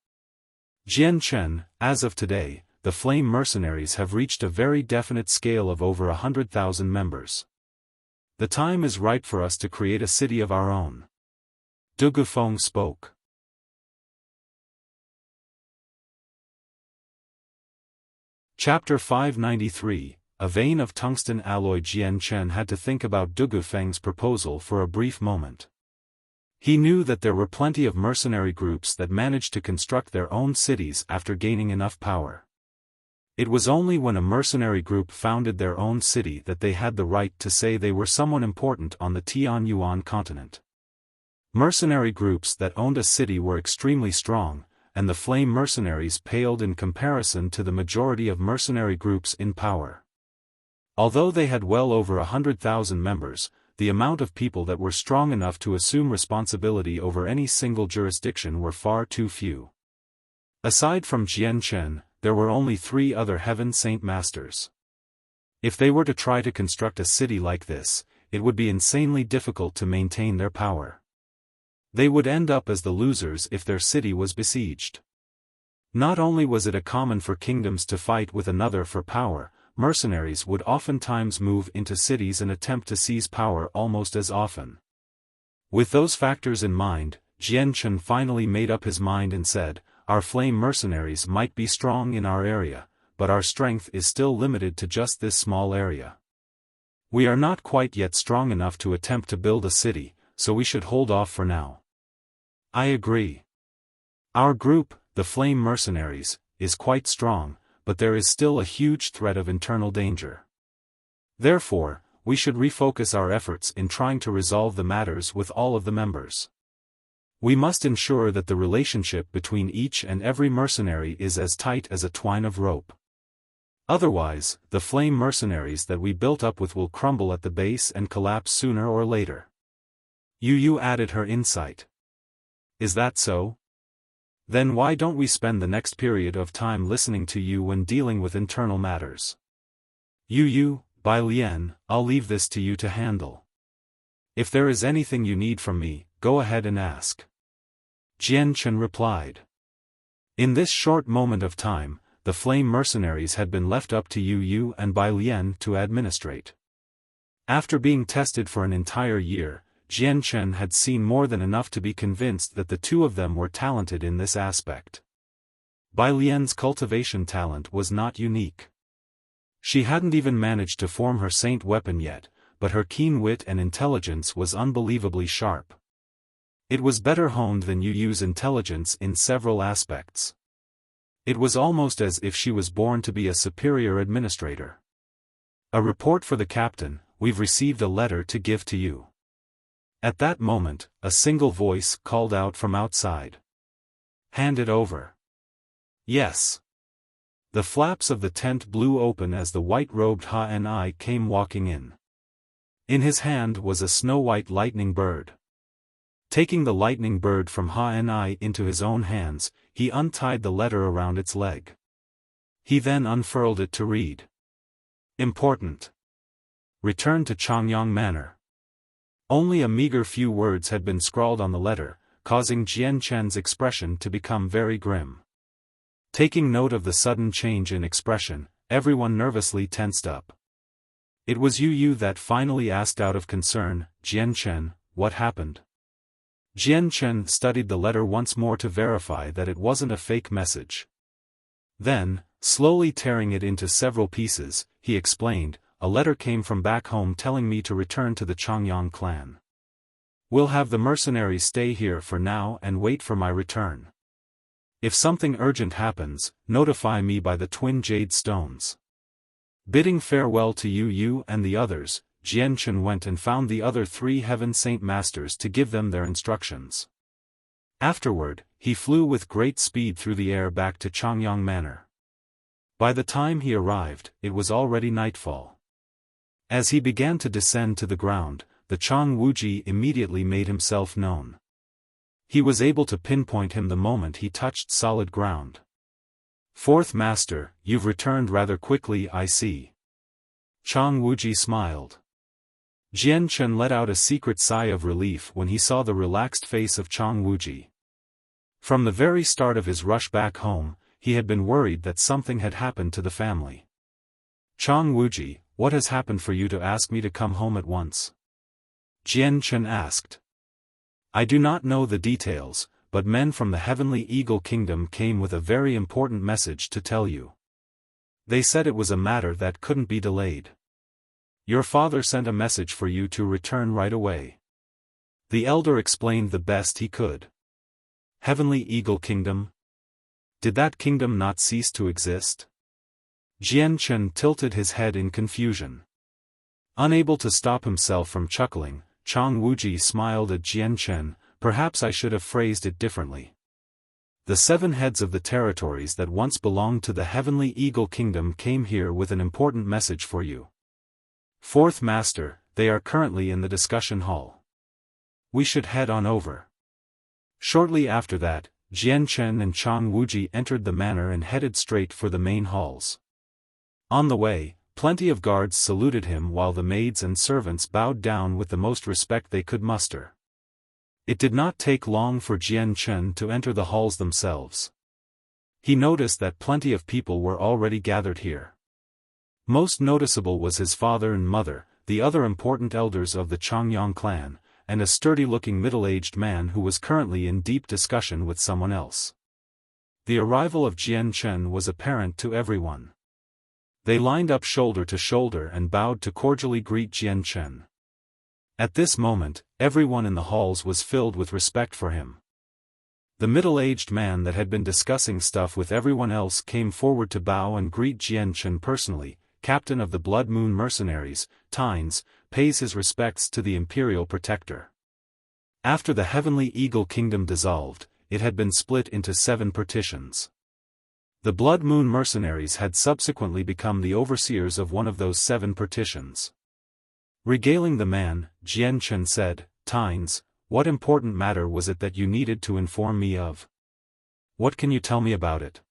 S1: Jian Chen, as of today, the flame mercenaries have reached a very definite scale of over 100,000 members. The time is right for us to create a city of our own. Du Gufeng spoke. Chapter 593, A Vein of Tungsten Alloy. Jian Chen had to think about Du Gufeng's proposal for a brief moment. He knew that there were plenty of mercenary groups that managed to construct their own cities after gaining enough power. It was only when a mercenary group founded their own city that they had the right to say they were someone important on the Tianyuan continent. Mercenary groups that owned a city were extremely strong, and the flame mercenaries paled in comparison to the majority of mercenary groups in power. Although they had well over 100,000 members, the amount of people that were strong enough to assume responsibility over any single jurisdiction were far too few. Aside from Jian Chen, there were only 3 other Heaven Saint Masters. If they were to try to construct a city like this, it would be insanely difficult to maintain their power. They would end up as the losers if their city was besieged. Not only was it common for kingdoms to fight with another for power, mercenaries would oftentimes move into cities and attempt to seize power almost as often. With those factors in mind, Jian Chen finally made up his mind and said, "Our flame mercenaries might be strong in our area, but our strength is still limited to just this small area. We are not quite yet strong enough to attempt to build a city, so we should hold off for now." "I agree. Our group, the flame mercenaries, is quite strong, but there is still a huge threat of internal danger. Therefore, we should refocus our efforts in trying to resolve the matters with all of the members. We must ensure that the relationship between each and every mercenary is as tight as a twine of rope. Otherwise, the flame mercenaries that we built up with will crumble at the base and collapse sooner or later. Yu added her insight. Is that so? Then why don't we spend the next period of time listening to you when dealing with internal matters? Yu, Bai Lian, I'll leave this to you to handle. If there is anything you need from me, go ahead and ask. Jian Chen replied. In this short moment of time, the flame mercenaries had been left up to Yu and Bai Lian to administrate. After being tested for an entire year, Jian Chen had seen more than enough to be convinced that the two of them were talented in this aspect. Bai Lian's cultivation talent was not unique. She hadn't even managed to form her saint weapon yet, but her keen wit and intelligence was unbelievably sharp. It was better honed than Yu's intelligence in several aspects. It was almost as if she was born to be a superior administrator. A report for the captain, we've received a letter to give to you. At that moment, a single voice called out from outside. Hand it over. Yes. The flaps of the tent blew open as the white-robed Ha-Ni came walking in. In his hand was a snow-white lightning bird. Taking the lightning bird from Ha-Ni into his own hands, he untied the letter around its leg. He then unfurled it to read. Important. Return to Changyang Manor. Only a meager few words had been scrawled on the letter, causing Jian Chen's expression to become very grim. Taking note of the sudden change in expression, everyone nervously tensed up. It was Yu that finally asked out of concern, Jian Chen, what happened? Jian Chen studied the letter once more to verify that it wasn't a fake message. Then, slowly tearing it into several pieces, he explained, a letter came from back home telling me to return to the Changyang clan. We'll have the mercenaries stay here for now and wait for my return. If something urgent happens, notify me by the twin jade stones. Bidding farewell to Yu and the others, Jian Chen went and found the other 3 Heaven Saint Masters to give them their instructions. Afterward, he flew with great speed through the air back to Changyang Manor. By the time he arrived, it was already nightfall. As he began to descend to the ground, the Chang Wuji immediately made himself known. He was able to pinpoint him the moment he touched solid ground. Fourth Master, you've returned rather quickly, I see. Chang Wuji smiled. Jian Chen let out a secret sigh of relief when he saw the relaxed face of Chang Wuji. From the very start of his rush back home, he had been worried that something had happened to the family. Chang Wuji, what has happened for you to ask me to come home at once? Jian Chen asked. I do not know the details, but men from the Heavenly Eagle Kingdom came with a very important message to tell you. They said it was a matter that couldn't be delayed. Your father sent a message for you to return right away. The elder explained the best he could. Heavenly Eagle Kingdom? Did that kingdom not cease to exist? Jian Chen tilted his head in confusion. Unable to stop himself from chuckling, Chang Wuji smiled at Jian Chen, perhaps I should have phrased it differently. The 7 heads of the territories that once belonged to the Heavenly Eagle Kingdom came here with an important message for you. Fourth Master, they are currently in the discussion hall. We should head on over. Shortly after that, Jian Chen and Chang Wuji entered the manor and headed straight for the main halls. On the way, plenty of guards saluted him while the maids and servants bowed down with the most respect they could muster. It did not take long for Jian Chen to enter the halls themselves. He noticed that plenty of people were already gathered here. Most noticeable was his father and mother, the other important elders of the Changyang clan, and a sturdy-looking middle-aged man who was currently in deep discussion with someone else. The arrival of Jian Chen was apparent to everyone. They lined up shoulder to shoulder and bowed to cordially greet Jian Chen. At this moment, everyone in the halls was filled with respect for him. The middle-aged man that had been discussing stuff with everyone else came forward to bow and greet Jian Chen personally. Captain of the Blood Moon Mercenaries, Tynes, pays his respects to the Imperial Protector. After the Heavenly Eagle Kingdom dissolved, it had been split into 7 partitions. The Blood Moon mercenaries had subsequently become the overseers of one of those 7 partitions. Regaling the man, Jian Chen said, "Tynes, what important matter was it that you needed to inform me of? What can you tell me about it?"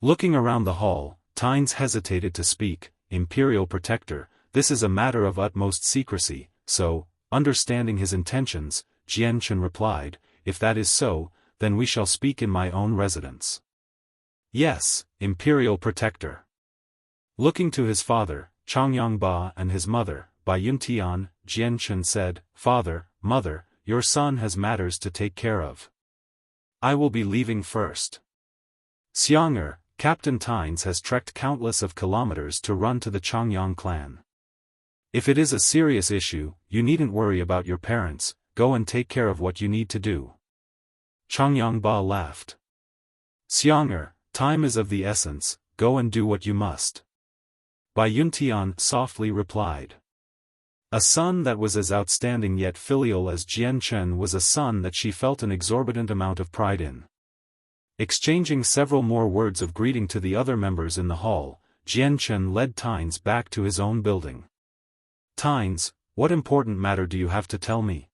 S1: Looking around the hall, Tynes hesitated to speak. "Imperial Protector, this is a matter of utmost secrecy, so," understanding his intentions, Jian Chen replied, "If that is so, then we shall speak in my own residence." "Yes, Imperial Protector." Looking to his father, Changyang Ba, and his mother, Bai Yuntian, Jian Chen said, "Father, Mother, your son has matters to take care of. I will be leaving first. Xianger, Captain Tynes has trekked countless of kilometers to run to the Changyang clan. If it is a serious issue, you needn't worry about your parents, go and take care of what you need to do." Changyang Ba laughed. "Xianger, time is of the essence, go and do what you must." Bai Yuntian softly replied. A son that was as outstanding yet filial as Jian Chen was a son that she felt an exorbitant amount of pride in. Exchanging several more words of greeting to the other members in the hall, Jian Chen led Tynes back to his own building. "Tynes, what important matter do you have to tell me?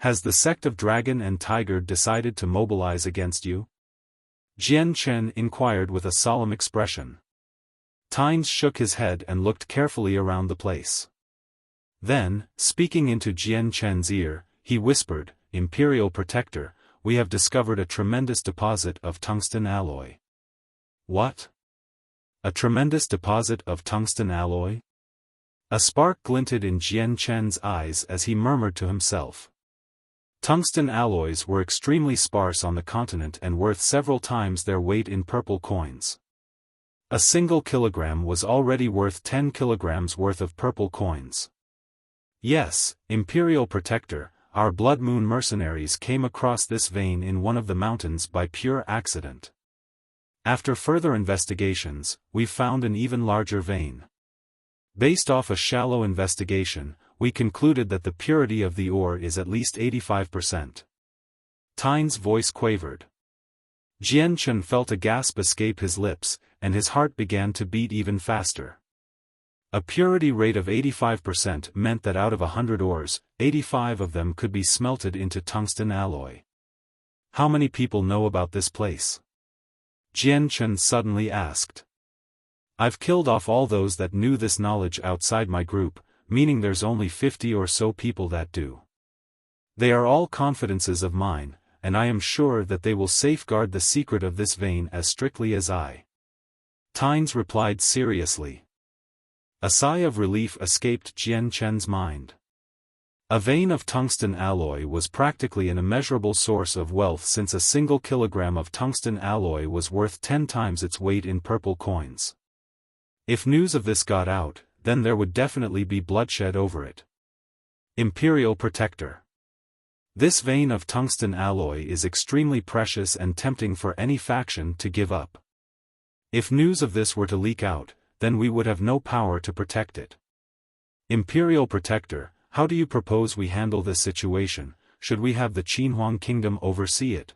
S1: Has the sect of Dragon and Tiger decided to mobilize against you?" Jian Chen inquired with a solemn expression. Tynes shook his head and looked carefully around the place. Then, speaking into Jian Chen's ear, he whispered, "Imperial Protector, we have discovered a tremendous deposit of tungsten alloy." "What? A tremendous deposit of tungsten alloy?" A spark glinted in Jian Chen's eyes as he murmured to himself. Tungsten alloys were extremely sparse on the continent and worth several times their weight in purple coins. A single kilogram was already worth 10 kilograms worth of purple coins. "Yes, Imperial Protector, our Blood Moon mercenaries came across this vein in one of the mountains by pure accident. After further investigations, we found an even larger vein. Based off a shallow investigation, we concluded that the purity of the ore is at least 85%. Tynes' voice quavered. Jian Chen felt a gasp escape his lips, and his heart began to beat even faster. A purity rate of 85% meant that out of 100 ores, 85 of them could be smelted into tungsten alloy. "How many people know about this place?" Jian Chen suddenly asked. "I've killed off all those that knew this knowledge outside my group, meaning there's only 50 or so people that do. They are all confidences of mine, and I am sure that they will safeguard the secret of this vein as strictly as I." Tynes replied seriously. A sigh of relief escaped Jian Chen's mind. A vein of tungsten alloy was practically an immeasurable source of wealth, since a single kilogram of tungsten alloy was worth 10 times its weight in purple coins. If news of this got out, then there would definitely be bloodshed over it. "Imperial Protector. This vein of tungsten alloy is extremely precious and tempting for any faction to give up. If news of this were to leak out, then we would have no power to protect it. Imperial Protector, how do you propose we handle this situation? Should we have the Qinhuang Kingdom oversee it?"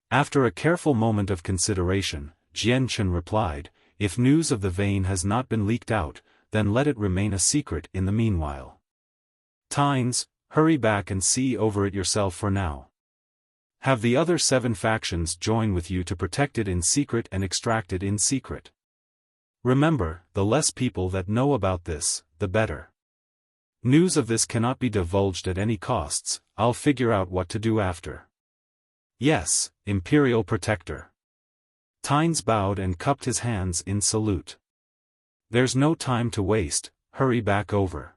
S1: After a careful moment of consideration, Jian Chen replied, "If news of the vein has not been leaked out, then let it remain a secret in the meanwhile. Tynes, hurry back and see over it yourself for now. Have the other 7 factions join with you to protect it in secret and extract it in secret. Remember, the less people that know about this, the better. News of this cannot be divulged at any costs. I'll figure out what to do after." "Yes, Imperial Protector." Tynes bowed and cupped his hands in salute. "There's no time to waste, hurry back over."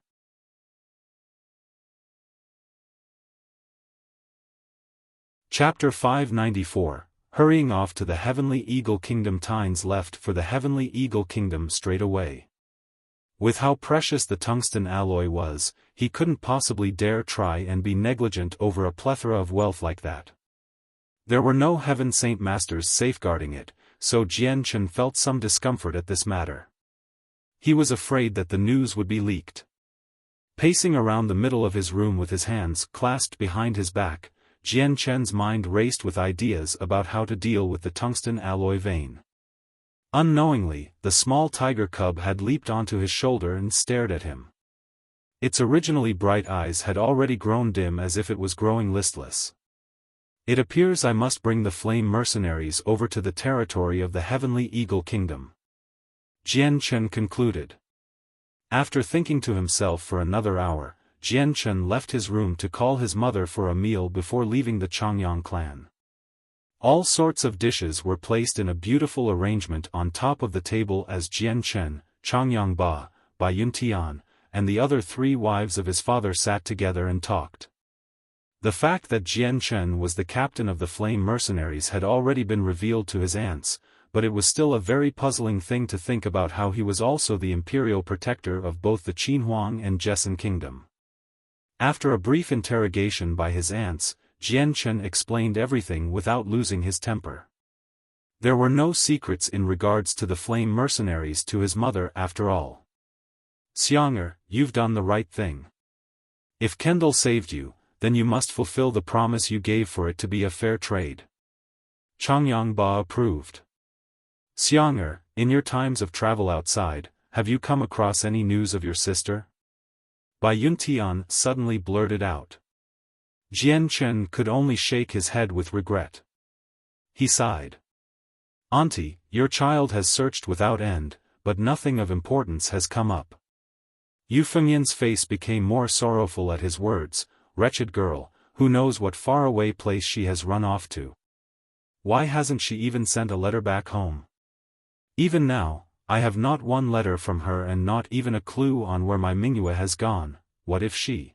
S1: Chapter 594, Hurrying off to the Heavenly Eagle Kingdom. Tynes left for the Heavenly Eagle Kingdom straight away. With how precious the tungsten alloy was, he couldn't possibly dare try and be negligent over a plethora of wealth like that. There were no Heaven Saint Masters safeguarding it, so Jian Chen felt some discomfort at this matter. He was afraid that the news would be leaked. Pacing around the middle of his room with his hands clasped behind his back, Jian Chen's mind raced with ideas about how to deal with the tungsten alloy vein. Unknowingly, the small tiger cub had leaped onto his shoulder and stared at him. Its originally bright eyes had already grown dim as if it was growing listless. It appears I must bring the flame mercenaries over to the territory of the Heavenly Eagle Kingdom. Jian Chen concluded. After thinking to himself for another hour, Jian Chen left his room to call his mother for a meal before leaving the Changyang clan. All sorts of dishes were placed in a beautiful arrangement on top of the table as Jian Chen, Changyang Ba, Bai Yuntian, and the other 3 wives of his father sat together and talked. The fact that Jian Chen was the captain of the flame mercenaries had already been revealed to his aunts, but it was still a very puzzling thing to think about how he was also the imperial protector of both the Qinhuang and Jessen kingdom. After a brief interrogation by his aunts, Jian Chen explained everything without losing his temper. There were no secrets in regards to the flame mercenaries to his mother after all. Xianger, you've done the right thing. If Kendall saved you, then you must fulfill the promise you gave for it to be a fair trade. Changyang Ba approved. Xianger, in your times of travel outside, have you come across any news of your sister? Bai Yuntian suddenly blurted out. Jian Chen could only shake his head with regret. He sighed. Auntie, your child has searched without end, but nothing of importance has come up. Yu Fengyan's face became more sorrowful at his words. Wretched girl, who knows what faraway place she has run off to. Why hasn't she even sent a letter back home? Even now, I have not one letter from her and not even a clue on where my Mingyue has gone. What if she?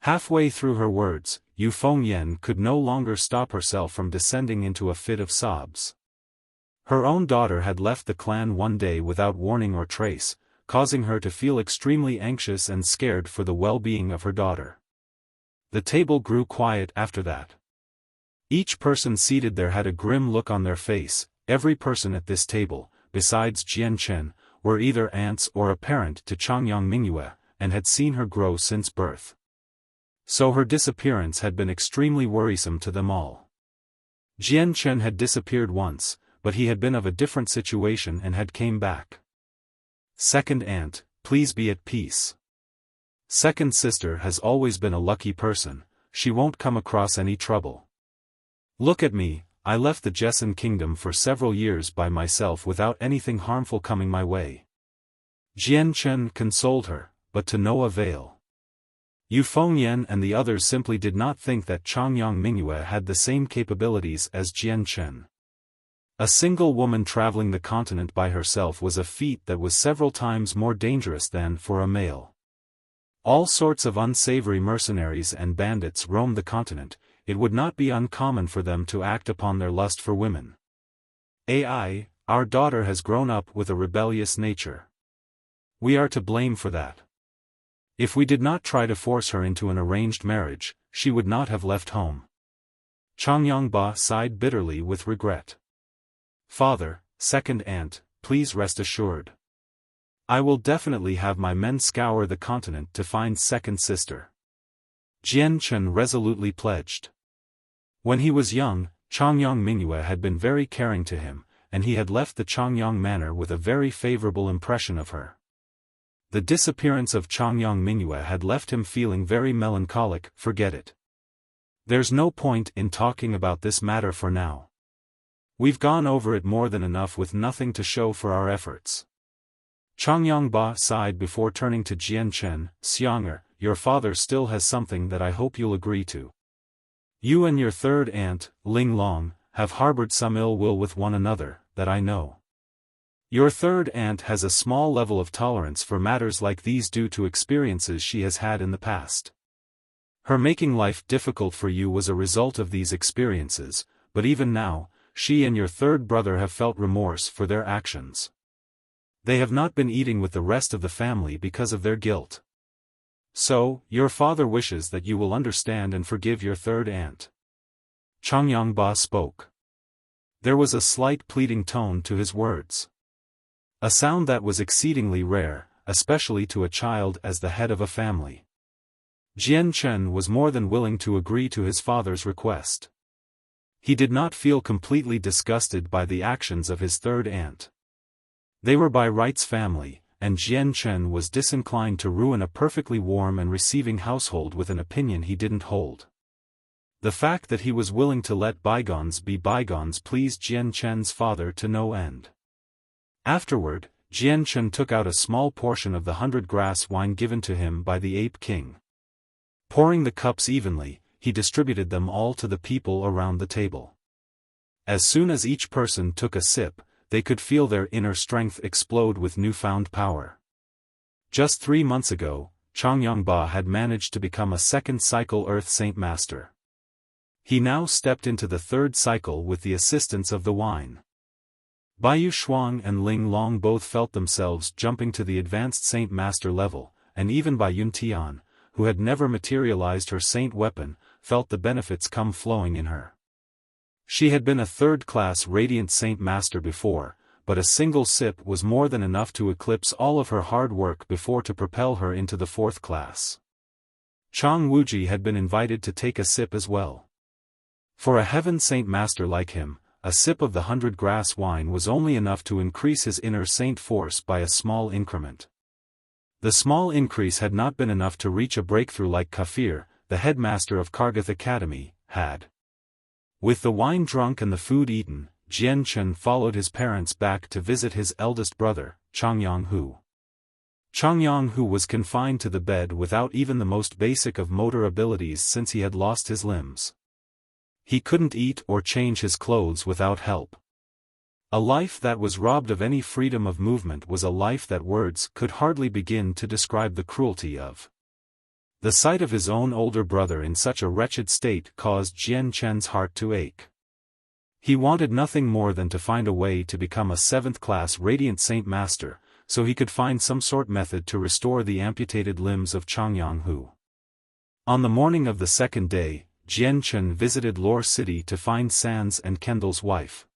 S1: Halfway through her words, Yu Fengyan could no longer stop herself from descending into a fit of sobs. Her own daughter had left the clan one day without warning or trace, causing her to feel extremely anxious and scared for the well-being of her daughter. The table grew quiet after that. Each person seated there had a grim look on their face. Every person at this table, besides Jian Chen, were either aunts or a parent to Changyang Mingyue, and had seen her grow since birth. So her disappearance had been extremely worrisome to them all. Jian Chen had disappeared once, but he had been of a different situation and had came back. Second aunt, please be at peace. Second sister has always been a lucky person, she won't come across any trouble. Look at me, I left the Jessen kingdom for several years by myself without anything harmful coming my way. Jian Chen consoled her, but to no avail. Yu Fengyan and the others simply did not think that Changyang Mingyue had the same capabilities as Jian Chen. A single woman traveling the continent by herself was a feat that was several times more dangerous than for a male. All sorts of unsavory mercenaries and bandits roamed the continent. It would not be uncommon for them to act upon their lust for women. Our daughter has grown up with a rebellious nature. We are to blame for that. If we did not try to force her into an arranged marriage, she would not have left home. Changyang Ba sighed bitterly with regret. Father, second aunt, please rest assured. I will definitely have my men scour the continent to find second sister. Jian Chen resolutely pledged. When he was young, Changyang Mingyue had been very caring to him, and he had left the Changyang manor with a very favorable impression of her. The disappearance of Changyang Mingyue had left him feeling very melancholic. Forget it. There's no point in talking about this matter for now. We've gone over it more than enough with nothing to show for our efforts. Changyang Ba sighed before turning to Jian Chen. Xianger, your father still has something that I hope you'll agree to. You and your third aunt, Ling Long, have harbored some ill will with one another, that I know. Your third aunt has a small level of tolerance for matters like these due to experiences she has had in the past. Her making life difficult for you was a result of these experiences, but even now, she and your third brother have felt remorse for their actions. They have not been eating with the rest of the family because of their guilt. So, your father wishes that you will understand and forgive your third aunt. Changyang Ba spoke. There was a slight pleading tone to his words. A sound that was exceedingly rare, especially to a child as the head of a family. Jian Chen was more than willing to agree to his father's request. He did not feel completely disgusted by the actions of his third aunt. They were by rights family, and Jian Chen was disinclined to ruin a perfectly warm and receiving household with an opinion he didn't hold. The fact that he was willing to let bygones be bygones pleased Jian Chen's father to no end. Afterward, Jian Chen took out a small portion of the 100-grass wine given to him by the Ape King. Pouring the cups evenly, he distributed them all to the people around the table. As soon as each person took a sip, they could feel their inner strength explode with newfound power. Just 3 months ago, Changyangba had managed to become a second cycle Earth Saint Master. He now stepped into the third cycle with the assistance of the wine. Baiyu Shuang and Ling Long both felt themselves jumping to the advanced Saint Master level, and even Bai Yuntian, who had never materialized her saint weapon, felt the benefits come flowing in her. She had been a third-class Radiant Saint Master before, but a single sip was more than enough to eclipse all of her hard work before to propel her into the fourth class. Chang Wuji had been invited to take a sip as well. For a Heaven Saint Master like him, a sip of the 100-grass wine was only enough to increase his inner saint force by a small increment. The small increase had not been enough to reach a breakthrough like Kafir, the headmaster of Kargath Academy, had. With the wine drunk and the food eaten, Jian Chen followed his parents back to visit his eldest brother, Changyang Hu. Changyang Hu was confined to the bed without even the most basic of motor abilities since he had lost his limbs. He couldn't eat or change his clothes without help. A life that was robbed of any freedom of movement was a life that words could hardly begin to describe the cruelty of. The sight of his own older brother in such a wretched state caused Jian Chen's heart to ache. He wanted nothing more than to find a way to become a 7th-class Radiant Saint Master, so he could find some sort method to restore the amputated limbs of Changyang Hu. On the morning of the second day, Jian Chen visited Lore City to find Sands and Kendall's wife.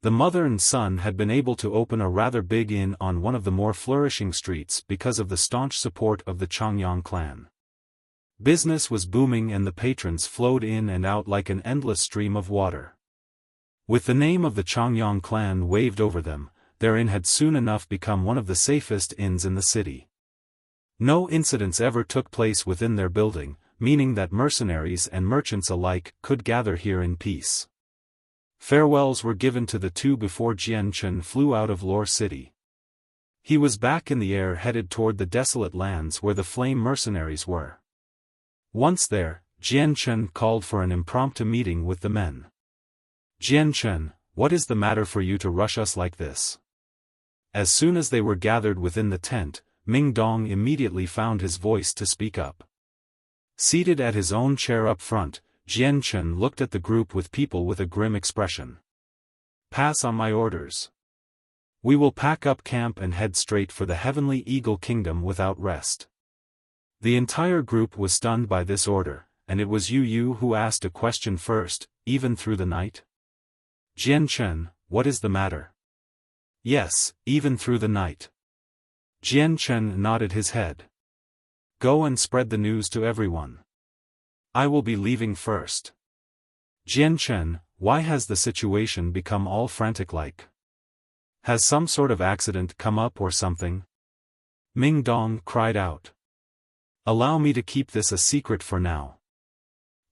S1: The mother and son had been able to open a rather big inn on one of the more flourishing streets because of the staunch support of the Changyang clan. Business was booming and the patrons flowed in and out like an endless stream of water. With the name of the Changyang clan waved over them, their inn had soon enough become one of the safest inns in the city. No incidents ever took place within their building, meaning that mercenaries and merchants alike could gather here in peace. Farewells were given to the two before Jian Chen flew out of Lore City. He was back in the air headed toward the desolate lands where the flame mercenaries were. Once there, Jian Chen called for an impromptu meeting with the men. "Jian Chen, what is the matter for you to rush us like this?" As soon as they were gathered within the tent, Ming Dong immediately found his voice to speak up. Seated at his own chair up front, Jian Chen looked at the group with people with a grim expression. "Pass on my orders. We will pack up camp and head straight for the Heavenly Eagle Kingdom without rest." The entire group was stunned by this order, and it was Yu who asked a question first, "Even through the night?" "Jian Chen, what is the matter?" "Yes, even through the night." Jian Chen nodded his head. "Go and spread the news to everyone. I will be leaving first." "Jian Chen, why has the situation become all frantic-like? Has some sort of accident come up or something?" Ming Dong cried out. "Allow me to keep this a secret for now.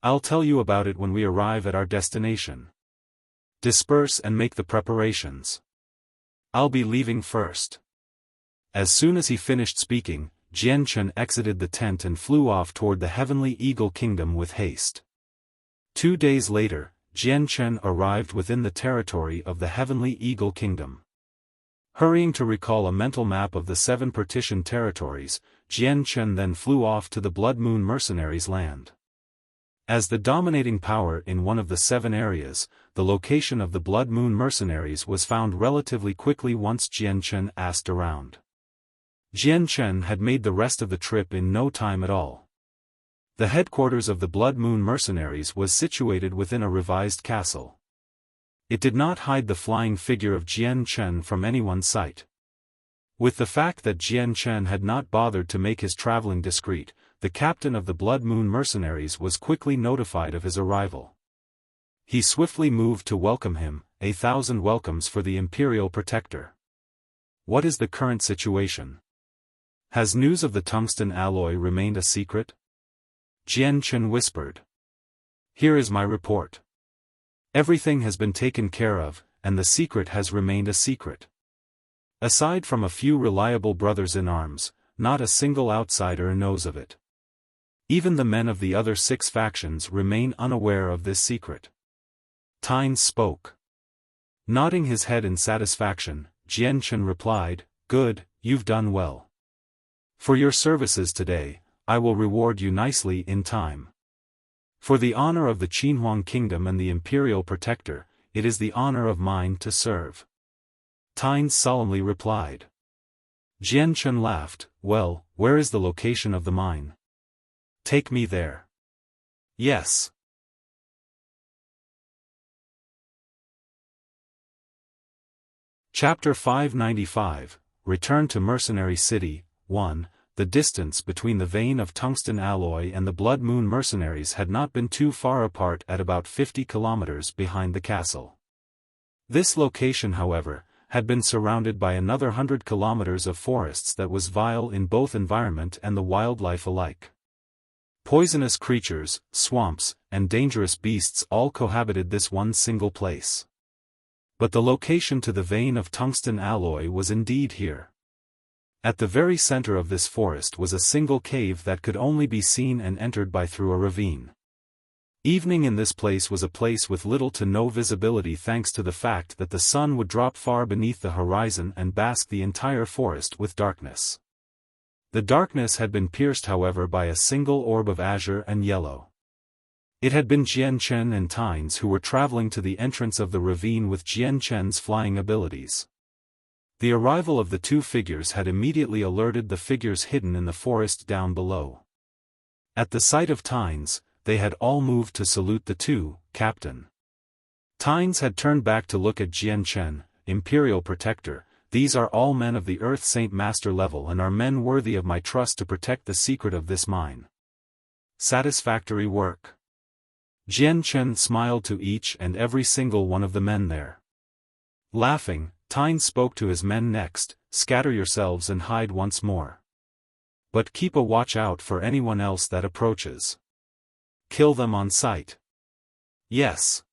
S1: I'll tell you about it when we arrive at our destination. Disperse and make the preparations. I'll be leaving first." As soon as he finished speaking, Jian Chen exited the tent and flew off toward the Heavenly Eagle Kingdom with haste. 2 days later, Jian Chen arrived within the territory of the Heavenly Eagle Kingdom. Hurrying to recall a mental map of the 7 partitioned territories, Jian Chen then flew off to the Blood Moon Mercenaries' land. As the dominating power in one of the 7 areas, the location of the Blood Moon Mercenaries was found relatively quickly once Jian Chen asked around. Jian Chen had made the rest of the trip in no time at all. The headquarters of the Blood Moon Mercenaries was situated within a revised castle. It did not hide the flying figure of Jian Chen from anyone's sight. With the fact that Jian Chen had not bothered to make his traveling discreet, the captain of the Blood Moon Mercenaries was quickly notified of his arrival. He swiftly moved to welcome him, 1,000 welcomes for the Imperial Protector. what is the current situation? Has news of the tungsten alloy remained a secret? Jian Chen whispered. Here is my report. Everything has been taken care of, and the secret has remained a secret. Aside from a few reliable brothers in arms, not a single outsider knows of it. Even the men of the other 6 factions remain unaware of this secret. Tynes spoke. Nodding his head in satisfaction, Jian Chen replied, "Good, you've done well. For your services today, I will reward you nicely in time. For the honor of the Qinhuang Kingdom and the Imperial Protector, it is the honor of mine to serve." Tynes solemnly replied. Jian Chen laughed, "Well, where is the location of the mine? Take me there." "Yes." Chapter 595, Return to Mercenary City. 1. The distance between the vein of tungsten alloy and the Blood Moon mercenaries had not been too far apart, at about 50 kilometers behind the castle. This location, however, had been surrounded by another 100 kilometers of forests that was vile in both environment and the wildlife alike. Poisonous creatures, swamps, and dangerous beasts all cohabited this one single place. But the location to the vein of tungsten alloy was indeed here. At the very center of this forest was a single cave that could only be seen and entered by through a ravine. Evening in this place was a place with little to no visibility, thanks to the fact that the sun would drop far beneath the horizon and bask the entire forest with darkness. The darkness had been pierced, however, by a single orb of azure and yellow. It had been Jian Chen and Tynes who were traveling to the entrance of the ravine with Jian Chen's flying abilities. The arrival of the 2 figures had immediately alerted the figures hidden in the forest down below. At the sight of Tynes, they had all moved to salute the 2, Captain. Tynes had turned back to look at Jian Chen, Imperial Protector. "These are all men of the Earth Saint Master level and are men worthy of my trust to protect the secret of this mine." Satisfactory work. Jian Chen smiled to each and every single one of the men there. Laughing, Tynes spoke to his men next, "Scatter yourselves and hide once more. But keep a watch out for anyone else that approaches. Kill them on sight." "Yes."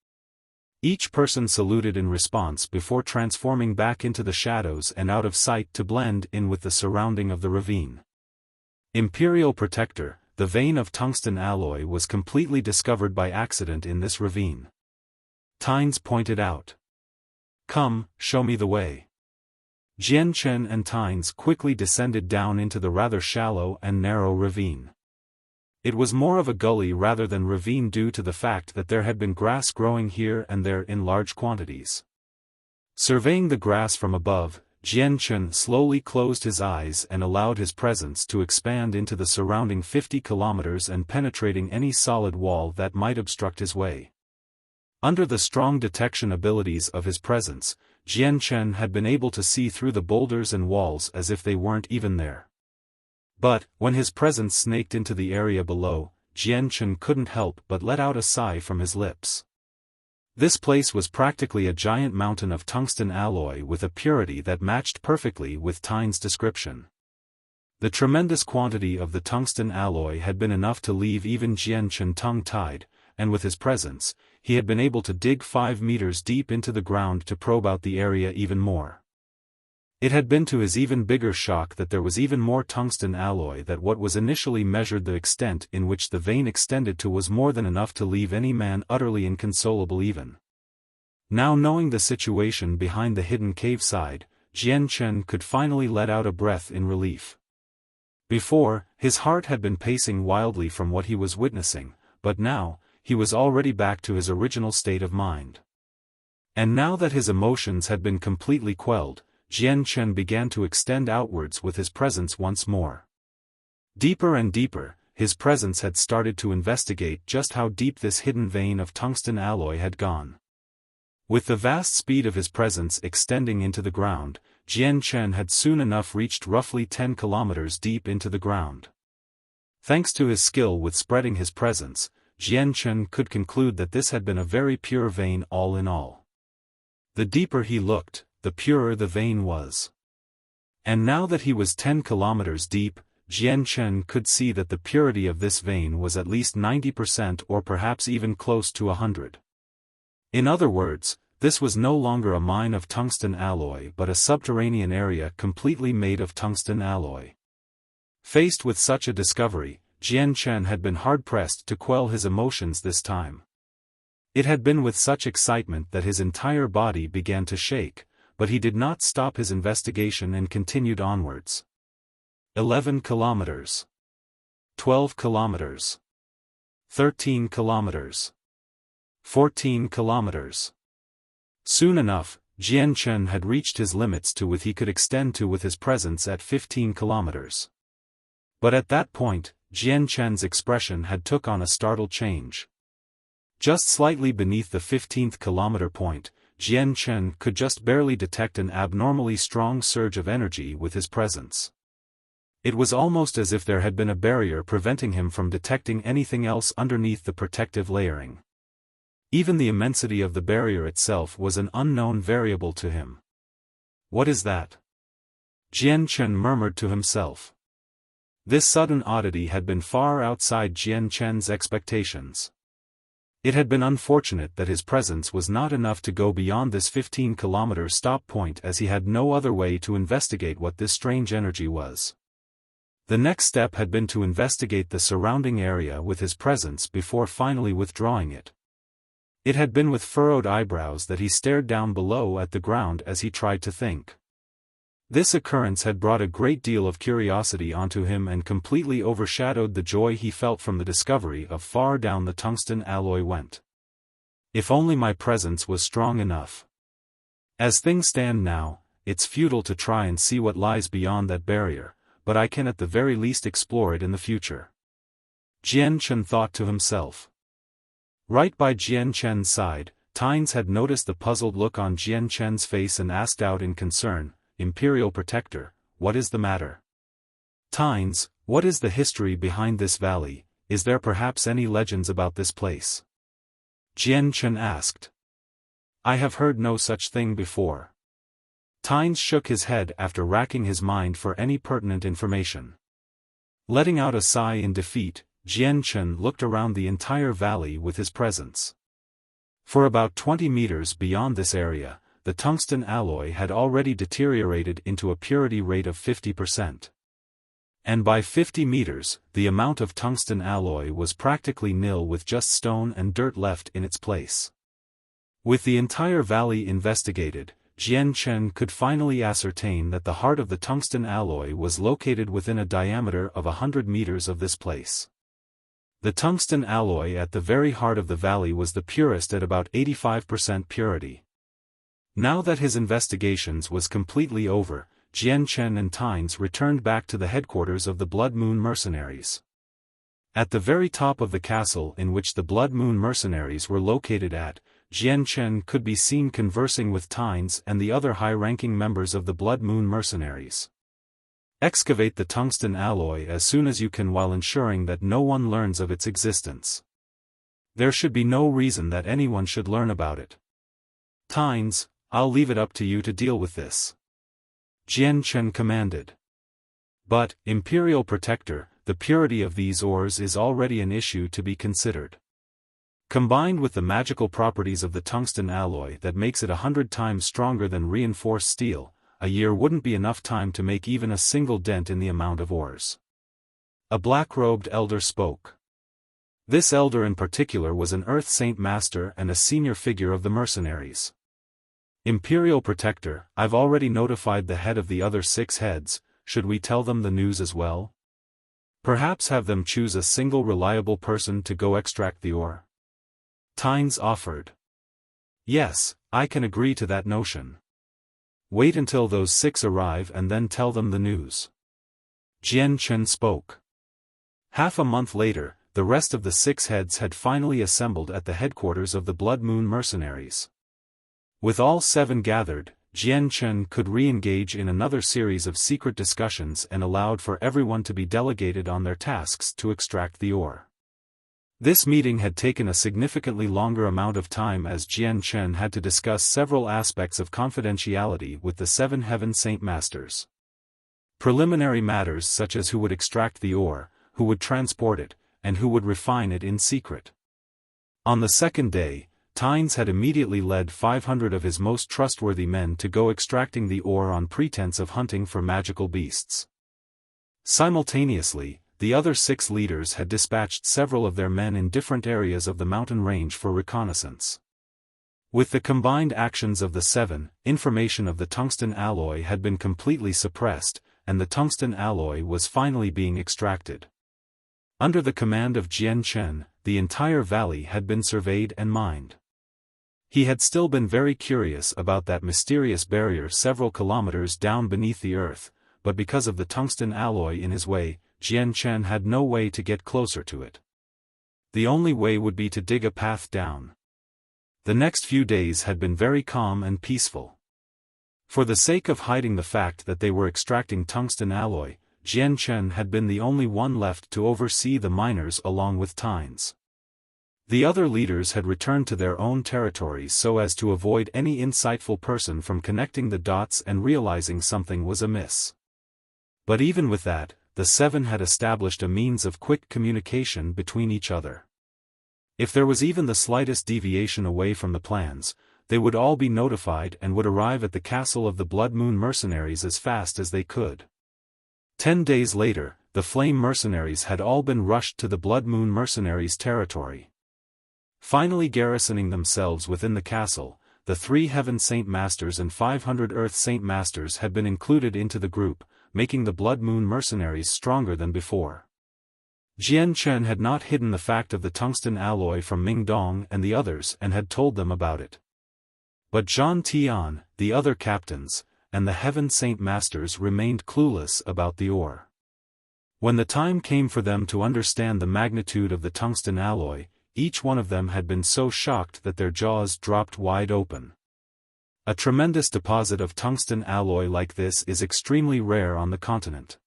S1: Each person saluted in response before transforming back into the shadows and out of sight to blend in with the surrounding of the ravine. Imperial Protector, the vein of tungsten alloy was completely discovered by accident in this ravine. Tynes pointed out. "Come, show me the way." Jian Chen and Tynes quickly descended down into the rather shallow and narrow ravine. It was more of a gully rather than ravine due to the fact that there had been grass growing here and there in large quantities. Surveying the grass from above, Jian Chen slowly closed his eyes and allowed his presence to expand into the surrounding 50 kilometers and penetrating any solid wall that might obstruct his way. Under the strong detection abilities of his presence, Jian Chen had been able to see through the boulders and walls as if they weren't even there. But, when his presence snaked into the area below, Jian Chen couldn't help but let out a sigh from his lips. This place was practically a giant mountain of tungsten alloy with a purity that matched perfectly with Tynes' description. The tremendous quantity of the tungsten alloy had been enough to leave even Jian Chen tongue-tied, and with his presence, he had been able to dig 5 meters deep into the ground to probe out the area even more. It had been to his even bigger shock that there was even more tungsten alloy, that what was initially measured the extent in which the vein extended to was more than enough to leave any man utterly inconsolable even. Now, knowing the situation behind the hidden cave side, Jian Chen could finally let out a breath in relief. Before, his heart had been pacing wildly from what he was witnessing, but now, he was already back to his original state of mind. And now that his emotions had been completely quelled, Jian Chen began to extend outwards with his presence once more. Deeper and deeper, his presence had started to investigate just how deep this hidden vein of tungsten alloy had gone. With the vast speed of his presence extending into the ground, Jian Chen had soon enough reached roughly 10 kilometers deep into the ground. Thanks to his skill with spreading his presence, Jian Chen could conclude that this had been a very pure vein all in all. The deeper he looked, the purer the vein was. And now that he was 10 kilometers deep, Jian Chen could see that the purity of this vein was at least 90% or perhaps even close to 100. In other words, this was no longer a mine of tungsten alloy but a subterranean area completely made of tungsten alloy. Faced with such a discovery, Jian Chen had been hard-pressed to quell his emotions this time. It had been with such excitement that his entire body began to shake, but he did not stop his investigation and continued onwards. 11 kilometers. 12 kilometers. 13 kilometers. 14 kilometers. Soon enough, Jian Chen had reached his limits to what he could extend to with his presence at 15 kilometers. But at that point, Jian Chen's expression had took on a startled change. Just slightly beneath the 15th kilometer point, Jian Chen could just barely detect an abnormally strong surge of energy with his presence. It was almost as if there had been a barrier preventing him from detecting anything else underneath the protective layering. Even the immensity of the barrier itself was an unknown variable to him. What is that? Jian Chen murmured to himself. This sudden oddity had been far outside Jian Chen's expectations. It had been unfortunate that his presence was not enough to go beyond this 15-kilometer stop point, as he had no other way to investigate what this strange energy was. The next step had been to investigate the surrounding area with his presence before finally withdrawing it. It had been with furrowed eyebrows that he stared down below at the ground as he tried to think. This occurrence had brought a great deal of curiosity onto him and completely overshadowed the joy he felt from the discovery of far down the tungsten alloy went. If only my presence was strong enough. As things stand now, it's futile to try and see what lies beyond that barrier, but I can at the very least explore it in the future. Jian Chen thought to himself. Right by Jian Chen's side, Tynes had noticed the puzzled look on Jian Chen's face and asked out in concern, "Imperial Protector, what is the matter? Tynes, what is the history behind this valley? Is there perhaps any legends about this place?" Jian Chen asked. "I have heard no such thing before." Tynes shook his head after racking his mind for any pertinent information. Letting out a sigh in defeat, Jian Chen looked around the entire valley with his presence. For about 20 meters beyond this area, the tungsten alloy had already deteriorated into a purity rate of 50%. And by 50 meters, the amount of tungsten alloy was practically nil, with just stone and dirt left in its place. With the entire valley investigated, Jian Chen could finally ascertain that the heart of the tungsten alloy was located within a diameter of 100 meters of this place. The tungsten alloy at the very heart of the valley was the purest at about 85% purity. Now that his investigations was completely over, Jian Chen and Tynes returned back to the headquarters of the Blood Moon Mercenaries. At the very top of the castle in which the Blood Moon Mercenaries were located at, Jian Chen could be seen conversing with Tynes and the other high-ranking members of the Blood Moon Mercenaries. Excavate the tungsten alloy as soon as you can while ensuring that no one learns of its existence. There should be no reason that anyone should learn about it. Tynes, I'll leave it up to you to deal with this. Jian Chen commanded. But, Imperial Protector, the purity of these ores is already an issue to be considered. Combined with the magical properties of the tungsten alloy that makes it 100 times stronger than reinforced steel, a year wouldn't be enough time to make even a single dent in the amount of ores. A black-robed elder spoke. This elder in particular was an Earth Saint Master and a senior figure of the mercenaries. Imperial Protector, I've already notified the head of the other 6 heads. Should we tell them the news as well? Perhaps have them choose a single reliable person to go extract the ore? Tynes offered. Yes, I can agree to that notion. Wait until those 6 arrive and then tell them the news. Jian Chen spoke. Half a month later, the rest of the 6 heads had finally assembled at the headquarters of the Blood Moon Mercenaries. With all 7 gathered, Jian Chen could re-engage in another series of secret discussions and allowed for everyone to be delegated on their tasks to extract the ore. This meeting had taken a significantly longer amount of time as Jian Chen had to discuss several aspects of confidentiality with the 7 Heaven Saint Masters. Preliminary matters such as who would extract the ore, who would transport it, and who would refine it in secret. On the second day, Tynes had immediately led 500 of his most trustworthy men to go extracting the ore on pretense of hunting for magical beasts. Simultaneously, the other 6 leaders had dispatched several of their men in different areas of the mountain range for reconnaissance. With the combined actions of the 7, information of the tungsten alloy had been completely suppressed, and the tungsten alloy was finally being extracted. Under the command of Jian Chen, the entire valley had been surveyed and mined. He had still been very curious about that mysterious barrier several kilometers down beneath the earth, but because of the tungsten alloy in his way, Jian Chen had no way to get closer to it. The only way would be to dig a path down. The next few days had been very calm and peaceful. For the sake of hiding the fact that they were extracting tungsten alloy, Jian Chen had been the only one left to oversee the miners along with Tynes. The other leaders had returned to their own territories so as to avoid any insightful person from connecting the dots and realizing something was amiss. But even with that, the 7 had established a means of quick communication between each other. If there was even the slightest deviation away from the plans, they would all be notified and would arrive at the castle of the Blood Moon mercenaries as fast as they could. 10 days later, the Flame mercenaries had all been rushed to the Blood Moon mercenaries' territory. Finally garrisoning themselves within the castle, the 3 Heaven Saint Masters and 500 Earth Saint Masters had been included into the group, making the Blood Moon mercenaries stronger than before. Jian Chen had not hidden the fact of the tungsten alloy from Ming Dong and the others and had told them about it. But Zhan Tian, the other captains, and the Heaven Saint Masters remained clueless about the ore. When the time came for them to understand the magnitude of the tungsten alloy, each one of them had been so shocked that their jaws dropped wide open. A tremendous deposit of tungsten alloy like this is extremely rare on the continent.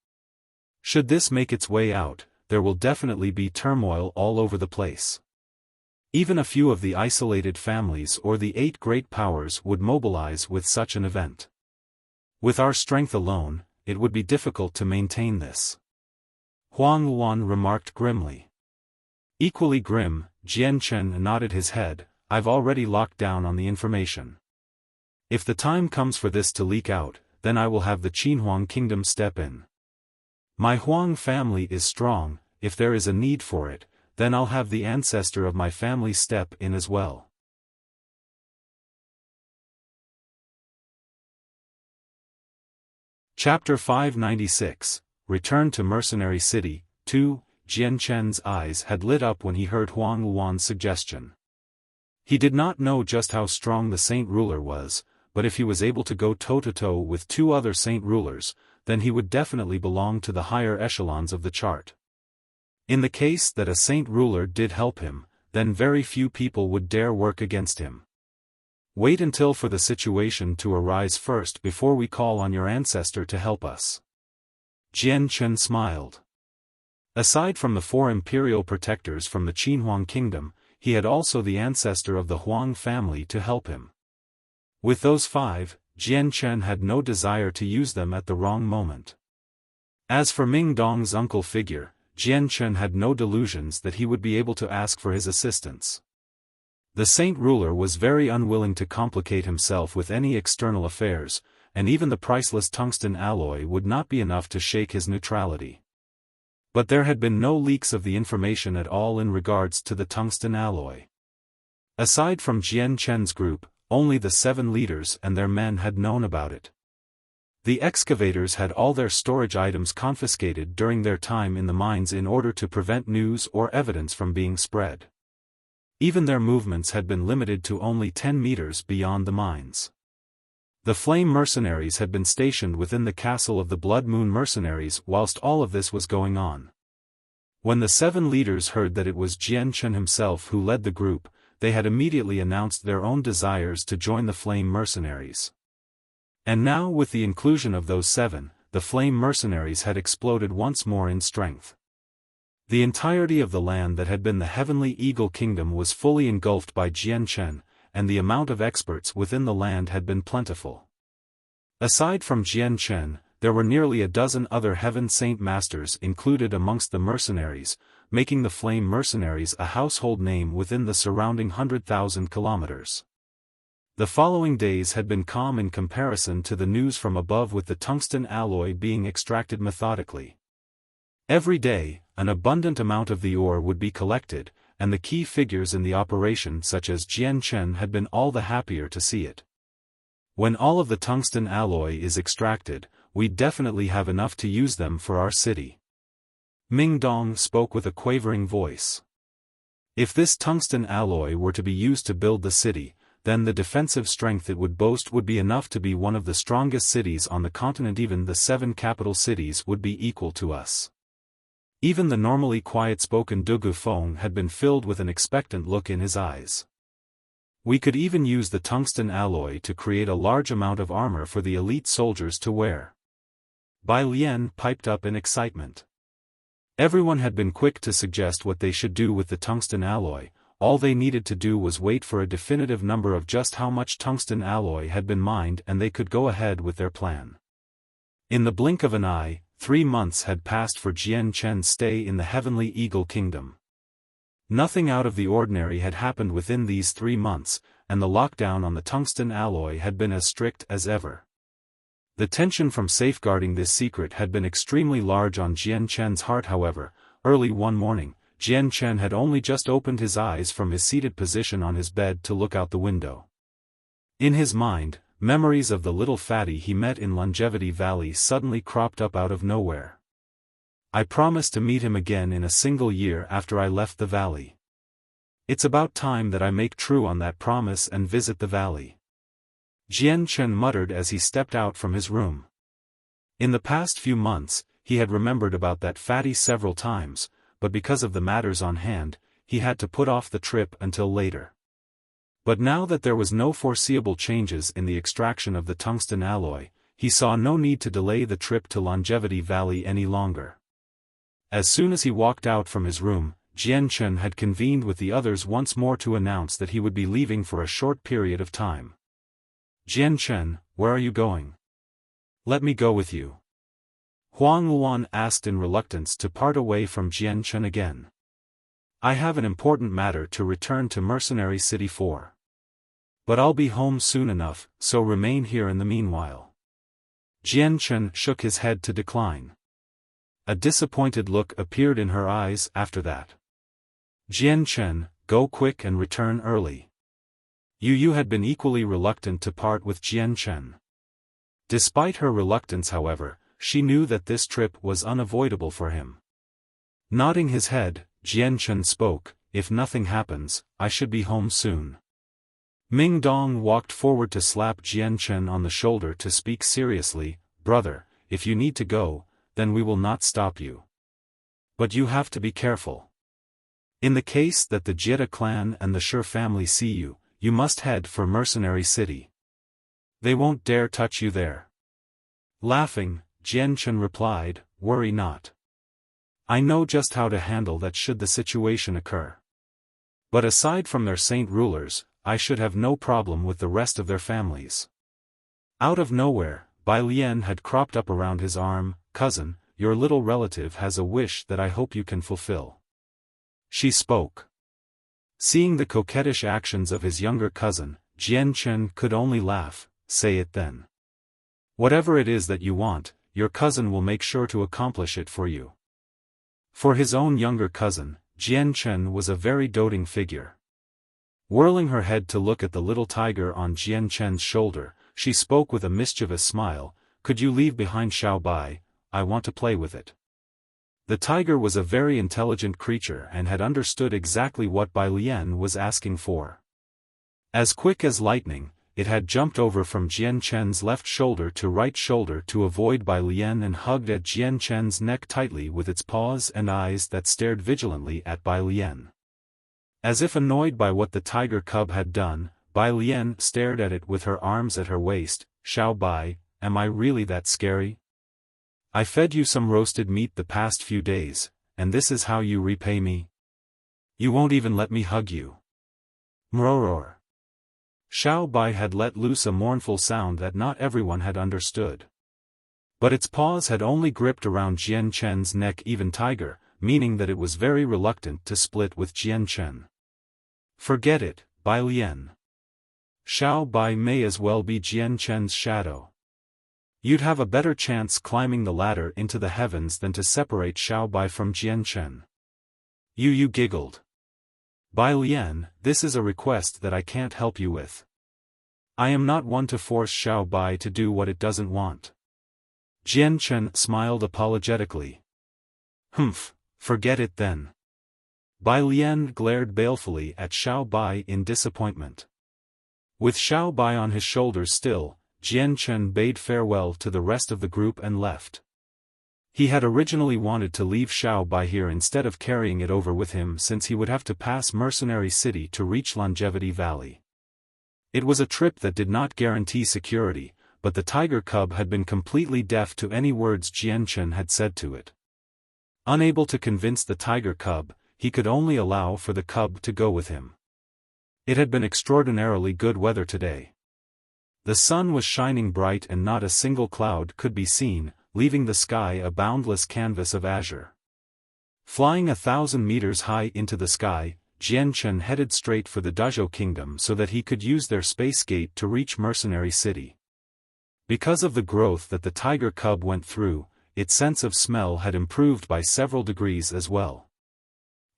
S1: Should this make its way out, there will definitely be turmoil all over the place. Even a few of the isolated families or the 8 great powers would mobilize with such an event. With our strength alone, it would be difficult to maintain this. Huang Luan remarked grimly. Equally grim, Jian Chen nodded his head. I've already locked down on the information. If the time comes for this to leak out, then I will have the Qinhuang kingdom step in. My Huang family is strong. If there is a need for it, then I'll have the ancestor of my family step in as well. Chapter 596, Return to Mercenary City, 2. Jian Chen's eyes had lit up when he heard Huang Luan's suggestion. He did not know just how strong the Saint Ruler was, but if he was able to go toe-to-toe with 2 other Saint Rulers, then he would definitely belong to the higher echelons of the chart. In the case that a Saint Ruler did help him, then very few people would dare work against him. Wait until for the situation to arise first before we call on your ancestor to help us. Jian Chen smiled. Aside from the 4 imperial protectors from the Qinhuang kingdom, he had also the ancestor of the Huang family to help him. With those 5, Jian Chen had no desire to use them at the wrong moment. As for Ming Dong's uncle figure, Jian Chen had no delusions that he would be able to ask for his assistance. The Saint Ruler was very unwilling to complicate himself with any external affairs, and even the priceless tungsten alloy would not be enough to shake his neutrality. But there had been no leaks of the information at all in regards to the tungsten alloy. Aside from Jian Chen's group, only the 7 leaders and their men had known about it. The excavators had all their storage items confiscated during their time in the mines in order to prevent news or evidence from being spread. Even their movements had been limited to only 10 meters beyond the mines. The Flame mercenaries had been stationed within the castle of the Blood Moon mercenaries whilst all of this was going on. When the 7 leaders heard that it was Jian Chen himself who led the group, they had immediately announced their own desires to join the Flame mercenaries. And now with the inclusion of those 7, the Flame mercenaries had exploded once more in strength. The entirety of the land that had been the Heavenly Eagle Kingdom was fully engulfed by Jian Chen, and the amount of experts within the land had been plentiful. Aside from Jian Chen, there were nearly a dozen other Heaven Saint Masters included amongst the mercenaries, making the Flame Mercenaries a household name within the surrounding 100,000 kilometers. The following days had been calm in comparison to the news from above, with the tungsten alloy being extracted methodically. Every day, an abundant amount of the ore would be collected, and the key figures in the operation such as Jian Chen had been all the happier to see it. When all of the tungsten alloy is extracted, we definitely have enough to use them for our city. Ming Dong spoke with a quavering voice. If this tungsten alloy were to be used to build the city, then the defensive strength it would boast would be enough to be one of the strongest cities on the continent. Even the 7 capital cities would be equal to us. Even the normally quiet-spoken Du Gufeng had been filled with an expectant look in his eyes. We could even use the tungsten alloy to create a large amount of armor for the elite soldiers to wear. Bai Lian piped up in excitement. Everyone had been quick to suggest what they should do with the tungsten alloy. All they needed to do was wait for a definitive number of just how much tungsten alloy had been mined, and they could go ahead with their plan. In the blink of an eye, 3 months had passed for Jian Chen's stay in the Heavenly Eagle Kingdom. Nothing out of the ordinary had happened within these 3 months, and the lockdown on the tungsten alloy had been as strict as ever. The tension from safeguarding this secret had been extremely large on Jian Chen's heart. However, early one morning, Jian Chen had only just opened his eyes from his seated position on his bed to look out the window. In his mind, memories of the little fatty he met in Longevity Valley suddenly cropped up out of nowhere. I promised to meet him again in a single year after I left the valley. It's about time that I make true on that promise and visit the valley. Jian Chen muttered as he stepped out from his room. In the past few months, he had remembered about that fatty several times, but because of the matters on hand, he had to put off the trip until later. But now that there was no foreseeable changes in the extraction of the tungsten alloy, he saw no need to delay the trip to Longevity Valley any longer. As soon as he walked out from his room, Jian Chen had convened with the others once more to announce that he would be leaving for a short period of time. Jian Chen, where are you going? Let me go with you. Huang Luan asked in reluctance to part away from Jian Chen again. I have an important matter to return to Mercenary City for. But I'll be home soon enough, so remain here in the meanwhile. Jian Chen shook his head to decline. A disappointed look appeared in her eyes after that. Jian Chen, go quick and return early. Yu had been equally reluctant to part with Jian Chen. Despite her reluctance, however, she knew that this trip was unavoidable for him. Nodding his head, Jian Chen spoke, if nothing happens, I should be home soon. Ming Dong walked forward to slap Jian Chen on the shoulder to speak seriously, brother, if you need to go, then we will not stop you. But you have to be careful. In the case that the Jita clan and the Shi family see you, you must head for Mercenary City. They won't dare touch you there. Laughing, Jian Chen replied, worry not. I know just how to handle that should the situation occur. But aside from their saint rulers, I should have no problem with the rest of their families. Out of nowhere, Bai Lian had cropped up around his arm. Cousin, your little relative has a wish that I hope you can fulfill. She spoke. Seeing the coquettish actions of his younger cousin, Jian Chen could only laugh. Say it then. Whatever it is that you want, your cousin will make sure to accomplish it for you. For his own younger cousin, Jian Chen was a very doting figure. Whirling her head to look at the little tiger on Jian Chen's shoulder, she spoke with a mischievous smile, could you leave behind Xiao Bai? I want to play with it. The tiger was a very intelligent creature and had understood exactly what Bai Lian was asking for. As quick as lightning, it had jumped over from Jian Chen's left shoulder to right shoulder to avoid Bai Lian and hugged at Jian Chen's neck tightly with its paws and eyes that stared vigilantly at Bai Lian. As if annoyed by what the tiger cub had done, Bai Lian stared at it with her arms at her waist. Xiao Bai, am I really that scary? I fed you some roasted meat the past few days, and this is how you repay me? You won't even let me hug you. Mroror. Xiao Bai had let loose a mournful sound that not everyone had understood. But its paws had only gripped around Jian Chen's neck, even tiger, meaning that it was very reluctant to split with Jian Chen. Forget it, Bai Lian. Xiao Bai may as well be Jian Chen's shadow. You'd have a better chance climbing the ladder into the heavens than to separate Xiao Bai from Jian Chen. Yu giggled. Bai Lian, this is a request that I can't help you with. I am not one to force Xiao Bai to do what it doesn't want. Jian Chen smiled apologetically. Humph, forget it then. Bai Lian glared balefully at Xiao Bai in disappointment. With Xiao Bai on his shoulders still, Jian Chen bade farewell to the rest of the group and left. He had originally wanted to leave Xiao Bai here instead of carrying it over with him, since he would have to pass Mercenary City to reach Longevity Valley. It was a trip that did not guarantee security, but the tiger cub had been completely deaf to any words Jian Chen had said to it. Unable to convince the tiger cub, he could only allow for the cub to go with him. It had been extraordinarily good weather today. The sun was shining bright and not a single cloud could be seen, leaving the sky a boundless canvas of azure. Flying 1,000 meters high into the sky, Jian Chen headed straight for the Dazhou Kingdom so that he could use their space gate to reach Mercenary City. Because of the growth that the tiger cub went through, its sense of smell had improved by several degrees as well.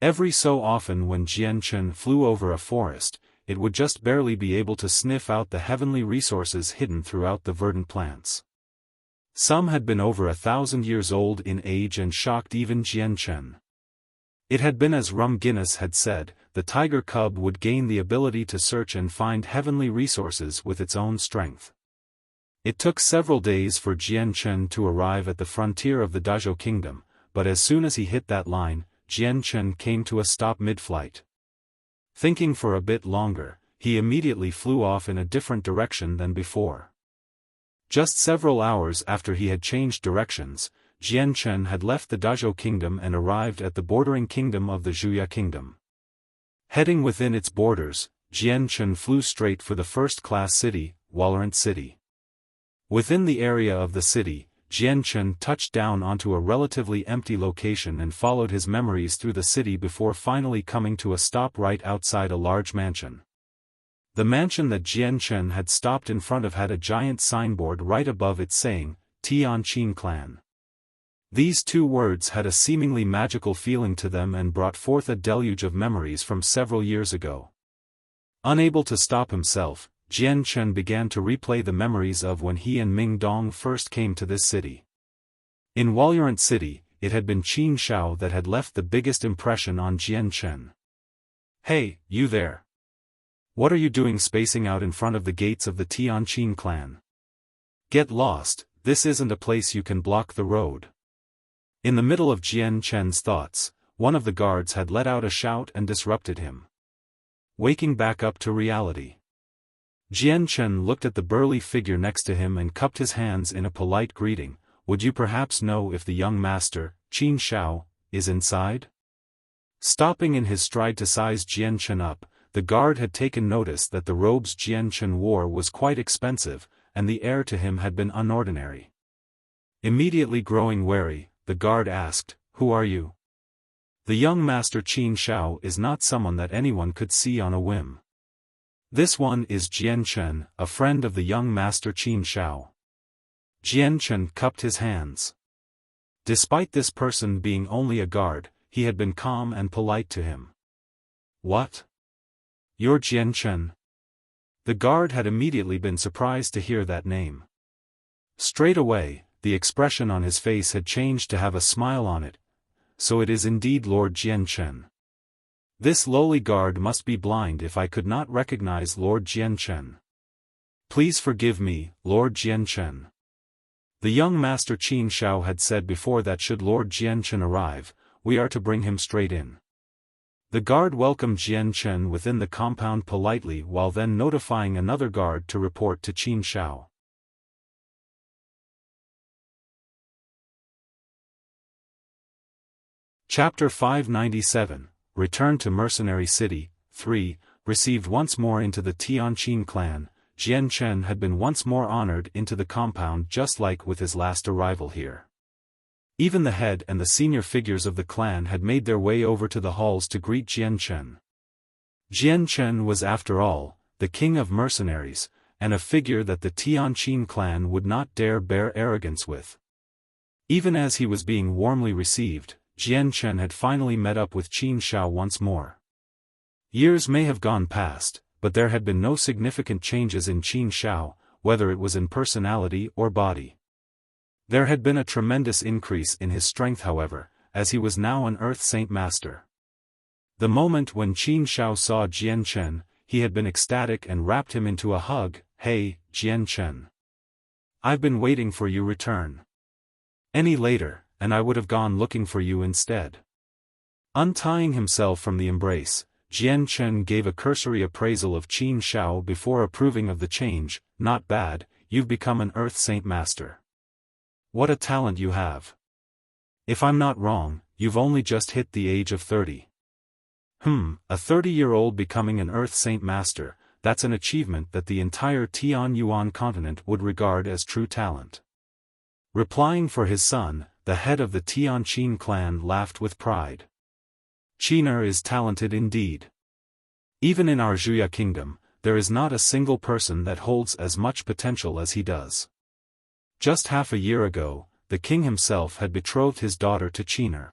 S1: Every so often when Jian Chen flew over a forest, it would just barely be able to sniff out the heavenly resources hidden throughout the verdant plants. Some had been over 1,000 years old in age and shocked even Jian Chen. It had been as Rum Guinness had said, the tiger cub would gain the ability to search and find heavenly resources with its own strength. It took several days for Jian Chen to arrive at the frontier of the Dazhou Kingdom, but as soon as he hit that line, Jian Chen came to a stop mid-flight. Thinking for a bit longer, he immediately flew off in a different direction than before. Just several hours after he had changed directions, Jian Chen had left the Dazhou Kingdom and arrived at the bordering kingdom of the Zhuya Kingdom. Heading within its borders, Jian Chen flew straight for the first-class city, Wuxia City. Within the area of the city, Jian Chen touched down onto a relatively empty location and followed his memories through the city before finally coming to a stop right outside a large mansion. The mansion that Jian Chen had stopped in front of had a giant signboard right above it saying, Tianqin Clan. These two words had a seemingly magical feeling to them and brought forth a deluge of memories from several years ago. Unable to stop himself, Jian Chen began to replay the memories of when he and Ming Dong first came to this city. In Wuxia City, it had been Qin Shao that had left the biggest impression on Jian Chen. Hey, you there! What are you doing spacing out in front of the gates of the Tianqin clan? Get lost, this isn't a place you can block the road. In the middle of Jian Chen's thoughts, one of the guards had let out a shout and disrupted him. Waking back up to reality. Jian Chen looked at the burly figure next to him and cupped his hands in a polite greeting. Would you perhaps know if the young master, Qin Shao, is inside? Stopping in his stride to size Jian Chen up, the guard had taken notice that the robes Jian Chen wore was quite expensive, and the air to him had been unordinary. Immediately growing wary, the guard asked, "Who are you?" The young master Qin Shao is not someone that anyone could see on a whim. This one is Jian Chen, a friend of the young master Qin Shao. Jian Chen cupped his hands. Despite this person being only a guard, he had been calm and polite to him. What? You're Jian Chen? The guard had immediately been surprised to hear that name. Straight away, the expression on his face had changed to have a smile on it. So it is indeed Lord Jian Chen. This lowly guard must be blind if I could not recognize Lord Jian Chen. Please forgive me, Lord Jian Chen. The young master Qin Shao had said before that should Lord Jian Chen arrive, we are to bring him straight in. The guard welcomed Jian Chen within the compound politely while then notifying another guard to report to Qin Shao. Chapter 597, Return to Mercenary City, 3, Received once more into the Tianqin clan, Jian Chen had been once more honored into the compound just like with his last arrival here. Even the head and the senior figures of the clan had made their way over to the halls to greet Jian Chen. Jian Chen was after all, the king of mercenaries, and a figure that the Tianqin clan would not dare bear arrogance with. Even as he was being warmly received, Jian Chen had finally met up with Qin Shao once more. Years may have gone past, but there had been no significant changes in Qin Shao, whether it was in personality or body. There had been a tremendous increase in his strength however, as he was now an Earth Saint Master. The moment when Qin Shao saw Jian Chen, he had been ecstatic and wrapped him into a hug. "Hey, Jian Chen. I've been waiting for you return. Any later, and I would have gone looking for you instead." Untying himself from the embrace, Jian Chen gave a cursory appraisal of Qin Shao before approving of the change. "Not bad, you've become an Earth Saint Master. What a talent you have. If I'm not wrong, you've only just hit the age of 30. A 30-year-old becoming an Earth Saint Master, that's an achievement that the entire Tianyuan continent would regard as true talent." Replying for his son, the head of the Tianqin clan laughed with pride. "Qiner is talented indeed. Even in our Zhuya kingdom, there is not a single person that holds as much potential as he does. Just half a year ago, the king himself had betrothed his daughter to Qiner.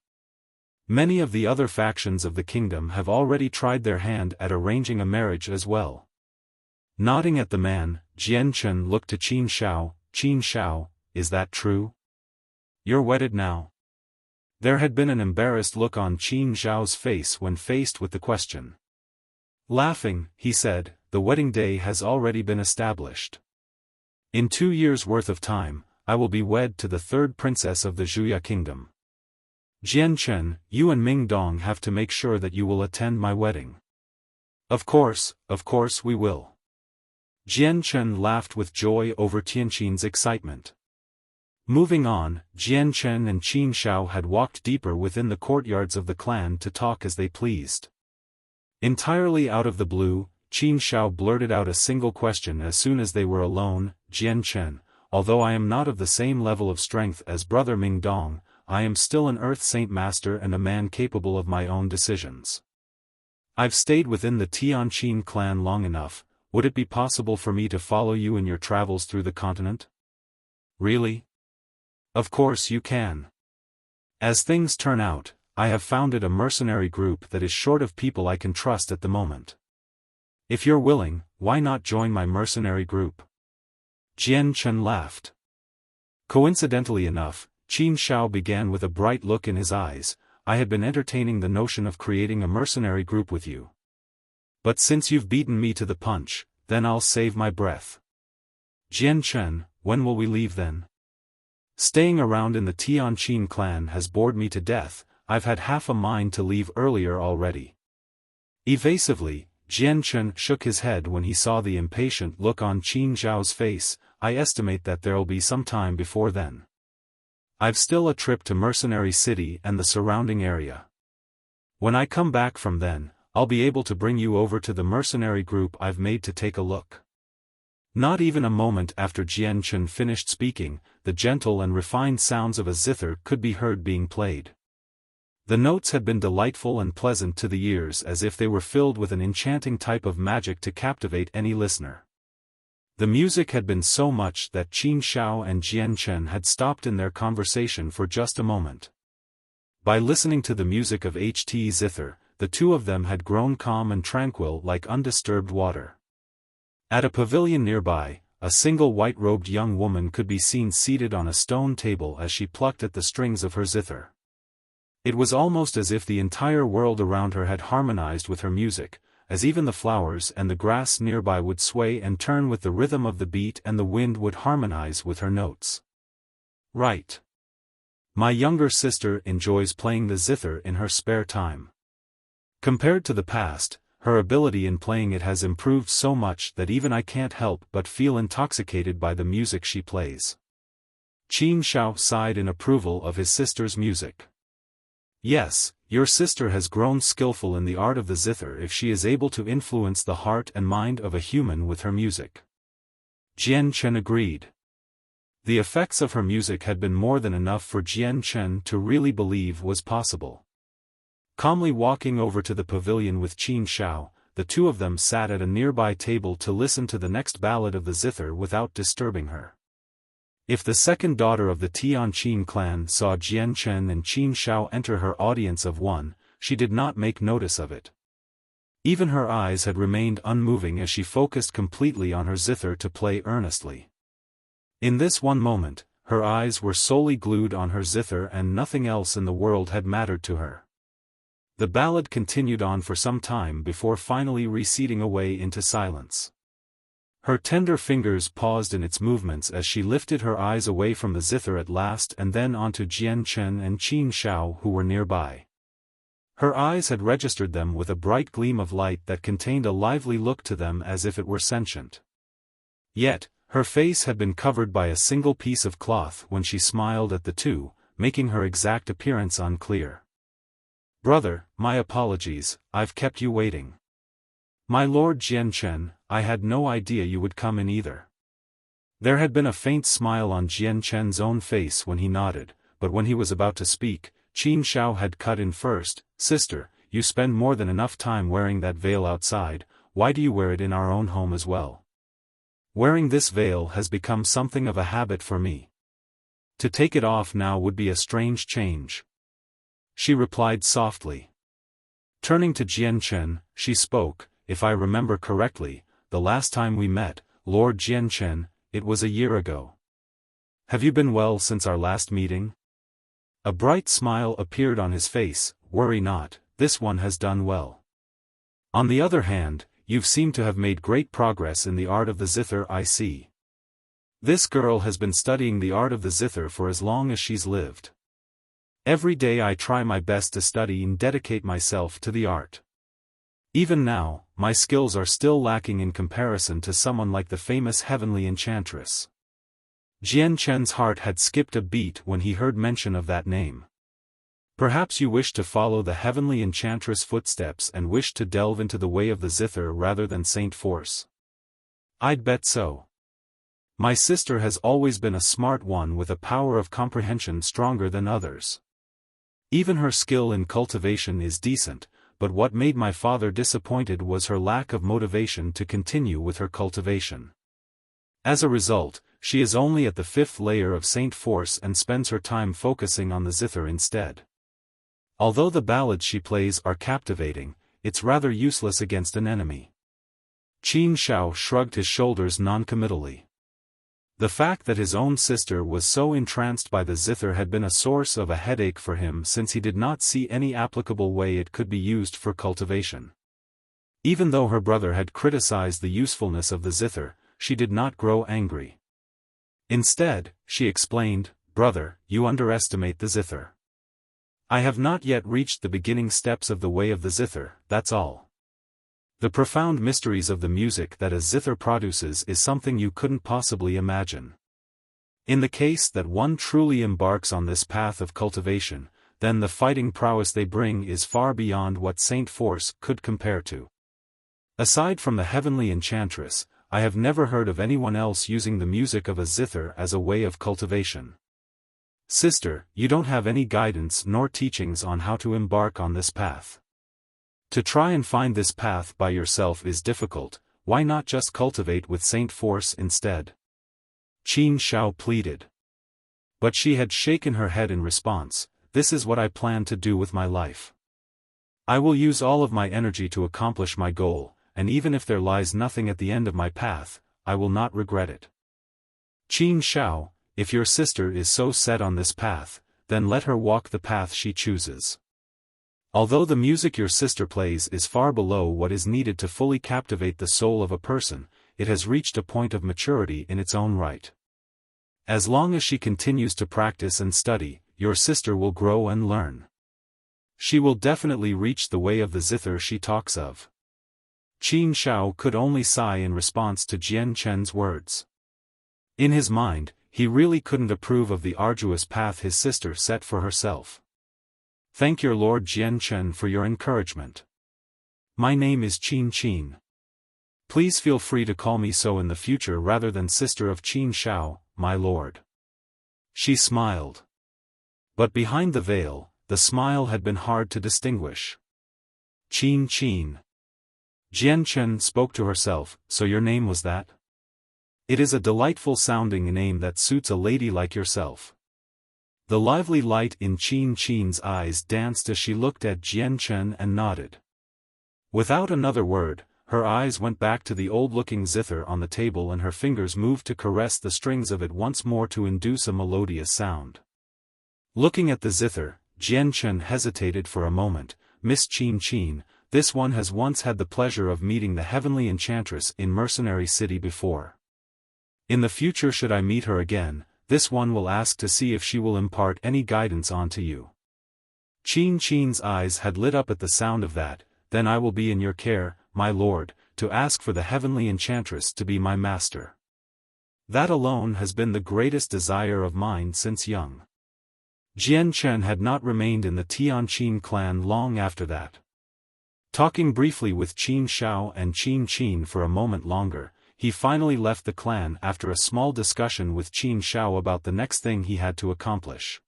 S1: Many of the other factions of the kingdom have already tried their hand at arranging a marriage as well." Nodding at the man, Jian Chen looked to Qin Shao. "Qin Shao, is that true? You're wedded now?" There had been an embarrassed look on Qin Shao's face when faced with the question. Laughing, he said, "The wedding day has already been established. In 2 years' worth of time, I will be wed to the third princess of the Zhuya kingdom. Jian Chen, you and Ming Dong have to make sure that you will attend my wedding." Of course we will." Jian Chen laughed with joy over Tianqin's excitement. Moving on, Jian Chen and Qin Shao had walked deeper within the courtyards of the clan to talk as they pleased. Entirely out of the blue, Qin Shao blurted out a single question as soon as they were alone. "Jian Chen, although I am not of the same level of strength as brother Ming Dong, I am still an Earth Saint Master and a man capable of my own decisions. I've stayed within the Tianqin clan long enough. Would it be possible for me to follow you in your travels through the continent?" "Really? Of course you can. As things turn out, I have founded a mercenary group that is short of people I can trust at the moment. If you're willing, why not join my mercenary group?" Jian Chen laughed. Coincidentally enough, Qin Shao began with a bright look in his eyes. "I had been entertaining the notion of creating a mercenary group with you. But since you've beaten me to the punch, then I'll save my breath. Jian Chen, when will we leave then? Staying around in the Tianqin clan has bored me to death. I've had half a mind to leave earlier already." Evasively, Jian Chen shook his head when he saw the impatient look on Qin Shao's face. "I estimate that there'll be some time before then. I've still a trip to Mercenary City and the surrounding area. When I come back from then, I'll be able to bring you over to the mercenary group I've made to take a look." Not even a moment after Jian Chen finished speaking, the gentle and refined sounds of a zither could be heard being played. The notes had been delightful and pleasant to the ears as if they were filled with an enchanting type of magic to captivate any listener. The music had been so much that Qin Shao and Jian Chen had stopped in their conversation for just a moment. By listening to the music of HT zither, the two of them had grown calm and tranquil like undisturbed water. At a pavilion nearby, a single white-robed young woman could be seen seated on a stone table as she plucked at the strings of her zither. It was almost as if the entire world around her had harmonized with her music, as even the flowers and the grass nearby would sway and turn with the rhythm of the beat and the wind would harmonize with her notes. "Right. My younger sister enjoys playing the zither in her spare time. Compared to the past, her ability in playing it has improved so much that even I can't help but feel intoxicated by the music she plays." Qin Shao sighed in approval of his sister's music. "Yes, your sister has grown skillful in the art of the zither if she is able to influence the heart and mind of a human with her music. Jian Chen agreed. The effects of her music had been more than enough for Jian Chen to really believe was possible. Calmly walking over to the pavilion with Qin Shao, the two of them sat at a nearby table to listen to the next ballad of the zither without disturbing her. If the second daughter of the Tianqin clan saw Jian Chen and Qin Shao enter her audience of one, she did not make notice of it. Even her eyes had remained unmoving as she focused completely on her zither to play earnestly. In this one moment, her eyes were solely glued on her zither and nothing else in the world had mattered to her. The ballad continued on for some time before finally receding away into silence. Her tender fingers paused in its movements as she lifted her eyes away from the zither at last and then onto Jian Chen and Qin Shao who were nearby. Her eyes had registered them with a bright gleam of light that contained a lively look to them as if it were sentient. Yet, her face had been covered by a single piece of cloth when she smiled at the two, making her exact appearance unclear. "Brother, my apologies, I've kept you waiting." "My lord Jian Chen, I had no idea you would come in either." There had been a faint smile on Jian Chen's own face when he nodded, but when he was about to speak, Qin Shao had cut in first. "Sister, you spend more than enough time wearing that veil outside, why do you wear it in our own home as well?" "Wearing this veil has become something of a habit for me. To take it off now would be a strange change," she replied softly. Turning to Jian Chen, she spoke, "If I remember correctly, the last time we met, Lord Jian Chen, it was a year ago. Have you been well since our last meeting?" A bright smile appeared on his face. "Worry not, this one has done well. On the other hand, you've seemed to have made great progress in the art of the zither I see. This girl has been studying the art of the zither for as long as she's lived. Every day I try my best to study and dedicate myself to the art. Even now, my skills are still lacking in comparison to someone like the famous heavenly enchantress." Jian Chen's heart had skipped a beat when he heard mention of that name. "Perhaps you wish to follow the heavenly enchantress' footsteps and wish to delve into the way of the zither rather than Saint Force." "I'd bet so. My sister has always been a smart one with a power of comprehension stronger than others. Even her skill in cultivation is decent, but what made my father disappointed was her lack of motivation to continue with her cultivation. As a result, she is only at the 5th layer of Saint Force and spends her time focusing on the zither instead. Although the ballads she plays are captivating, it's rather useless against an enemy." Qin Shao shrugged his shoulders noncommittally. The fact that his own sister was so entranced by the zither had been a source of a headache for him since he did not see any applicable way it could be used for cultivation. Even though her brother had criticized the usefulness of the zither, she did not grow angry. Instead, she explained, "Brother, you underestimate the zither. I have not yet reached the beginning steps of the way of the zither, that's all. The profound mysteries of the music that a zither produces is something you couldn't possibly imagine. In the case that one truly embarks on this path of cultivation, then the fighting prowess they bring is far beyond what Saint Force could compare to. Aside from the heavenly enchantress, I have never heard of anyone else using the music of a zither as a way of cultivation. Sister, you don't have any guidance nor teachings on how to embark on this path. To try and find this path by yourself is difficult, why not just cultivate with Saint Force instead?" Qin Shao pleaded. But she had shaken her head in response, "This is what I plan to do with my life. I will use all of my energy to accomplish my goal, and even if there lies nothing at the end of my path, I will not regret it." "Qin Shao, if your sister is so set on this path, then let her walk the path she chooses. Although the music your sister plays is far below what is needed to fully captivate the soul of a person, it has reached a point of maturity in its own right. As long as she continues to practice and study, your sister will grow and learn. She will definitely reach the way of the zither she talks of." Qin Shao could only sigh in response to Jian Chen's words. In his mind, he really couldn't approve of the arduous path his sister set for herself. "Thank your Lord Jian Chen for your encouragement. My name is Qin Qin. Please feel free to call me so in the future rather than sister of Qin Shao, my lord." She smiled. But behind the veil, the smile had been hard to distinguish. Qin. Jian Chen spoke to herself, "So your name was that? It is a delightful sounding name that suits a lady like yourself." The lively light in Qin's eyes danced as she looked at Jian Chen and nodded. Without another word, her eyes went back to the old-looking zither on the table and her fingers moved to caress the strings of it once more to induce a melodious sound. Looking at the zither, Jian Chen hesitated for a moment. "Miss Qin, this one has once had the pleasure of meeting the heavenly enchantress in Mercenary City before. In the future should I meet her again, this one will ask to see if she will impart any guidance onto you." Qin's eyes had lit up at the sound of that. "Then I will be in your care, my lord, to ask for the heavenly enchantress to be my master. That alone has been the greatest desire of mine since young." Jian Chen had not remained in the Tianqin clan long after that. Talking briefly with Qin Shao and Qin for a moment longer, he finally left the clan after a small discussion with Qin Shao about the next thing he had to accomplish.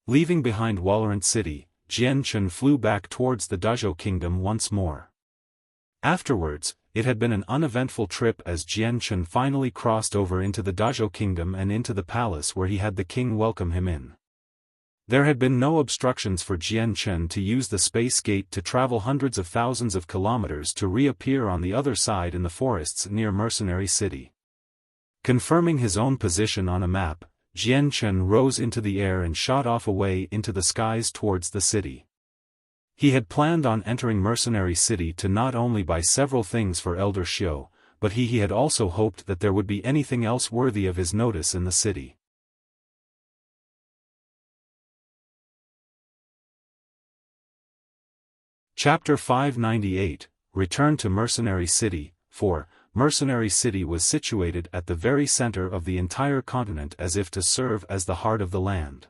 S1: Leaving behind Walorant City, Jian Chen flew back towards the Dazhou Kingdom once more. Afterwards, it had been an uneventful trip as Jian Chen finally crossed over into the Dazhou Kingdom and into the palace where he had the king welcome him in. There had been no obstructions for Jian Chen to use the space gate to travel hundreds of thousands of kilometers to reappear on the other side in the forests near Mercenary City. Confirming his own position on a map, Jian Chen rose into the air and shot off away into the skies towards the city. He had planned on entering Mercenary City to not only buy several things for Elder Xiao, but he had also hoped that there would be anything else worthy of his notice in the city. Chapter 598, Return to Mercenary City. 4. Mercenary City was situated at the very center of the entire continent as if to serve as the heart of the land.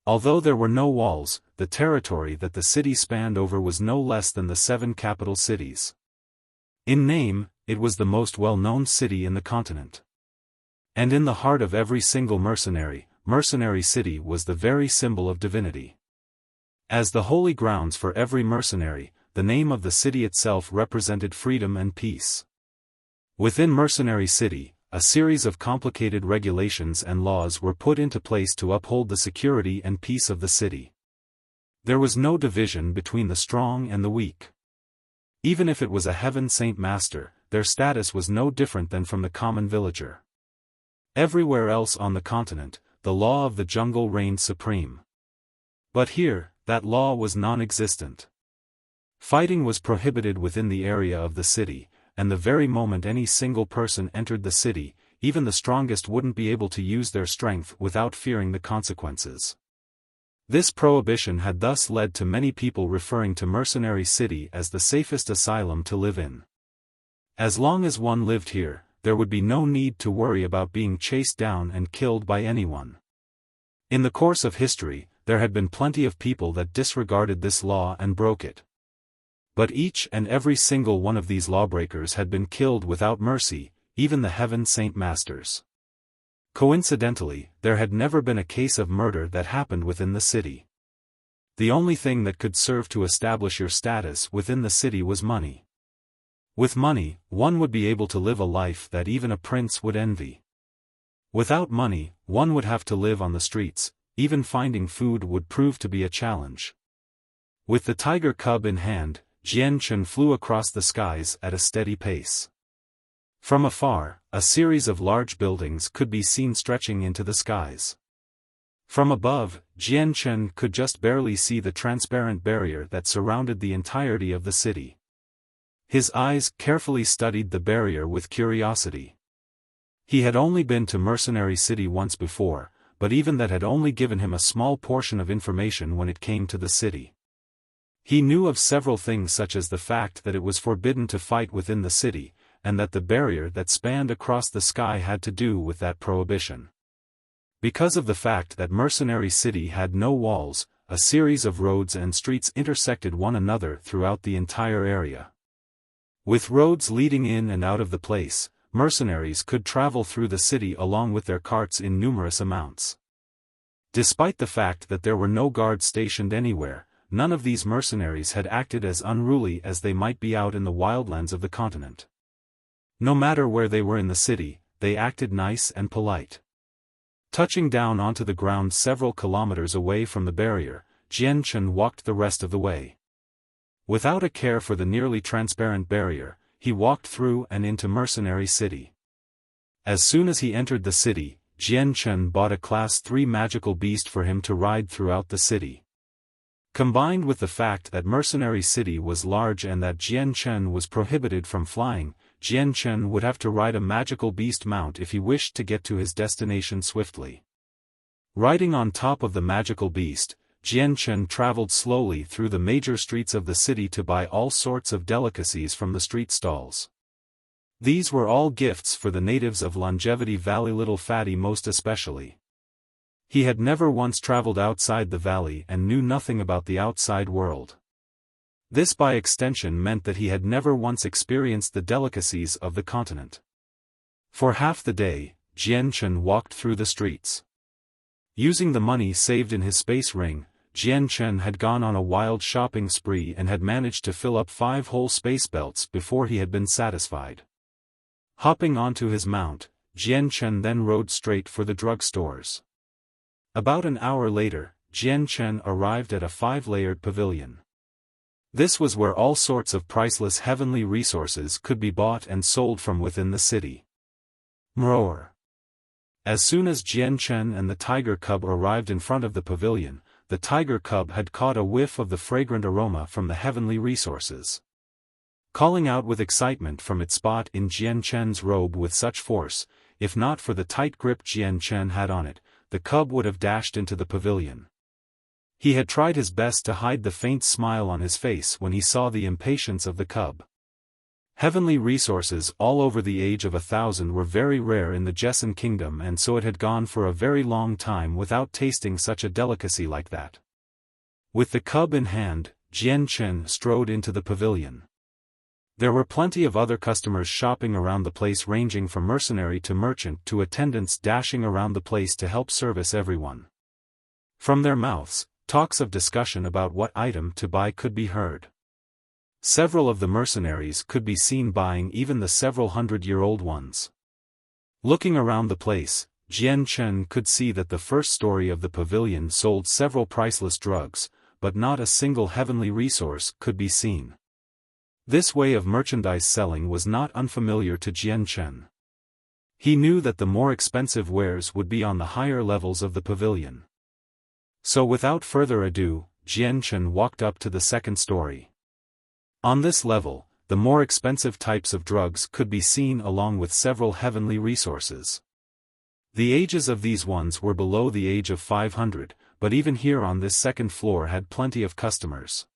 S1: Although there were no walls, the territory that the city spanned over was no less than the 7 capital cities. In name, it was the most well-known city in the continent. And in the heart of every single mercenary, Mercenary City was the very symbol of divinity. As the holy grounds for every mercenary, the name of the city itself represented freedom and peace. Within Mercenary City, a series of complicated regulations and laws were put into place to uphold the security and peace of the city. There was no division between the strong and the weak. Even if it was a heaven saint master, their status was no different than from the common villager. Everywhere else on the continent, the law of the jungle reigned supreme. But here, that law was non-existent. Fighting was prohibited within the area of the city, and the very moment any single person entered the city, even the strongest wouldn't be able to use their strength without fearing the consequences. This prohibition had thus led to many people referring to Mercenary City as the safest asylum to live in. As long as one lived here, there would be no need to worry about being chased down and killed by anyone. In the course of history, there had been plenty of people that disregarded this law and broke it. But each and every single one of these lawbreakers had been killed without mercy, even the Heaven Saint Masters. Coincidentally, there had never been a case of murder that happened within the city. The only thing that could serve to establish your status within the city was money. With money, one would be able to live a life that even a prince would envy. Without money, one would have to live on the streets. Even finding food would prove to be a challenge. With the tiger cub in hand, Jian Chen flew across the skies at a steady pace. From afar, a series of large buildings could be seen stretching into the skies. From above, Jian Chen could just barely see the transparent barrier that surrounded the entirety of the city. His eyes carefully studied the barrier with curiosity. He had only been to Mercenary City once before, but even that had only given him a small portion of information when it came to the city. He knew of several things such as the fact that it was forbidden to fight within the city, and that the barrier that spanned across the sky had to do with that prohibition. Because of the fact that Mercenary City had no walls, a series of roads and streets intersected one another throughout the entire area. With roads leading in and out of the place, mercenaries could travel through the city along with their carts in numerous amounts. Despite the fact that there were no guards stationed anywhere, none of these mercenaries had acted as unruly as they might be out in the wildlands of the continent. No matter where they were in the city, they acted nice and polite. Touching down onto the ground several kilometers away from the barrier, Jian Chen walked the rest of the way. Without a care for the nearly transparent barrier, he walked through and into Mercenary City. As soon as he entered the city, Jian Chen bought a Class 3 magical beast for him to ride throughout the city. Combined with the fact that Mercenary City was large and that Jian Chen was prohibited from flying, Jian Chen would have to ride a magical beast mount if he wished to get to his destination swiftly. Riding on top of the magical beast, Jian Chen traveled slowly through the major streets of the city to buy all sorts of delicacies from the street stalls. These were all gifts for the natives of Longevity Valley, Little Fatty most especially. He had never once traveled outside the valley and knew nothing about the outside world. This by extension meant that he had never once experienced the delicacies of the continent. For half the day, Jian Chen walked through the streets. Using the money saved in his space ring, Jian Chen had gone on a wild shopping spree and had managed to fill up 5 whole space belts before he had been satisfied. Hopping onto his mount, Jian Chen then rode straight for the drugstores. About an hour later, Jian Chen arrived at a 5-layered pavilion. This was where all sorts of priceless heavenly resources could be bought and sold from within the city. Roar! As soon as Jian Chen and the tiger cub arrived in front of the pavilion, the tiger cub had caught a whiff of the fragrant aroma from the heavenly resources. Calling out with excitement from its spot in Jian Chen's robe with such force, if not for the tight grip Jian Chen had on it, the cub would have dashed into the pavilion. He had tried his best to hide the faint smile on his face when he saw the impatience of the cub. Heavenly resources all over the age of 1,000 were very rare in the Jessen Kingdom, and so it had gone for a very long time without tasting such a delicacy like that. With the cub in hand, Jian Chen strode into the pavilion. There were plenty of other customers shopping around the place, ranging from mercenary to merchant to attendants dashing around the place to help service everyone. From their mouths, talks of discussion about what item to buy could be heard. Several of the mercenaries could be seen buying even the several hundred-year-old ones. Looking around the place, Jian Chen could see that the first story of the pavilion sold several priceless drugs, but not a single heavenly resource could be seen. This way of merchandise selling was not unfamiliar to Jian Chen. He knew that the more expensive wares would be on the higher levels of the pavilion. So without further ado, Jian Chen walked up to the second story. On this level, the more expensive types of drugs could be seen along with several heavenly resources. The ages of these ones were below the age of 500, but even here on this second floor had plenty of customers.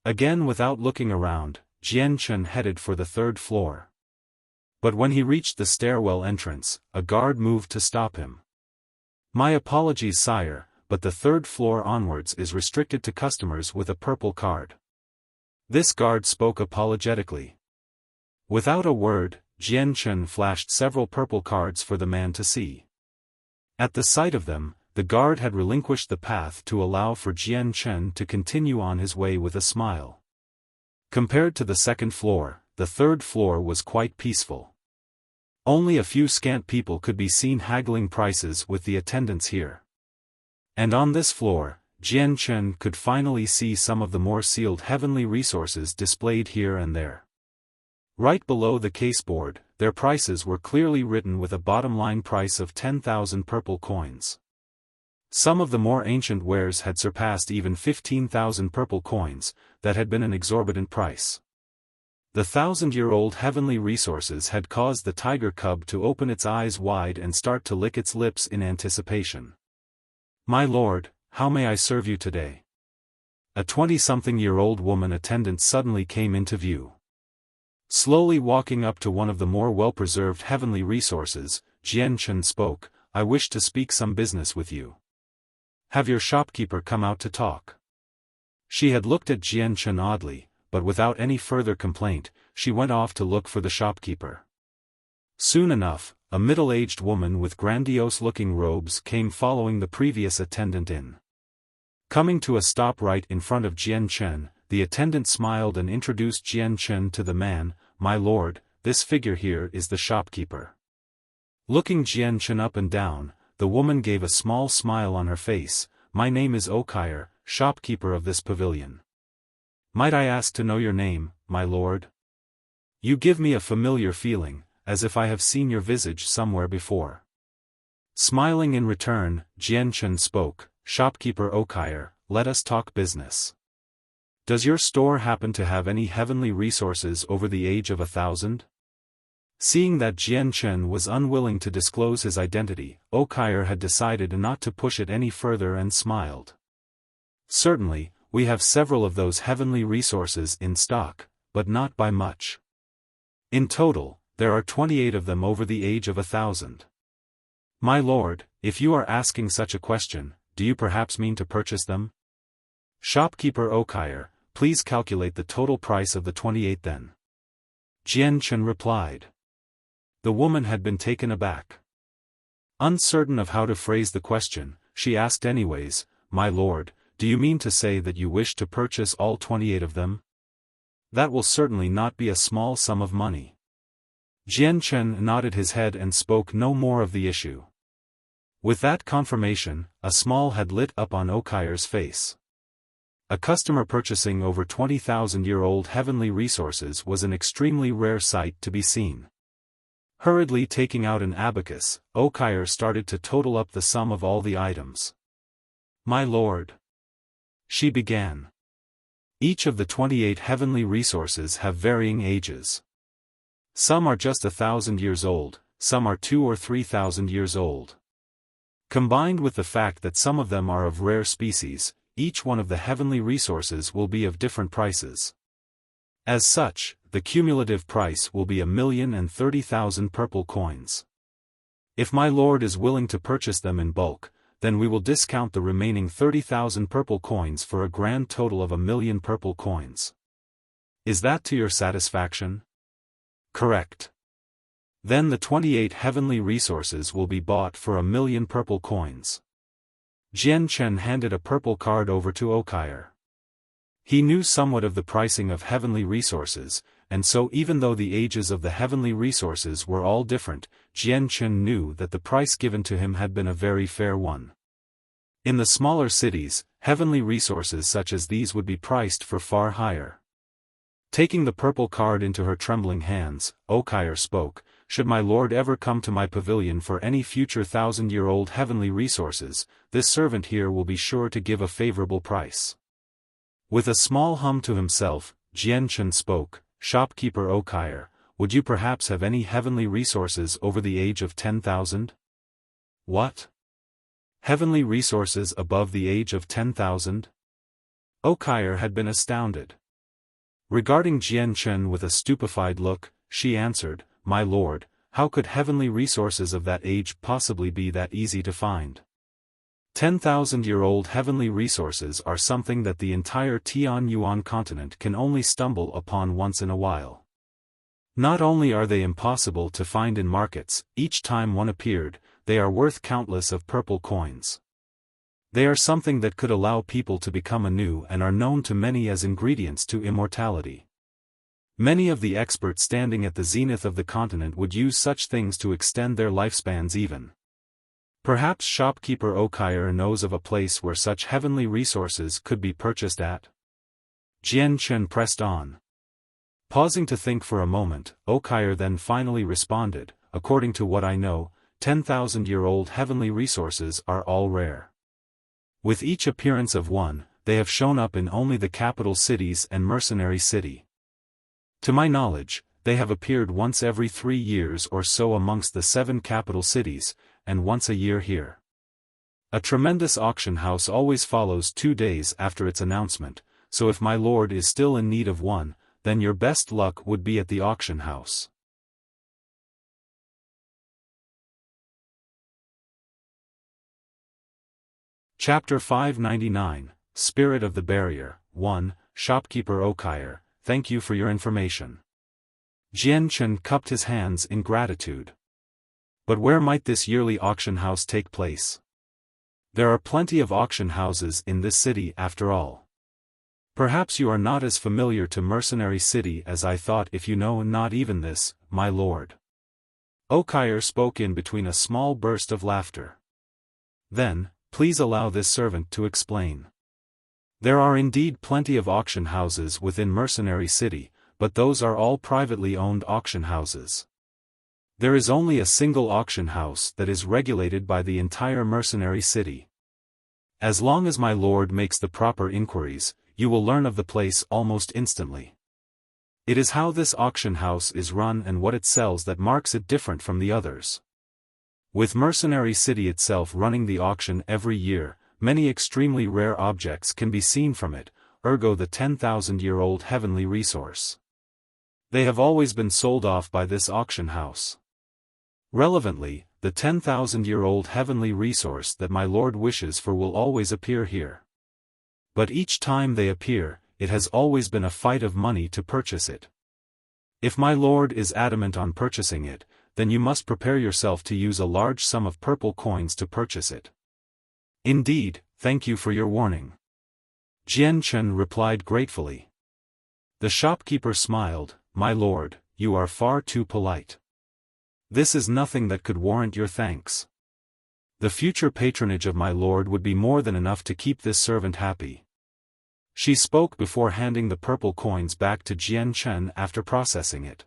S1: Again, without looking around, Jian Chen headed for the third floor. But when he reached the stairwell entrance, a guard moved to stop him. "My apologies, sire, but the third floor onwards is restricted to customers with a purple card." This guard spoke apologetically. Without a word, Jian Chen flashed several purple cards for the man to see. At the sight of them, the guard had relinquished the path to allow for Jian Chen to continue on his way with a smile. Compared to the second floor, the third floor was quite peaceful. Only a few scant people could be seen haggling prices with the attendants here. And on this floor, Jian Chen could finally see some of the more sealed heavenly resources displayed here and there. Right below the caseboard, their prices were clearly written with a bottom-line price of 10,000 purple coins. Some of the more ancient wares had surpassed even 15,000 purple coins, that had been an exorbitant price. The 1,000-year-old heavenly resources had caused the tiger cub to open its eyes wide and start to lick its lips in anticipation. "My lord, how may I serve you today?" A 20-something-year-old woman attendant suddenly came into view. Slowly walking up to one of the more well-preserved heavenly resources, Jian Chen spoke, "I wish to speak some business with you. Have your shopkeeper come out to talk." She had looked at Jian Chen oddly, but without any further complaint, she went off to look for the shopkeeper. Soon enough, a middle-aged woman with grandiose-looking robes came following the previous attendant in. Coming to a stop right in front of Jian Chen, the attendant smiled and introduced Jian Chen to the man. "My lord, this figure here is the shopkeeper." Looking Jian Chen up and down, the woman gave a small smile on her face. "My name is Okire, shopkeeper of this pavilion. Might I ask to know your name, my lord? You give me a familiar feeling, as if I have seen your visage somewhere before." Smiling in return, Jian Chen spoke, "Shopkeeper Okire, let us talk business. Does your store happen to have any heavenly resources over the age of 1,000? Seeing that Jian Chen was unwilling to disclose his identity, Okire had decided not to push it any further and smiled. "Certainly, we have several of those heavenly resources in stock, but not by much. In total, there are 28 of them over the age of 1,000. My lord, if you are asking such a question, do you perhaps mean to purchase them?" "Shopkeeper Okire, please calculate the total price of the 28 then," Jian Chen replied. The woman had been taken aback. Uncertain of how to phrase the question, she asked anyways, "My lord, do you mean to say that you wish to purchase all 28 of them? That will certainly not be a small sum of money." Jian Chen nodded his head and spoke no more of the issue. With that confirmation, a smile had lit up on Okire's face. A customer purchasing over 20,000-year-old heavenly resources was an extremely rare sight to be seen. Hurriedly taking out an abacus, Okire started to total up the sum of all the items. "My lord," she began. "Each of the 28 heavenly resources have varying ages. Some are just 1,000 years old, some are 2,000 or 3,000 years old. Combined with the fact that some of them are of rare species, each one of the heavenly resources will be of different prices. As such, the cumulative price will be 1,030,000 purple coins. If my lord is willing to purchase them in bulk, then we will discount the remaining 30,000 purple coins for a grand total of 1,000,000 purple coins. Is that to your satisfaction?" "Correct. Then the 28 heavenly resources will be bought for 1,000,000 purple coins." Jian Chen handed a purple card over to Okire. He knew somewhat of the pricing of heavenly resources, and so even though the ages of the heavenly resources were all different, Jian Chen knew that the price given to him had been a very fair one. In the smaller cities, heavenly resources such as these would be priced for far higher. Taking the purple card into her trembling hands, Okire spoke, "Should my lord ever come to my pavilion for any future 1,000-year-old heavenly resources, this servant here will be sure to give a favorable price." With a small hum to himself, Jian Chen spoke, "Shopkeeper Okire, would you perhaps have any heavenly resources over the age of 10,000? "What? Heavenly resources above the age of 10,000? Okire had been astounded. Regarding Jian Chen with a stupefied look, she answered, "My lord, how could heavenly resources of that age possibly be that easy to find? 10,000-year-old heavenly resources are something that the entire Tianyuan continent can only stumble upon once in a while. Not only are they impossible to find in markets, each time one appeared, they are worth countless of purple coins. They are something that could allow people to become anew and are known to many as ingredients to immortality. Many of the experts standing at the zenith of the continent would use such things to extend their lifespans even. Perhaps shopkeeper Okire knows of a place where such heavenly resources could be purchased at?" Jian Chen pressed on. Pausing to think for a moment, Okire then finally responded, "According to what I know, 10,000-year-old heavenly resources are all rare. With each appearance of one, they have shown up in only the capital cities and mercenary city. To my knowledge, they have appeared once every 3 years or so amongst the 7 capital cities, and once a year here. A tremendous auction house always follows 2 days after its announcement, so if my lord is still in need of one, then your best luck would be at the auction house." Chapter 599, Spirit of the Barrier, 1, Shopkeeper Okire, thank you for your information. Jian Chen cupped his hands in gratitude. But where might this yearly auction house take place? There are plenty of auction houses in this city after all. Perhaps you are not as familiar to Mercenary City as I thought. If you know not even this, my lord. Okayer spoke in between a small burst of laughter. Then, please allow this servant to explain. There are indeed plenty of auction houses within Mercenary City, but those are all privately owned auction houses. There is only a single auction house that is regulated by the entire Mercenary City. As long as my lord makes the proper inquiries, you will learn of the place almost instantly. It is how this auction house is run and what it sells that marks it different from the others. With Mercenary City itself running the auction every year, many extremely rare objects can be seen from it, ergo the 10,000-year-old heavenly resource. They have always been sold off by this auction house. Relevantly, the 10,000-year-old heavenly resource that my lord wishes for will always appear here. But each time they appear, it has always been a fight of money to purchase it. If my lord is adamant on purchasing it, then you must prepare yourself to use a large sum of purple coins to purchase it. Indeed, thank you for your warning. Jian Chen replied gratefully. The shopkeeper smiled, my lord, you are far too polite. This is nothing that could warrant your thanks. The future patronage of my lord would be more than enough to keep this servant happy. She spoke before handing the purple coins back to Jian Chen after processing it.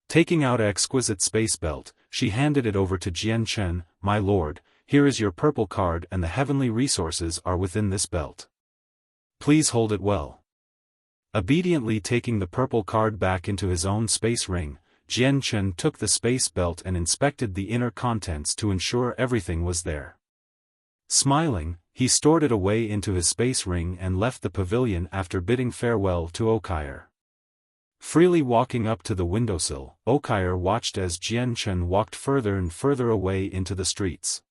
S1: Taking out an exquisite space belt, she handed it over to Jian Chen, my lord, here is your purple card and the heavenly resources are within this belt. Please hold it well. Obediently taking the purple card back into his own space ring, Jian Chen took the space belt and inspected the inner contents to ensure everything was there. Smiling, he stored it away into his space ring and left the pavilion after bidding farewell to Okayer. Freely walking up to the windowsill, Okayer watched as Jian Chen walked further and further away into the streets.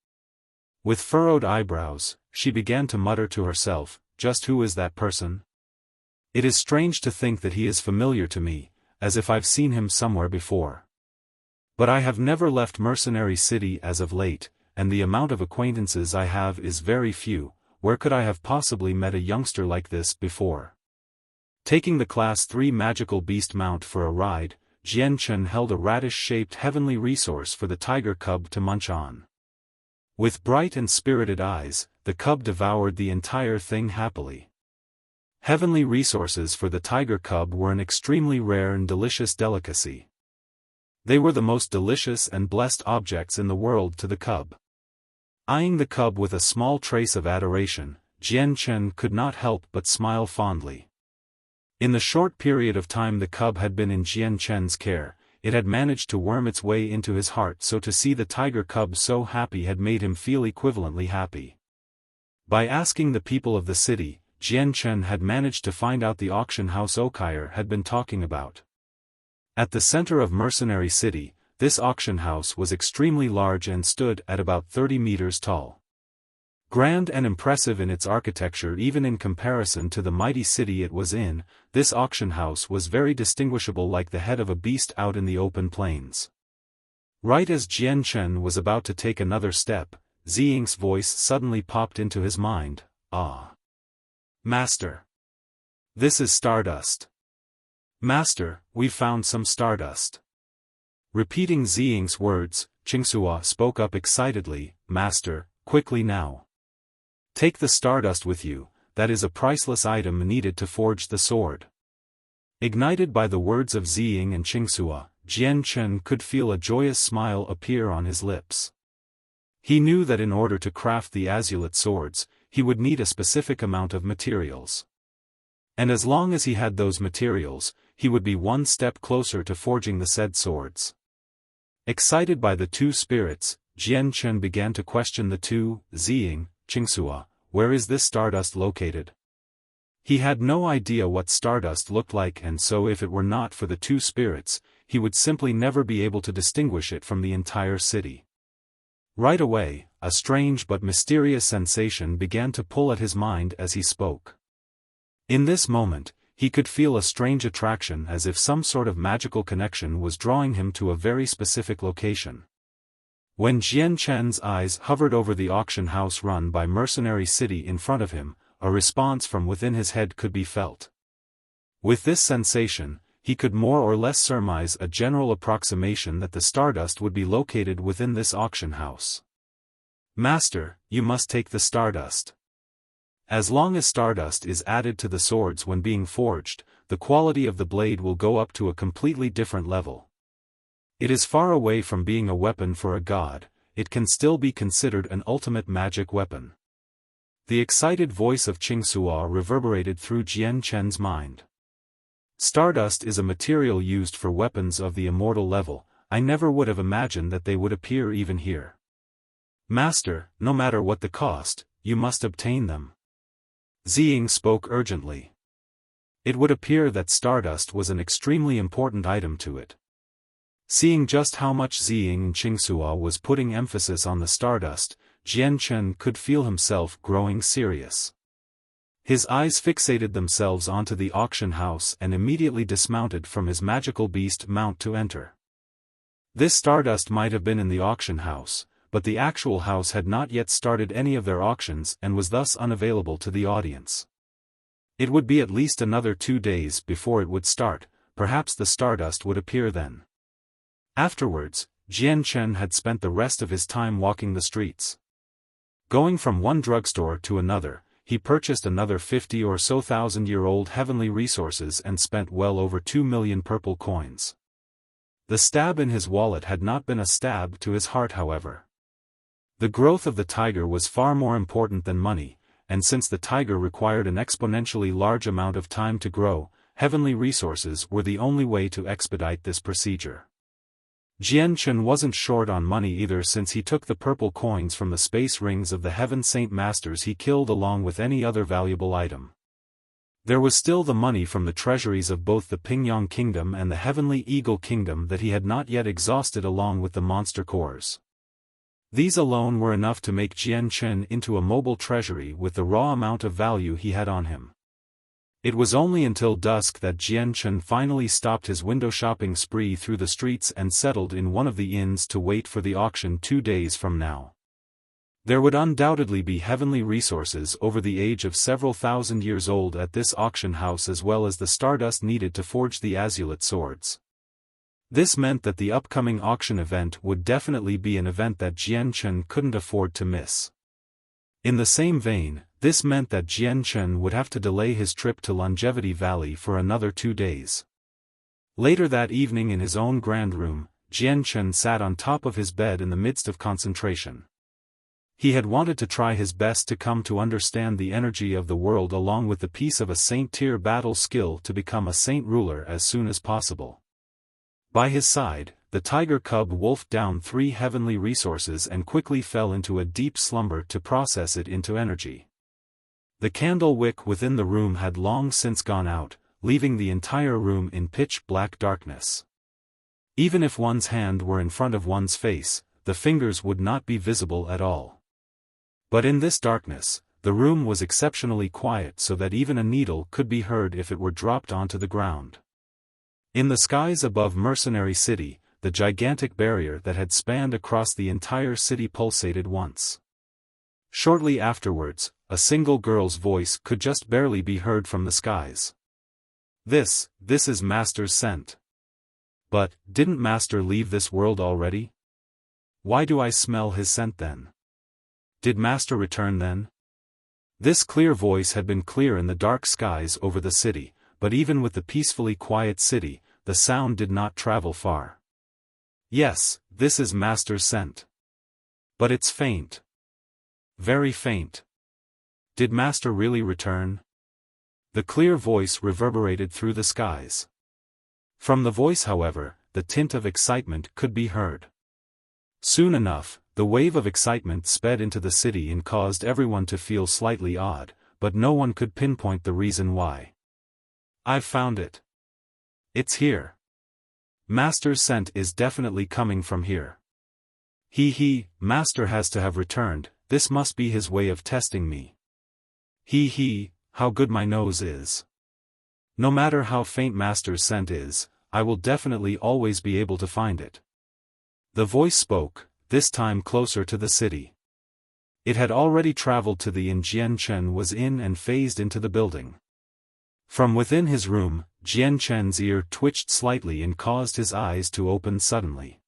S1: With furrowed eyebrows, she began to mutter to herself, just who is that person? It is strange to think that he is familiar to me, as if I've seen him somewhere before. But I have never left Mercenary City as of late, and the amount of acquaintances I have is very few. Where could I have possibly met a youngster like this before? Taking the Class 3 magical beast mount for a ride, Jian Chen held a radish-shaped heavenly resource for the tiger cub to munch on. With bright and spirited eyes, the cub devoured the entire thing happily. Heavenly resources for the tiger cub were an extremely rare and delicious delicacy. They were the most delicious and blessed objects in the world to the cub. Eyeing the cub with a small trace of adoration, Jian Chen could not help but smile fondly. In the short period of time the cub had been in Jian Chen's care, it had managed to worm its way into his heart, so to see the tiger cub so happy had made him feel equivalently happy. By asking the people of the city, Jian Chen had managed to find out the auction house Okayer had been talking about. At the center of Mercenary City, this auction house was extremely large and stood at about 30 meters tall. Grand and impressive in its architecture even in comparison to the mighty city it was in, this auction house was very distinguishable, like the head of a beast out in the open plains. Right as Jian Chen was about to take another step, Ziying's voice suddenly popped into his mind, "Ah! Master! This is stardust! Master, we've found some stardust!" Repeating Ziying's words, Qingxua spoke up excitedly, "Master, quickly now! Take the stardust with you, that is a priceless item needed to forge the sword." Ignited by the words of Ziying and Qingxua, Jian Chen could feel a joyous smile appear on his lips. He knew that in order to craft the azulate swords, he would need a specific amount of materials. And as long as he had those materials, he would be one step closer to forging the said swords. Excited by the two spirits, Jian Chen began to question the two, Ziying, Qingxua, where is this stardust located? He had no idea what stardust looked like, and so if it were not for the two spirits, he would simply never be able to distinguish it from the entire city. Right away, a strange but mysterious sensation began to pull at his mind as he spoke. In this moment, he could feel a strange attraction as if some sort of magical connection was drawing him to a very specific location. When Jian Chen's eyes hovered over the auction house run by Mercenary City in front of him, a response from within his head could be felt. With this sensation, he could more or less surmise a general approximation that the Stardust would be located within this auction house. Master, you must take the Stardust. As long as Stardust is added to the swords when being forged, the quality of the blade will go up to a completely different level. It is far away from being a weapon for a god, it can still be considered an ultimate magic weapon. The excited voice of Qingsuo reverberated through Jian Chen's mind. Stardust is a material used for weapons of the immortal level. I never would have imagined that they would appear even here. Master, no matter what the cost, you must obtain them. Ziying spoke urgently. It would appear that Stardust was an extremely important item to it. Seeing just how much Ziying and Qingsuo was putting emphasis on the Stardust, Jian Chen could feel himself growing serious. His eyes fixated themselves onto the auction house and immediately dismounted from his magical beast mount to enter. This Stardust might have been in the auction house, but the actual house had not yet started any of their auctions and was thus unavailable to the audience. It would be at least another 2 days before it would start, perhaps the Stardust would appear then. Afterwards, Jian Chen had spent the rest of his time walking the streets. Going from one drugstore to another, he purchased another 50 or so thousand-year-old heavenly resources and spent well over 2 million purple coins. The stab in his wallet had not been a stab to his heart, however. The growth of the tiger was far more important than money, and since the tiger required an exponentially large amount of time to grow, heavenly resources were the only way to expedite this procedure. Jian Chen wasn't short on money either, since he took the purple coins from the space rings of the Heaven Saint Masters he killed along with any other valuable item. There was still the money from the treasuries of both the Pingyang Kingdom and the Heavenly Eagle Kingdom that he had not yet exhausted, along with the monster cores. These alone were enough to make Jian Chen into a mobile treasury with the raw amount of value he had on him. It was only until dusk that Jian Chen finally stopped his window shopping spree through the streets and settled in one of the inns to wait for the auction 2 days from now. There would undoubtedly be heavenly resources over the age of several thousand years old at this auction house, as well as the stardust needed to forge the azulate swords. This meant that the upcoming auction event would definitely be an event that Jian Chen couldn't afford to miss. In the same vein, this meant that Jian Chen would have to delay his trip to Longevity Valley for another 2 days. Later that evening, in his own grand room, Jian Chen sat on top of his bed in the midst of concentration. He had wanted to try his best to come to understand the energy of the world along with the piece of a saint-tier battle skill to become a saint ruler as soon as possible. By his side, the tiger cub wolfed down 3 heavenly resources and quickly fell into a deep slumber to process it into energy. The candle wick within the room had long since gone out, leaving the entire room in pitch-black darkness. Even if one's hand were in front of one's face, the fingers would not be visible at all. But in this darkness, the room was exceptionally quiet, so that even a needle could be heard if it were dropped onto the ground. In the skies above Mercenary City, the gigantic barrier that had spanned across the entire city pulsated once. Shortly afterwards, a single girl's voice could just barely be heard from the skies. This is Master's scent. But, didn't Master leave this world already? Why do I smell his scent then? Did Master return then? This clear voice had been clear in the dark skies over the city, but even with the peacefully quiet city, the sound did not travel far. Yes, this is Master's scent. But it's faint. Very faint. Did Master really return? The clear voice reverberated through the skies. From the voice, however, the tint of excitement could be heard. Soon enough, the wave of excitement sped into the city and caused everyone to feel slightly odd, but no one could pinpoint the reason why. I've found it. It's here. Master's scent is definitely coming from here. Master has to have returned, this must be his way of testing me. How good my nose is. No matter how faint Master's scent is, I will definitely always be able to find it. The voice spoke, this time closer to the city. It had already traveled to the inn Jian Chen was in and phased into the building. From within his room, Jian Chen's ear twitched slightly and caused his eyes to open suddenly.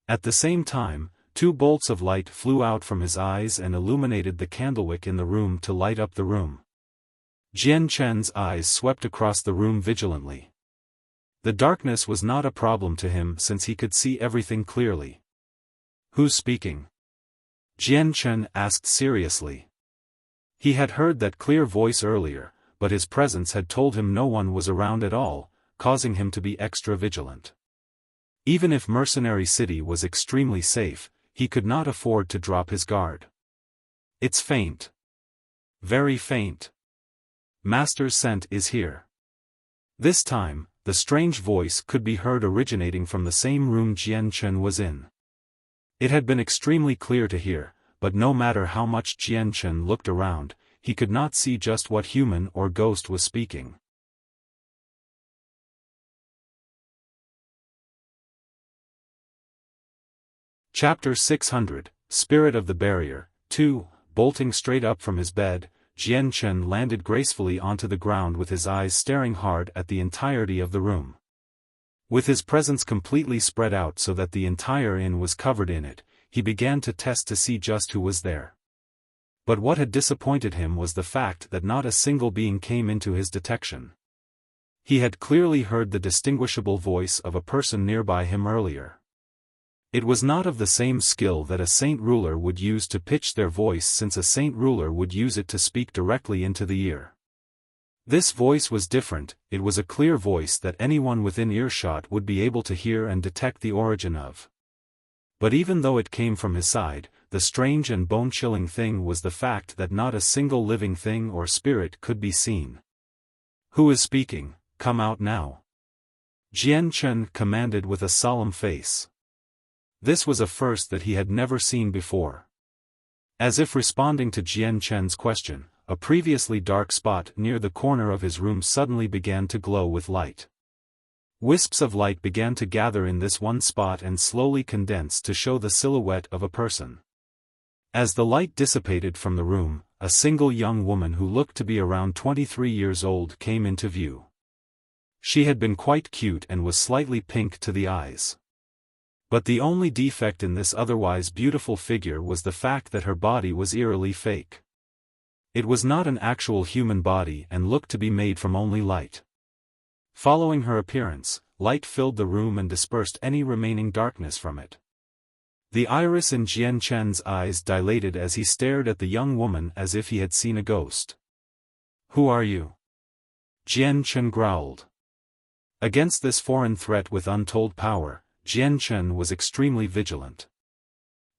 S1: At the same time, 2 bolts of light flew out from his eyes and illuminated the candlewick in the room to light up the room. Jian Chen's eyes swept across the room vigilantly. The darkness was not a problem to him since he could see everything clearly. Who's speaking? Jian Chen asked seriously. He had heard that clear voice earlier, but his presence had told him no one was around at all, causing him to be extra vigilant. Even if Mercenary City was extremely safe, he could not afford to drop his guard. It's faint. Very faint. Master's scent is here. This time, the strange voice could be heard originating from the same room Jian Chen was in. It had been extremely clear to hear, but no matter how much Jian Chen looked around, he could not see just what human or ghost was speaking. Chapter 600, Spirit of the Barrier, 2. Bolting straight up from his bed, Jian Chen landed gracefully onto the ground with his eyes staring hard at the entirety of the room. With his presence completely spread out so that the entire inn was covered in it, he began to test to see just who was there. But what had disappointed him was the fact that not a single being came into his detection. He had clearly heard the distinguishable voice of a person nearby him earlier. It was not of the same skill that a saint ruler would use to pitch their voice, since a saint ruler would use it to speak directly into the ear. This voice was different. It was a clear voice that anyone within earshot would be able to hear and detect the origin of. But even though it came from his side, the strange and bone-chilling thing was the fact that not a single living thing or spirit could be seen. Who is speaking? Come out now. Jian Chen commanded with a solemn face. This was a first that he had never seen before. As if responding to Jian Chen's question, a previously dark spot near the corner of his room suddenly began to glow with light. Wisps of light began to gather in this one spot and slowly condense to show the silhouette of a person. As the light dissipated from the room, a single young woman who looked to be around 23 years old came into view. She had been quite cute and was slightly pink to the eyes. But the only defect in this otherwise beautiful figure was the fact that her body was eerily fake. It was not an actual human body and looked to be made from only light. Following her appearance, light filled the room and dispersed any remaining darkness from it. The iris in Jian Chen's eyes dilated as he stared at the young woman as if he had seen a ghost. Who are you? Jian Chen growled. Against this foreign threat with untold power, Jian Chen was extremely vigilant.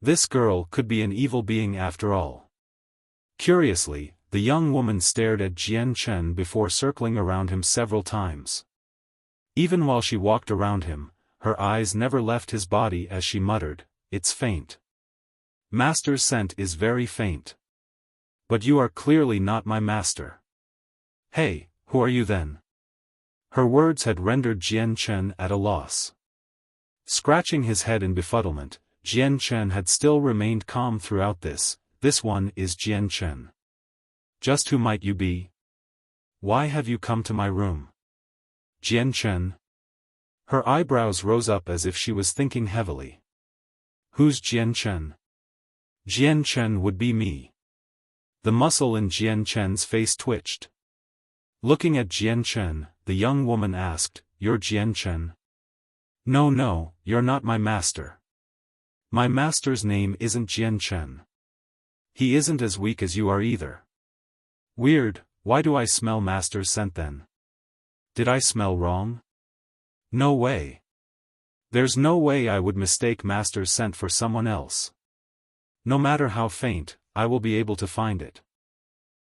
S1: This girl could be an evil being after all. Curiously, the young woman stared at Jian Chen before circling around him several times. Even while she walked around him, her eyes never left his body as she muttered, "It's faint. Master's scent is very faint. But you are clearly not my master. Hey, who are you then?" Her words had rendered Jian Chen at a loss. Scratching his head in befuddlement, Jian Chen had still remained calm throughout this. This one is Jian Chen. Just who might you be? Why have you come to my room? Jian Chen? Her eyebrows rose up as if she was thinking heavily. Who's Jian Chen? Jian Chen would be me. The muscle in Jian Chen's face twitched. Looking at Jian Chen, the young woman asked, "You're Jian Chen?" No, you're not my master. My master's name isn't Jian Chen. He isn't as weak as you are either. Weird, why do I smell master's scent then? Did I smell wrong? No way. There's no way I would mistake master's scent for someone else. No matter how faint, I will be able to find it.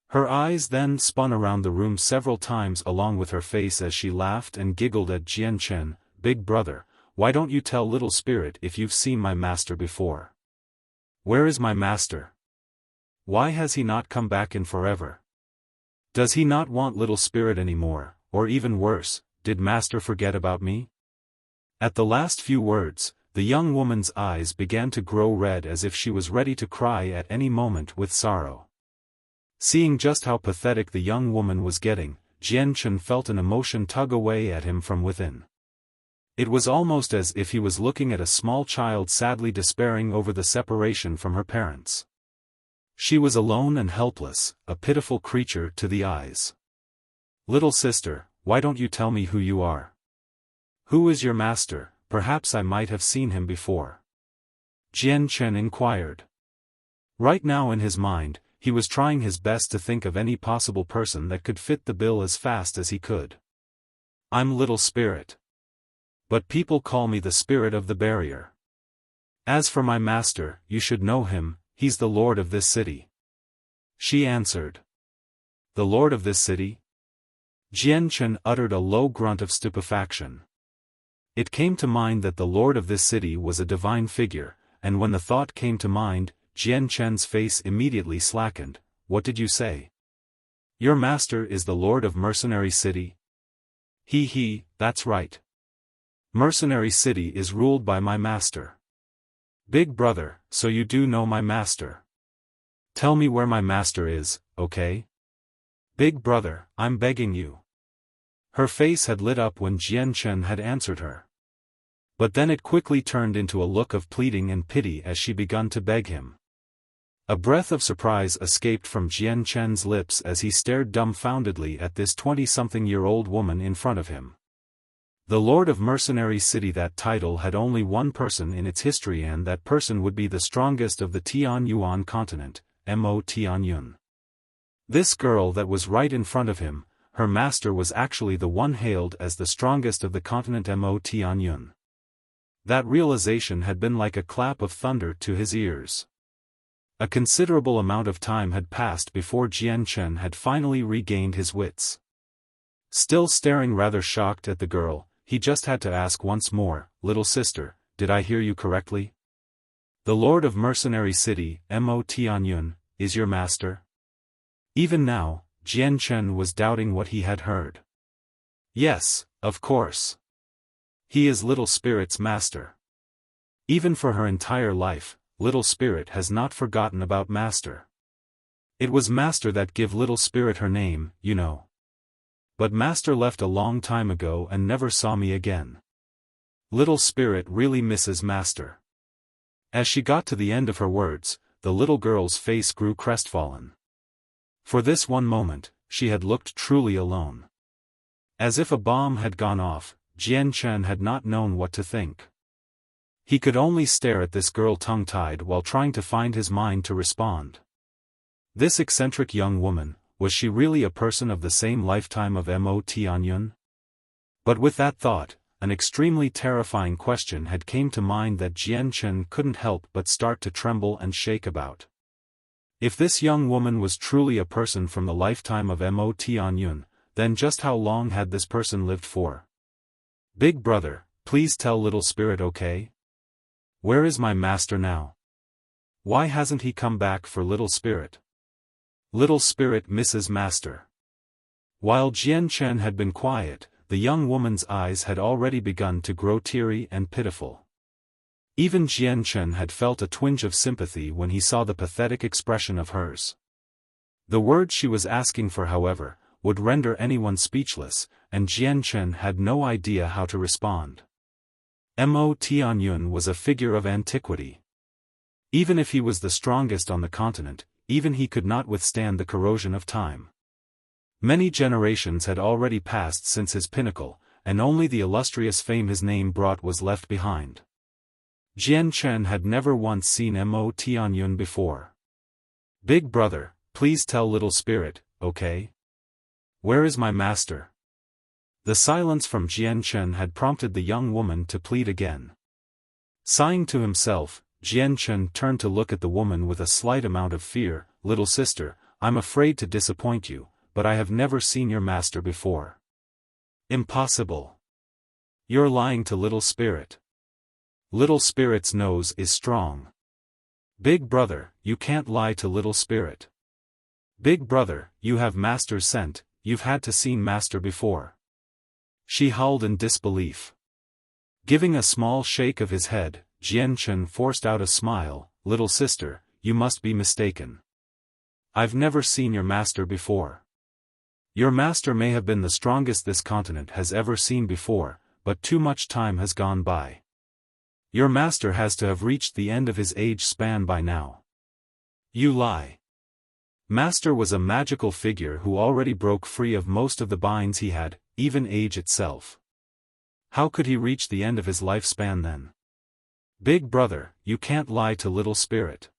S1: Her eyes then spun around the room several times along with her face as she laughed and giggled at Jian Chen. "Big brother, why don't you tell little spirit if you've seen my master before? Where is my master? Why has he not come back in forever? Does he not want little spirit anymore, or even worse, did master forget about me? At the last few words, the young woman's eyes began to grow red as if she was ready to cry at any moment with sorrow. Seeing just how pathetic the young woman was getting, Jian Chen felt an emotion tug away at him from within. It was almost as if he was looking at a small child sadly despairing over the separation from her parents. She was alone and helpless, a pitiful creature to the eyes. "Little sister, why don't you tell me who you are? Who is your master? Perhaps I might have seen him before," Jian Chen inquired. Right now in his mind, he was trying his best to think of any possible person that could fit the bill as fast as he could. "I'm Little Spirit. But people call me the Spirit of the Barrier. As for my master, you should know him, he's the lord of this city," she answered. "The lord of this city?" Jian Chen uttered a low grunt of stupefaction. It came to mind that the lord of this city was a divine figure, and when the thought came to mind, Jian Chen's face immediately slackened. "What did you say? Your master is the lord of Mercenary City?" That's right. Mercenary City is ruled by my master." "Big brother, so you do know my master. Tell me where my master is, okay? Big brother, I'm begging you." Her face had lit up when Jian Chen had answered her. But then it quickly turned into a look of pleading and pity as she begun to beg him. A breath of surprise escaped from Jian Chen's lips as he stared dumbfoundedly at this 20-something-year-old woman in front of him. The Lord of Mercenary City, that title had only one person in its history, and that person would be the strongest of the Tianyuan continent, Mo Tianyun. This girl that was right in front of him, her master was actually the one hailed as the strongest of the continent Mo Tianyun. That realization had been like a clap of thunder to his ears. A considerable amount of time had passed before Jian Chen had finally regained his wits. Still staring rather shocked at the girl, he just had to ask once more, "Little sister, did I hear you correctly? The Lord of Mercenary City, Mo Tianyun, is your master?" Even now, Jian Chen was doubting what he had heard. "Yes, of course. He is Little Spirit's master." Even for her entire life, Little Spirit has not forgotten about master. It was master that give Little Spirit her name, you know. But master left a long time ago and never saw me again. Little Spirit really misses master. As she got to the end of her words, the little girl's face grew crestfallen. For this one moment, she had looked truly alone. As if a bomb had gone off, Jian Chen had not known what to think. He could only stare at this girl tongue-tied while trying to find his mind to respond. This eccentric young woman, was she really a person of the same lifetime of Mo Tianyun? But with that thought, an extremely terrifying question had came to mind that Jian Chen couldn't help but start to tremble and shake about. If this young woman was truly a person from the lifetime of Mo Tianyun, then just how long had this person lived for? "Big brother, please tell Little Spirit, okay? Where is my master now? Why hasn't he come back for Little Spirit? Little Spirit misses master." While Jian Chen had been quiet, the young woman's eyes had already begun to grow teary and pitiful. Even Jian Chen had felt a twinge of sympathy when he saw the pathetic expression of hers. The words she was asking for, however, would render anyone speechless, and Jian Chen had no idea how to respond. Mo Tianyun was a figure of antiquity. Even if he was the strongest on the continent, even he could not withstand the corrosion of time. Many generations had already passed since his pinnacle, and only the illustrious fame his name brought was left behind. Jian Chen had never once seen Mo Tianyun before. "Big brother, please tell Little Spirit, okay? Where is my master?" The silence from Jian Chen had prompted the young woman to plead again. Sighing to himself, Jian Chen turned to look at the woman with a slight amount of fear. "Little sister, I'm afraid to disappoint you, but I have never seen your master before." "Impossible. You're lying to Little Spirit. Little Spirit's nose is strong. Big brother, you can't lie to Little Spirit. Big brother, you have master's scent, you've had to seen master before." She howled in disbelief. Giving a small shake of his head, Jian Chen forced out a smile. Little sister, you must be mistaken. I've never seen your master before. Your master may have been the strongest this continent has ever seen before, but too much time has gone by. Your master has to have reached the end of his age span by now. You lie. Master was a magical figure who already broke free of most of the binds he had, even age itself. How could he reach the end of his lifespan then? Big brother, you can't lie to little spirit.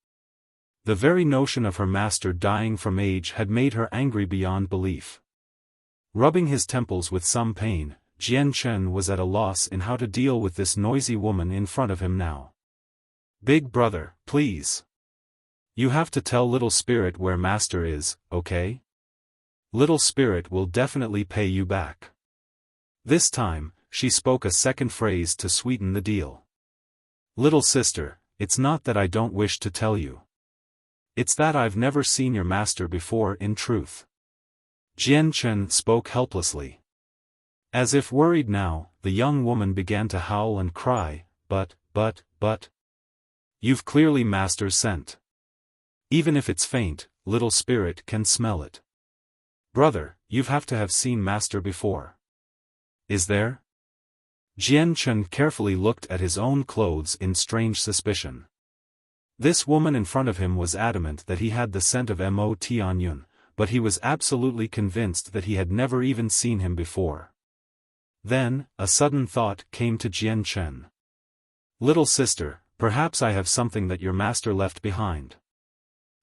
S1: The very notion of her master dying from age had made her angry beyond belief. Rubbing his temples with some pain, Jian Chen was at a loss in how to deal with this noisy woman in front of him now. Big brother, please. You have to tell little spirit where master is, okay? Little spirit will definitely pay you back. This time, she spoke a second phrase to sweeten the deal. Little sister, it's not that I don't wish to tell you. It's that I've never seen your master before in truth. Jian Chen spoke helplessly. As if worried now, the young woman began to howl and cry, but. You've clearly master's scent. Even if it's faint, little spirit can smell it. Brother, you've have to have seen master before. Is there? Jian Chen carefully looked at his own clothes in strange suspicion. This woman in front of him was adamant that he had the scent of Mo Tianyun, but he was absolutely convinced that he had never even seen him before. Then, a sudden thought came to Jian Chen. Little sister, perhaps I have something that your master left behind.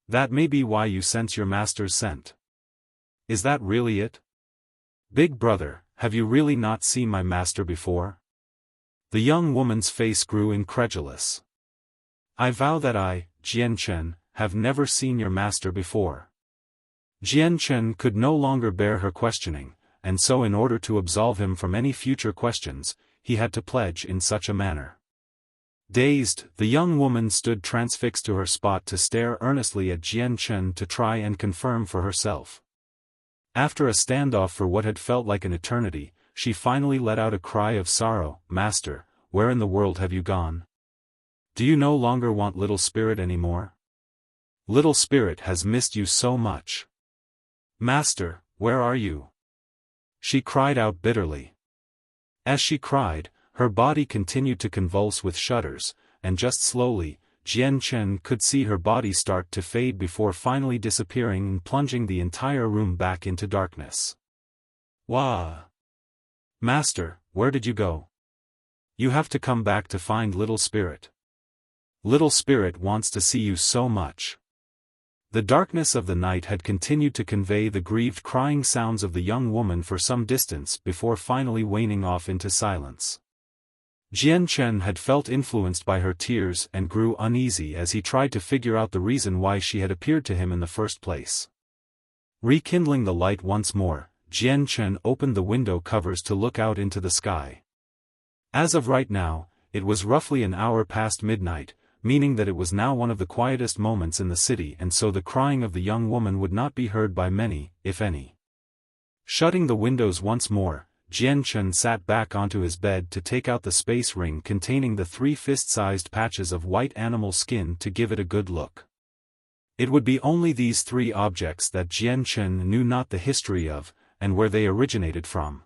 S1: That may be why you sense your master's scent. Is that really it? Big brother, have you really not seen my master before? The young woman's face grew incredulous. I vow that I, Jian Chen, have never seen your master before. Jian Chen could no longer bear her questioning, and so in order to absolve him from any future questions, he had to pledge in such a manner. Dazed, the young woman stood transfixed to her spot to stare earnestly at Jian Chen to try and confirm for herself. After a standoff for what had felt like an eternity, she finally let out a cry of sorrow. Master, where in the world have you gone? Do you no longer want little spirit anymore? Little spirit has missed you so much. Master, where are you? She cried out bitterly. As she cried, her body continued to convulse with shudders, and just slowly, Jian Chen could see her body start to fade before finally disappearing and plunging the entire room back into darkness. Wah! Master, where did you go? You have to come back to find little spirit. Little spirit wants to see you so much. The darkness of the night had continued to convey the grieved crying sounds of the young woman for some distance before finally waning off into silence. Jian Chen had felt influenced by her tears and grew uneasy as he tried to figure out the reason why she had appeared to him in the first place. Rekindling the light once more, Jian Chen opened the window covers to look out into the sky. As of right now, it was roughly an hour past midnight, meaning that it was now one of the quietest moments in the city, and so the crying of the young woman would not be heard by many, if any. Shutting the windows once more, Jian Chen sat back onto his bed to take out the space ring containing the 3 fist-sized patches of white animal skin to give it a good look. It would be only these 3 objects that Jian Chen knew not the history of, and where they originated from.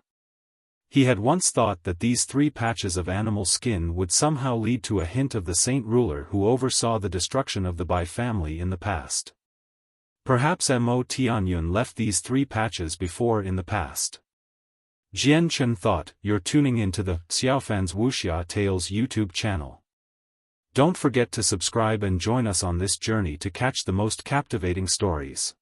S1: He had once thought that these 3 patches of animal skin would somehow lead to a hint of the saint ruler who oversaw the destruction of the Bai family in the past. Perhaps Mo Tianyun left these 3 patches before in the past. Jian Chen thought. You're tuning into the Xiaofan's Wuxia Tales YouTube channel. Don't forget to subscribe and join us on this journey to catch the most captivating stories.